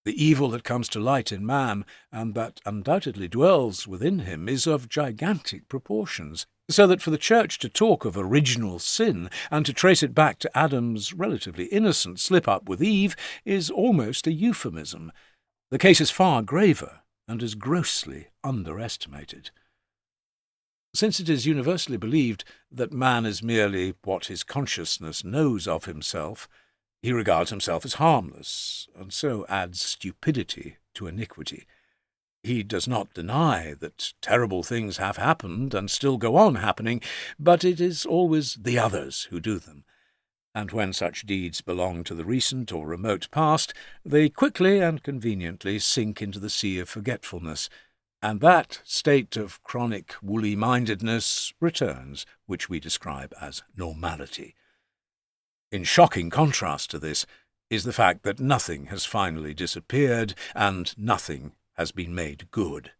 S2: The evil that comes to light in man, and that undoubtedly dwells within him, is of gigantic proportions, so that for the Church to talk of original sin and to trace it back to Adam's relatively innocent slip-up with Eve is almost a euphemism. The case is far graver and is grossly underestimated. Since it is universally believed that man is merely what his consciousness knows of himself, he regards himself as harmless, and so adds stupidity to iniquity. He does not deny that terrible things have happened and still go on happening, but it is always the others who do them. And when such deeds belong to the recent or remote past, they quickly and conveniently sink into the sea of forgetfulness, and that state of chronic woolly-mindedness returns, which we describe as normality. In shocking contrast to this is the fact that nothing has finally disappeared and nothing has been made good.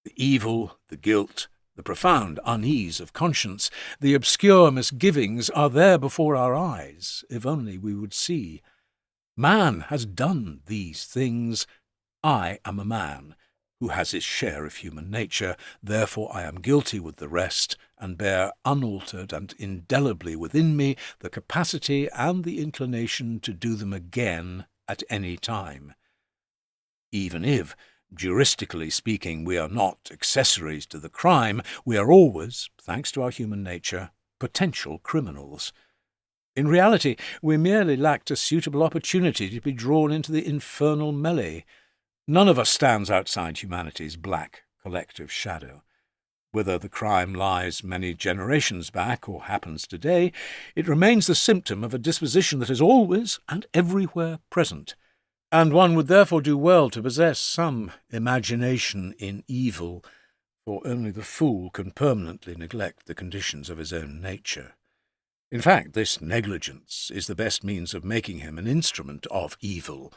S2: The evil, the guilt, the profound unease of conscience, the obscure misgivings are there before our eyes, if only we would see. Man has done these things. I am a man who has his share of human nature, therefore I am guilty with the rest, and bear unaltered and indelibly within me the capacity and the inclination to do them again at any time. Even if, juristically speaking, we are not accessories to the crime, we are always, thanks to our human nature, potential criminals. In reality, we merely lacked a suitable opportunity to be drawn into the infernal melee. None of us stands outside humanity's black collective shadow. Whether the crime lies many generations back or happens today, it remains the symptom of a disposition that is always and everywhere present, and one would therefore do well to possess some imagination in evil, for only the fool can permanently neglect the conditions of his own nature. In fact, this negligence is the best means of making him an instrument of evil,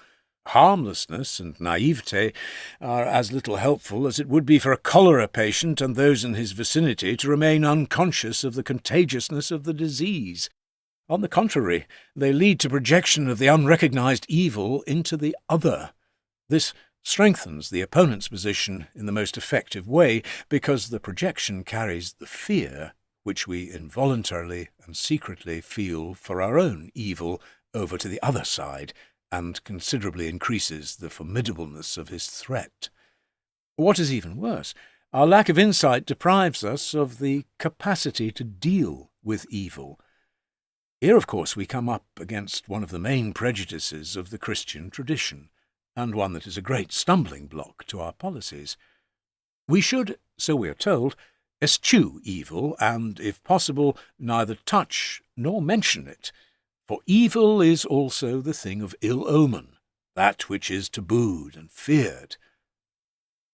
S2: Harmlessness and naivete are as little helpful as it would be for a cholera patient and those in his vicinity to remain unconscious of the contagiousness of the disease. On the contrary, they lead to projection of the unrecognized evil into the other. This strengthens the opponent's position in the most effective way because the projection carries the fear which we involuntarily and secretly feel for our own evil over to the other side, and considerably increases the formidableness of his threat. What is even worse, our lack of insight deprives us of the capacity to deal with evil. Here, of course, we come up against one of the main prejudices of the Christian tradition, and one that is a great stumbling block to our policies. We should, so we are told, eschew evil, and, if possible, neither touch nor mention it. For evil is also the thing of ill omen, that which is tabooed and feared.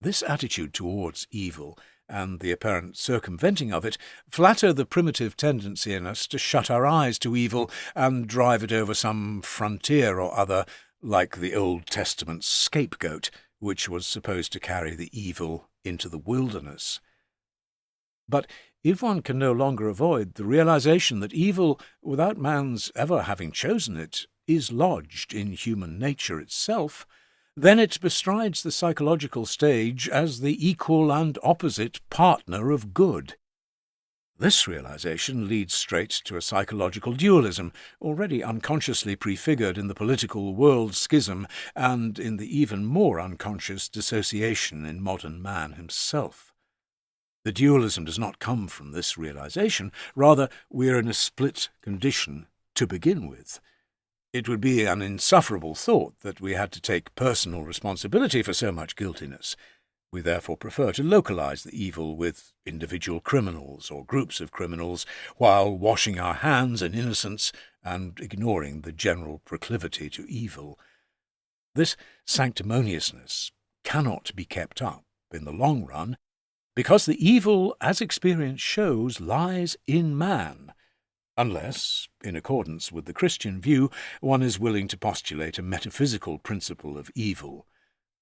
S2: This attitude towards evil, and the apparent circumventing of it, flatter the primitive tendency in us to shut our eyes to evil and drive it over some frontier or other, like the Old Testament scapegoat, which was supposed to carry the evil into the wilderness. But if one can no longer avoid the realization that evil, without man's ever having chosen it, is lodged in human nature itself, then it bestrides the psychological stage as the equal and opposite partner of good. This realization leads straight to a psychological dualism, already unconsciously prefigured in the political world schism and in the even more unconscious dissociation in modern man himself. The dualism does not come from this realization. Rather, we are in a split condition to begin with. It would be an insufferable thought that we had to take personal responsibility for so much guiltiness. We therefore prefer to localize the evil with individual criminals or groups of criminals, while washing our hands in innocence and ignoring the general proclivity to evil. This sanctimoniousness cannot be kept up in the long run, because the evil, as experience shows, lies in man, unless, in accordance with the Christian view, one is willing to postulate a metaphysical principle of evil.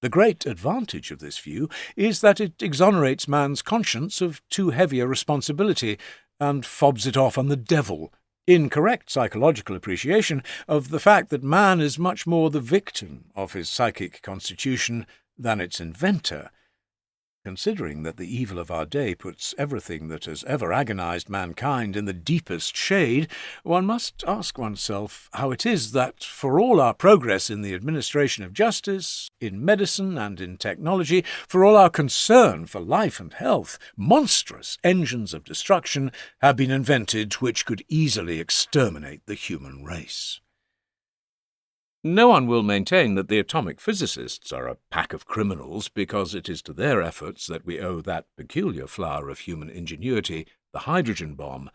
S2: The great advantage of this view is that it exonerates man's conscience of too heavy a responsibility and fobs it off on the devil, in correct psychological appreciation of the fact that man is much more the victim of his psychic constitution than its inventor. Considering that the evil of our day puts everything that has ever agonized mankind in the deepest shade, one must ask oneself how it is that, for all our progress in the administration of justice, in medicine and in technology, for all our concern for life and health, monstrous engines of destruction have been invented which could easily exterminate the human race. No one will maintain that the atomic physicists are a pack of criminals because it is to their efforts that we owe that peculiar flower of human ingenuity, the hydrogen bomb.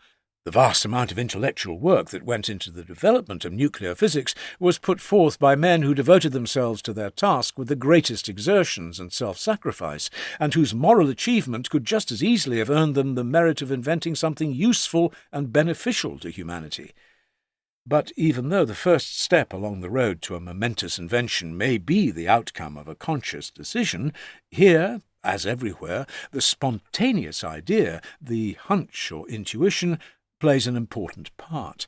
S2: The vast amount of intellectual work that went into the development of nuclear physics was put forth by men who devoted themselves to their task with the greatest exertions and self-sacrifice, and whose moral achievement could just as easily have earned them the merit of inventing something useful and beneficial to humanity. But even though the first step along the road to a momentous invention may be the outcome of a conscious decision, here, as everywhere, the spontaneous idea, the hunch or intuition, plays an important part.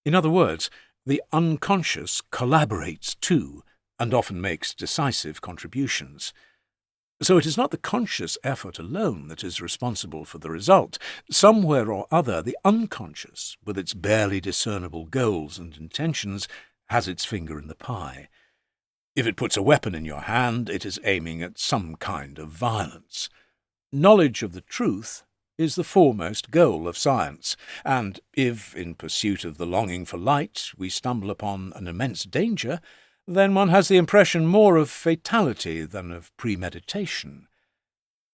S2: In other words, the unconscious collaborates too, and often makes decisive contributions. So it is not the conscious effort alone that is responsible for the result. Somewhere or other, the unconscious, with its barely discernible goals and intentions, has its finger in the pie. If it puts a weapon in your hand, it is aiming at some kind of violence. Knowledge of the truth is the foremost goal of science, and if, in pursuit of the longing for light, we stumble upon an immense danger, then one has the impression more of fatality than of premeditation.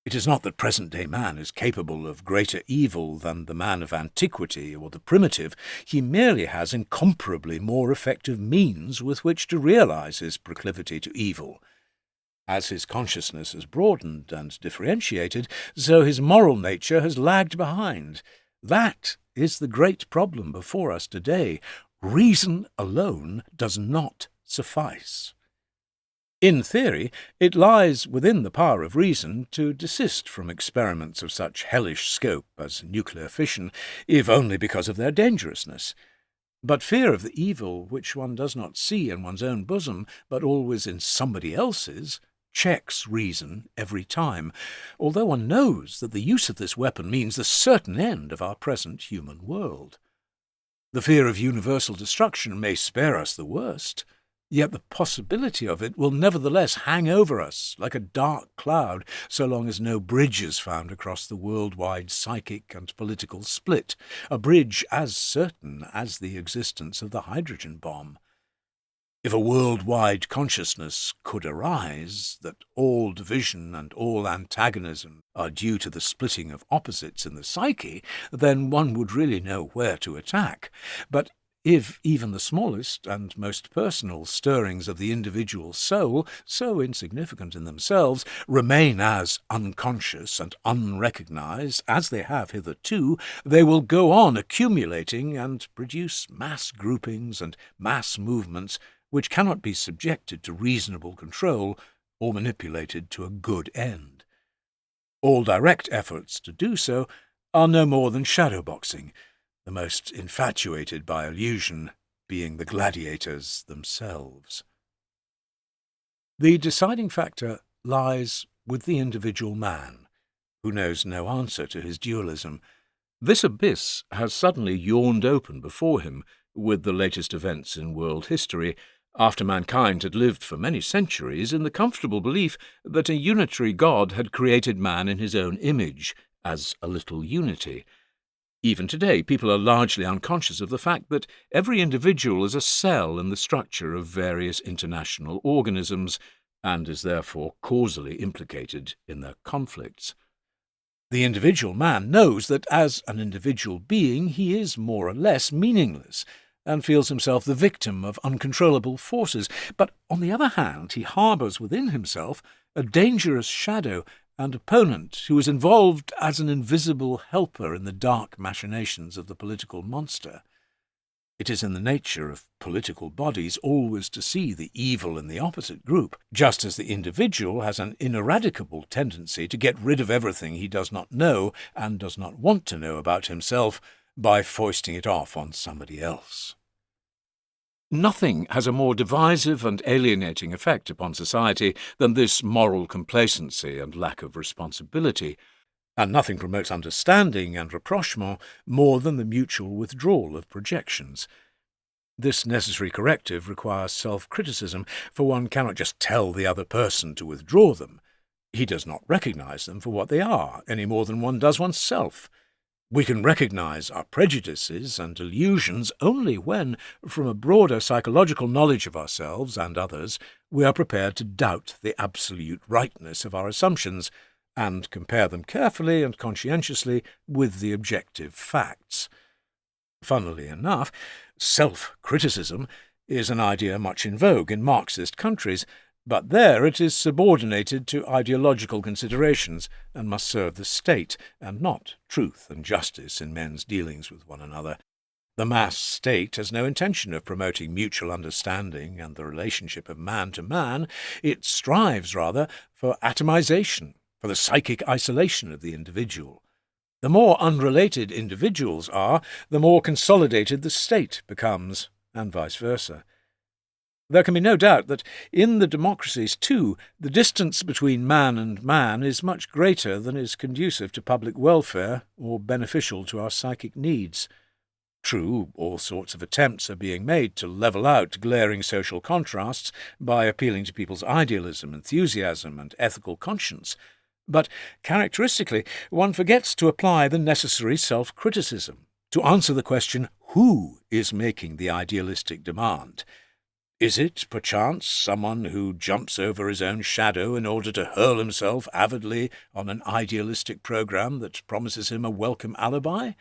S2: It is not that present-day man is capable of greater evil than the man of antiquity or the primitive. He merely has incomparably more effective means with which to realize his proclivity to evil. As his consciousness has broadened and differentiated, so his moral nature has lagged behind. That is the great problem before us today. Reason alone does not suffice. In theory, it lies within the power of reason to desist from experiments of such hellish scope as nuclear fission, if only because of their dangerousness. But fear of the evil which one does not see in one's own bosom, but always in somebody else's, checks reason every time, although one knows that the use of this weapon means the certain end of our present human world. The fear of universal destruction may spare us the worst, yet the possibility of it will nevertheless hang over us like a dark cloud so long as no bridge is found across the worldwide psychic and political split, a bridge as certain as the existence of the hydrogen bomb. If a worldwide consciousness could arise that all division and all antagonism are due to the splitting of opposites in the psyche, then one would really know where to attack. But if even the smallest and most personal stirrings of the individual soul, so insignificant in themselves, remain as unconscious and unrecognized as they have hitherto, they will go on accumulating and produce mass groupings and mass movements which cannot be subjected to reasonable control or manipulated to a good end. All direct efforts to do so are no more than shadowboxing, the most infatuated by illusion being the gladiators themselves. The deciding factor lies with the individual man, who knows no answer to his dualism. This abyss has suddenly yawned open before him with the latest events in world history, after mankind had lived for many centuries in the comfortable belief that a unitary God had created man in his own image, as a little unity. Even today, people are largely unconscious of the fact that every individual is a cell in the structure of various international organisms, and is therefore causally implicated in their conflicts. The individual man knows that as an individual being he is more or less meaningless, and feels himself the victim of uncontrollable forces, but on the other hand he harbours within himself a dangerous shadow and opponent who is involved as an invisible helper in the dark machinations of the political monster. It is in the nature of political bodies always to see the evil in the opposite group, just as the individual has an ineradicable tendency to get rid of everything he does not know and does not want to know about himself by foisting it off on somebody else. Nothing has a more divisive and alienating effect upon society than this moral complacency and lack of responsibility, and nothing promotes understanding and rapprochement more than the mutual withdrawal of projections. This necessary corrective requires self-criticism, for one cannot just tell the other person to withdraw them. He does not recognize them for what they are, any more than one does oneself. We can recognize our prejudices and illusions only when, from a broader psychological knowledge of ourselves and others, we are prepared to doubt the absolute rightness of our assumptions and compare them carefully and conscientiously with the objective facts. Funnily enough, self-criticism is an idea much in vogue in Marxist countries, but there it is subordinated to ideological considerations and must serve the state and not truth and justice in men's dealings with one another. The mass state has no intention of promoting mutual understanding and the relationship of man to man. It strives, rather, for atomization, for the psychic isolation of the individual. The more unrelated individuals are, the more consolidated the state becomes, and vice versa. There can be no doubt that in the democracies, too, the distance between man and man is much greater than is conducive to public welfare or beneficial to our psychic needs. True, all sorts of attempts are being made to level out glaring social contrasts by appealing to people's idealism, enthusiasm, and ethical conscience. But characteristically, one forgets to apply the necessary self-criticism, to answer the question, who is making the idealistic demand? Is it, perchance, someone who jumps over his own shadow in order to hurl himself avidly on an idealistic program that promises him a welcome alibi?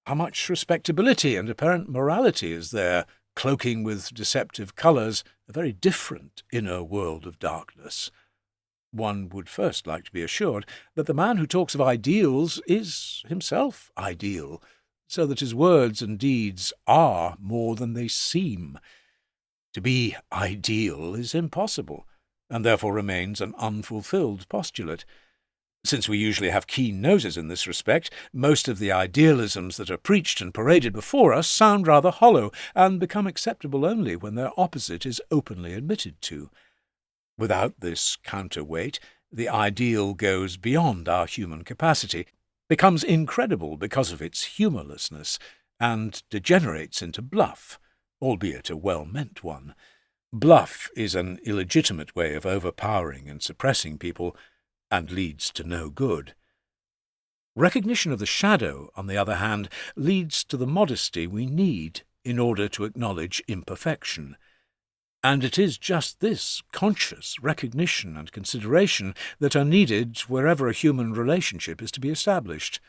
S2: How much respectability and apparent morality is there, cloaking with deceptive colours a very different inner world of darkness? One would first like to be assured that the man who talks of ideals is himself ideal, so that his words and deeds are more than they seem. To be ideal is impossible. and therefore remains an unfulfilled postulate. Since we usually have keen noses in this respect, most of the idealisms that are preached and paraded before us sound rather hollow, and become acceptable only when their opposite is openly admitted to. Without this counterweight, the ideal goes beyond our human capacity, becomes incredible because of its humourlessness, and degenerates into bluff, albeit a well-meant one. Bluff is an illegitimate way of overpowering and suppressing people, and leads to no good. Recognition of the shadow, on the other hand, leads to the modesty we need in order to acknowledge imperfection. And it is just this conscious recognition and consideration that are needed wherever a human relationship is to be established.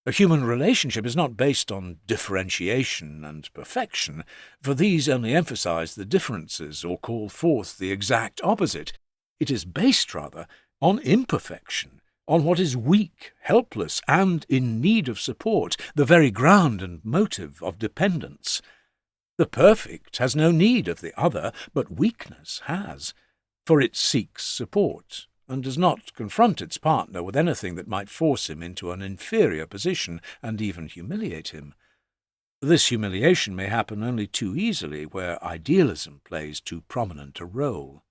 S2: A human relationship is not based on differentiation and perfection, for these only emphasize the differences or call forth the exact opposite. It is based, rather, on imperfection, on what is weak, helpless, and in need of support, the very ground and motive of dependence. The perfect has no need of the other, but weakness has, for it seeks support, and does not confront its partner with anything that might force him into an inferior position and even humiliate him. This humiliation may happen only too easily where idealism plays too prominent a role.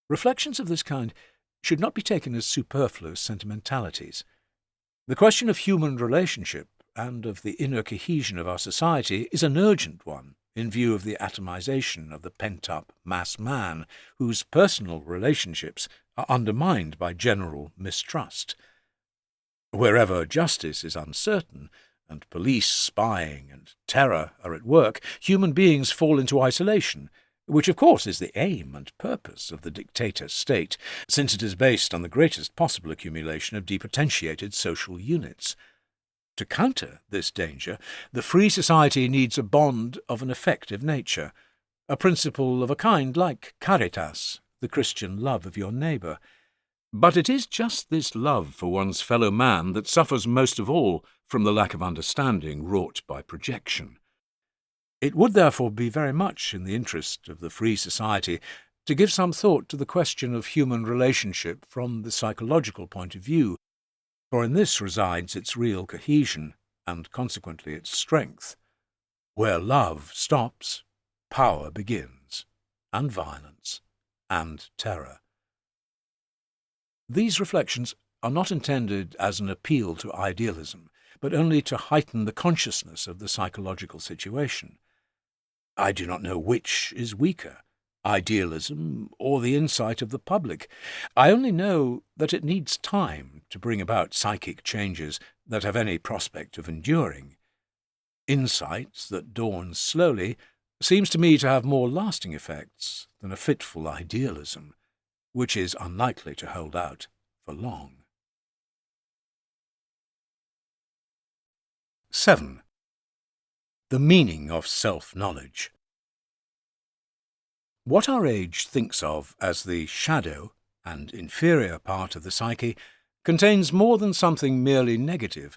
S2: Reflections of this kind should not be taken as superfluous sentimentalities. The question of human relationship and of the inner cohesion of our society is an urgent one in view of the atomization of the pent-up mass man, whose personal relationships are undermined by general mistrust. Wherever justice is uncertain, and police spying and terror are at work, human beings fall into isolation, which of course is the aim and purpose of the dictator state, since it is based on the greatest possible accumulation of depotentiated social units. To counter this danger, the free society needs a bond of an effective nature, a principle of a kind like caritas, the Christian love of your neighbour. But it is just this love for one's fellow man that suffers most of all from the lack of understanding wrought by projection. It would therefore be very much in the interest of the free society to give some thought to the question of human relationship from the psychological point of view, for in this resides its real cohesion, and consequently its strength. Where love stops, power begins, and violence, and terror. These reflections are not intended as an appeal to idealism, but only to heighten the consciousness of the psychological situation. I do not know which is weaker, idealism or the insight of the public. I only know that it needs time to bring about psychic changes that have any prospect of enduring. Insight that dawns slowly seems to me to have more lasting effects than a fitful idealism, which is unlikely to hold out for long. 7. The meaning of self-knowledge. What our age thinks of as the shadow and inferior part of the psyche contains more than something merely negative.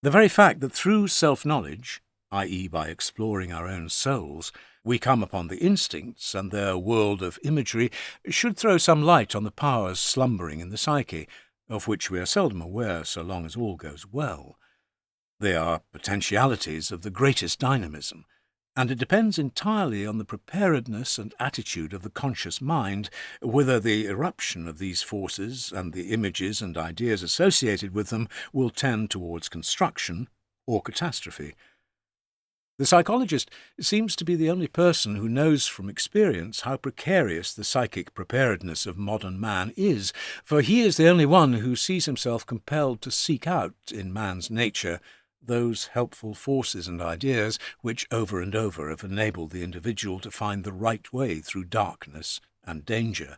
S2: The very fact that through self-knowledge, i.e. by exploring our own souls, we come upon the instincts and their world of imagery should throw some light on the powers slumbering in the psyche, of which we are seldom aware so long as all goes well. They are potentialities of the greatest dynamism, and it depends entirely on the preparedness and attitude of the conscious mind whether the eruption of these forces and the images and ideas associated with them will tend towards construction or catastrophe. The psychologist seems to be the only person who knows from experience how precarious the psychic preparedness of modern man is, for he is the only one who sees himself compelled to seek out in man's nature those helpful forces and ideas which over and over have enabled the individual to find the right way through darkness and danger.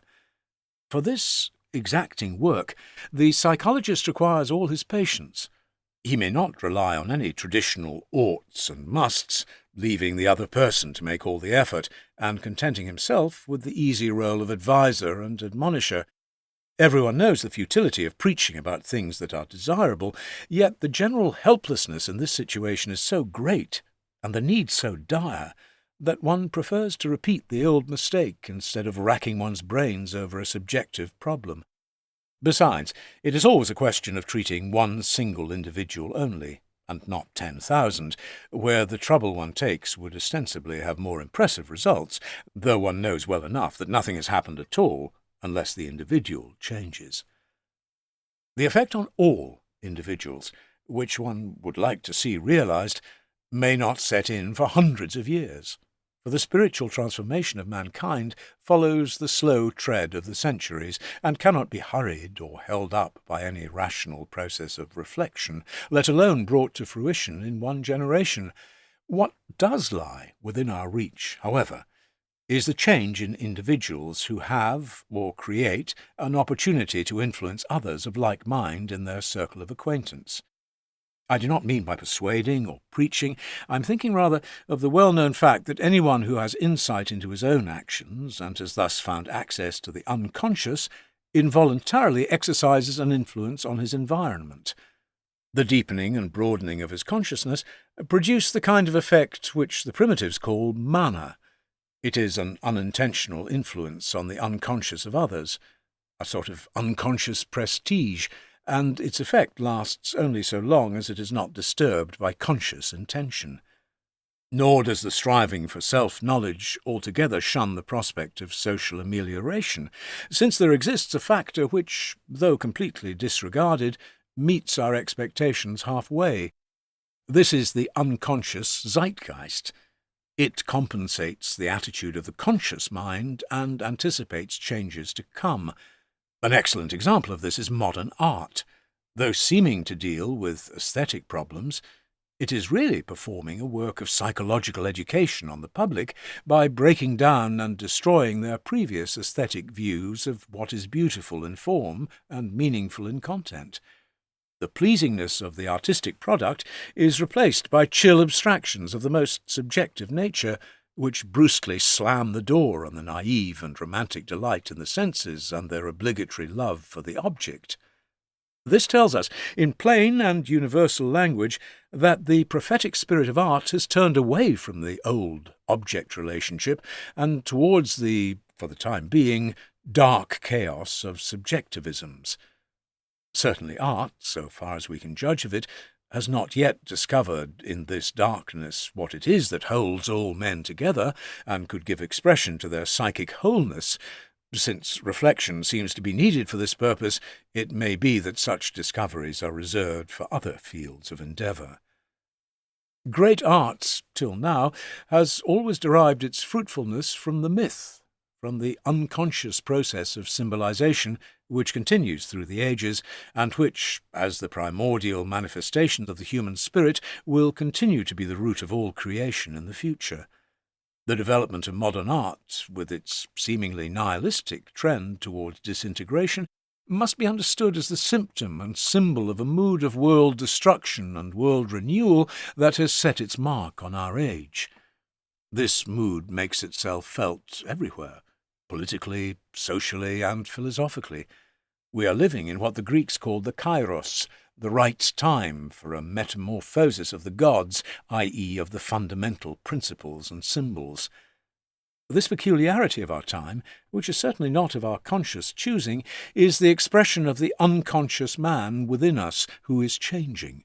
S2: For this exacting work, the psychologist requires all his patience. He may not rely on any traditional oughts and musts, leaving the other person to make all the effort, and contenting himself with the easy role of adviser and admonisher. Everyone knows the futility of preaching about things that are desirable, yet the general helplessness in this situation is so great, and the need so dire, that one prefers to repeat the old mistake instead of racking one's brains over a subjective problem. Besides, it is always a question of treating one single individual only, and not 10,000, where the trouble one takes would ostensibly have more impressive results, though one knows well enough that nothing has happened at all unless the individual changes. The effect on all individuals, which one would like to see realized, may not set in for hundreds of years, for the spiritual transformation of mankind follows the slow tread of the centuries and cannot be hurried or held up by any rational process of reflection, let alone brought to fruition in one generation. What does lie within our reach, however, is the change in individuals who have, or create, an opportunity to influence others of like mind in their circle of acquaintance. I do not mean by persuading or preaching. I am thinking rather of the well-known fact that anyone who has insight into his own actions, and has thus found access to the unconscious, involuntarily exercises an influence on his environment. The deepening and broadening of his consciousness produce the kind of effect which the primitives call mana. It is an unintentional influence on the unconscious of others, a sort of unconscious prestige, and its effect lasts only so long as it is not disturbed by conscious intention. Nor does the striving for self-knowledge altogether shun the prospect of social amelioration, since there exists a factor which, though completely disregarded, meets our expectations halfway. This is the unconscious zeitgeist. It compensates the attitude of the conscious mind and anticipates changes to come. An excellent example of this is modern art. Though seeming to deal with aesthetic problems, it is really performing a work of psychological education on the public by breaking down and destroying their previous aesthetic views of what is beautiful in form and meaningful in content. The pleasingness of the artistic product is replaced by chill abstractions of the most subjective nature, which brusquely slam the door on the naive and romantic delight in the senses and their obligatory love for the object. This tells us, in plain and universal language, that the prophetic spirit of art has turned away from the old object relationship and towards the, for the time being, dark chaos of subjectivisms. Certainly art, so far as we can judge of it, has not yet discovered in this darkness what it is that holds all men together and could give expression to their psychic wholeness. Since reflection seems to be needed for this purpose, it may be that such discoveries are reserved for other fields of endeavour. Great art, till now, has always derived its fruitfulness from the myth, from the unconscious process of symbolization which continues through the ages, and which, as the primordial manifestation of the human spirit, will continue to be the root of all creation in the future. The development of modern art, with its seemingly nihilistic trend towards disintegration, must be understood as the symptom and symbol of a mood of world destruction and world renewal that has set its mark on our age. This mood makes itself felt everywhere, politically, socially, and philosophically. We are living in what the Greeks called the kairos, the right time for a metamorphosis of the gods, i.e. of the fundamental principles and symbols. This peculiarity of our time, which is certainly not of our conscious choosing, is the expression of the unconscious man within us who is changing.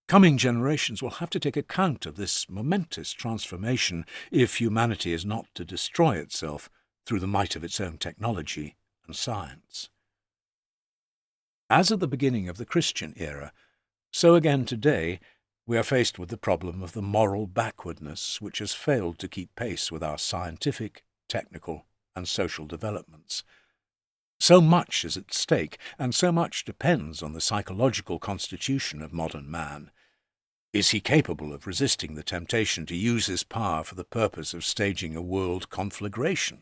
S2: Coming generations will have to take account of this momentous transformation if humanity is not to destroy itself through the might of its own technology and science. As at the beginning of the Christian era, so again today, we are faced with the problem of the moral backwardness which has failed to keep pace with our scientific, technical, and social developments. So much is at stake, and so much depends on the psychological constitution of modern man. Is he capable of resisting the temptation to use his power for the purpose of staging a world conflagration?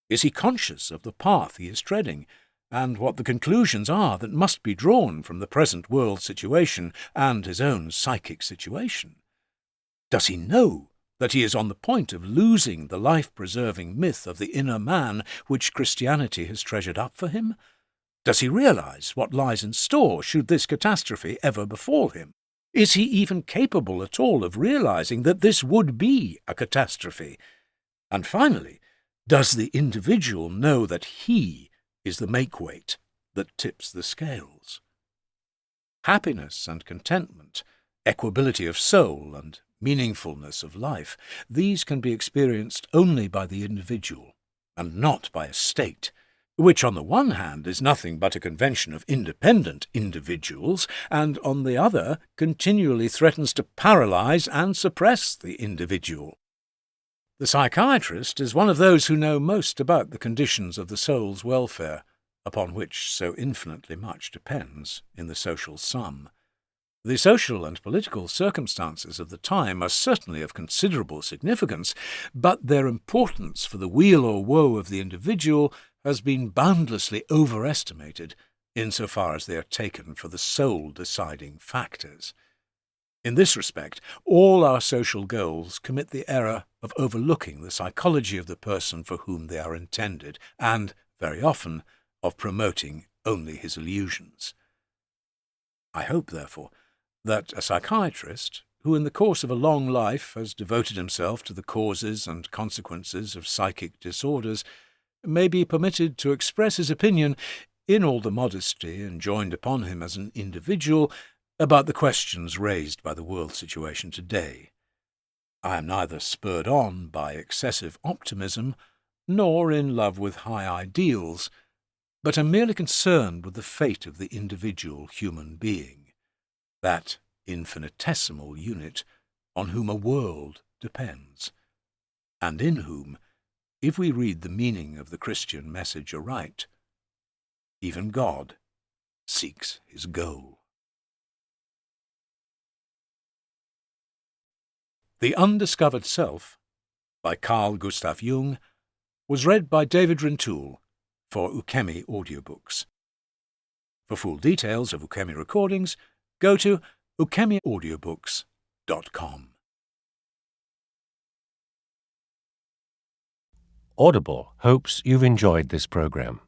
S2: Is he conscious of the path he is treading, and what the conclusions are that must be drawn from the present world situation and his own psychic situation? Does he know that he is on the point of losing the life-preserving myth of the inner man which Christianity has treasured up for him? Does he realize what lies in store should this catastrophe ever befall him? Is he even capable at all of realizing that this would be a catastrophe? And finally, does the individual know that he is the make-weight that tips the scales? Happiness and contentment, equability of soul and meaningfulness of life, these can be experienced only by the individual, and not by a state, which on the one hand is nothing but a convention of independent individuals, and on the other continually threatens to paralyze and suppress the individual. The psychiatrist is one of those who know most about the conditions of the soul's welfare, upon which so infinitely much depends in the social sum. The social and political circumstances of the time are certainly of considerable significance, but their importance for the weal or woe of the individual has been boundlessly overestimated insofar as they are taken for the sole deciding factors. In this respect, all our social goals commit the error of overlooking the psychology of the person for whom they are intended, and, very often, of promoting only his illusions. I hope, therefore, that a psychiatrist, who in the course of a long life has devoted himself to the causes and consequences of psychic disorders, may be permitted to express his opinion, in all the modesty enjoined upon him as an individual, about the questions raised by the world situation today. I am neither spurred on by excessive optimism, nor in love with high ideals, but am merely concerned with the fate of the individual human being, that infinitesimal unit on whom a world depends, and in whom, if we read the meaning of the Christian message aright, even God seeks his goal. The Undiscovered Self, by Carl Gustav Jung, was read by David Rintoul for Ukemi Audiobooks. For full details of Ukemi recordings, go to ukemiaudiobooks.com.
S1: Audible hopes you've enjoyed this program.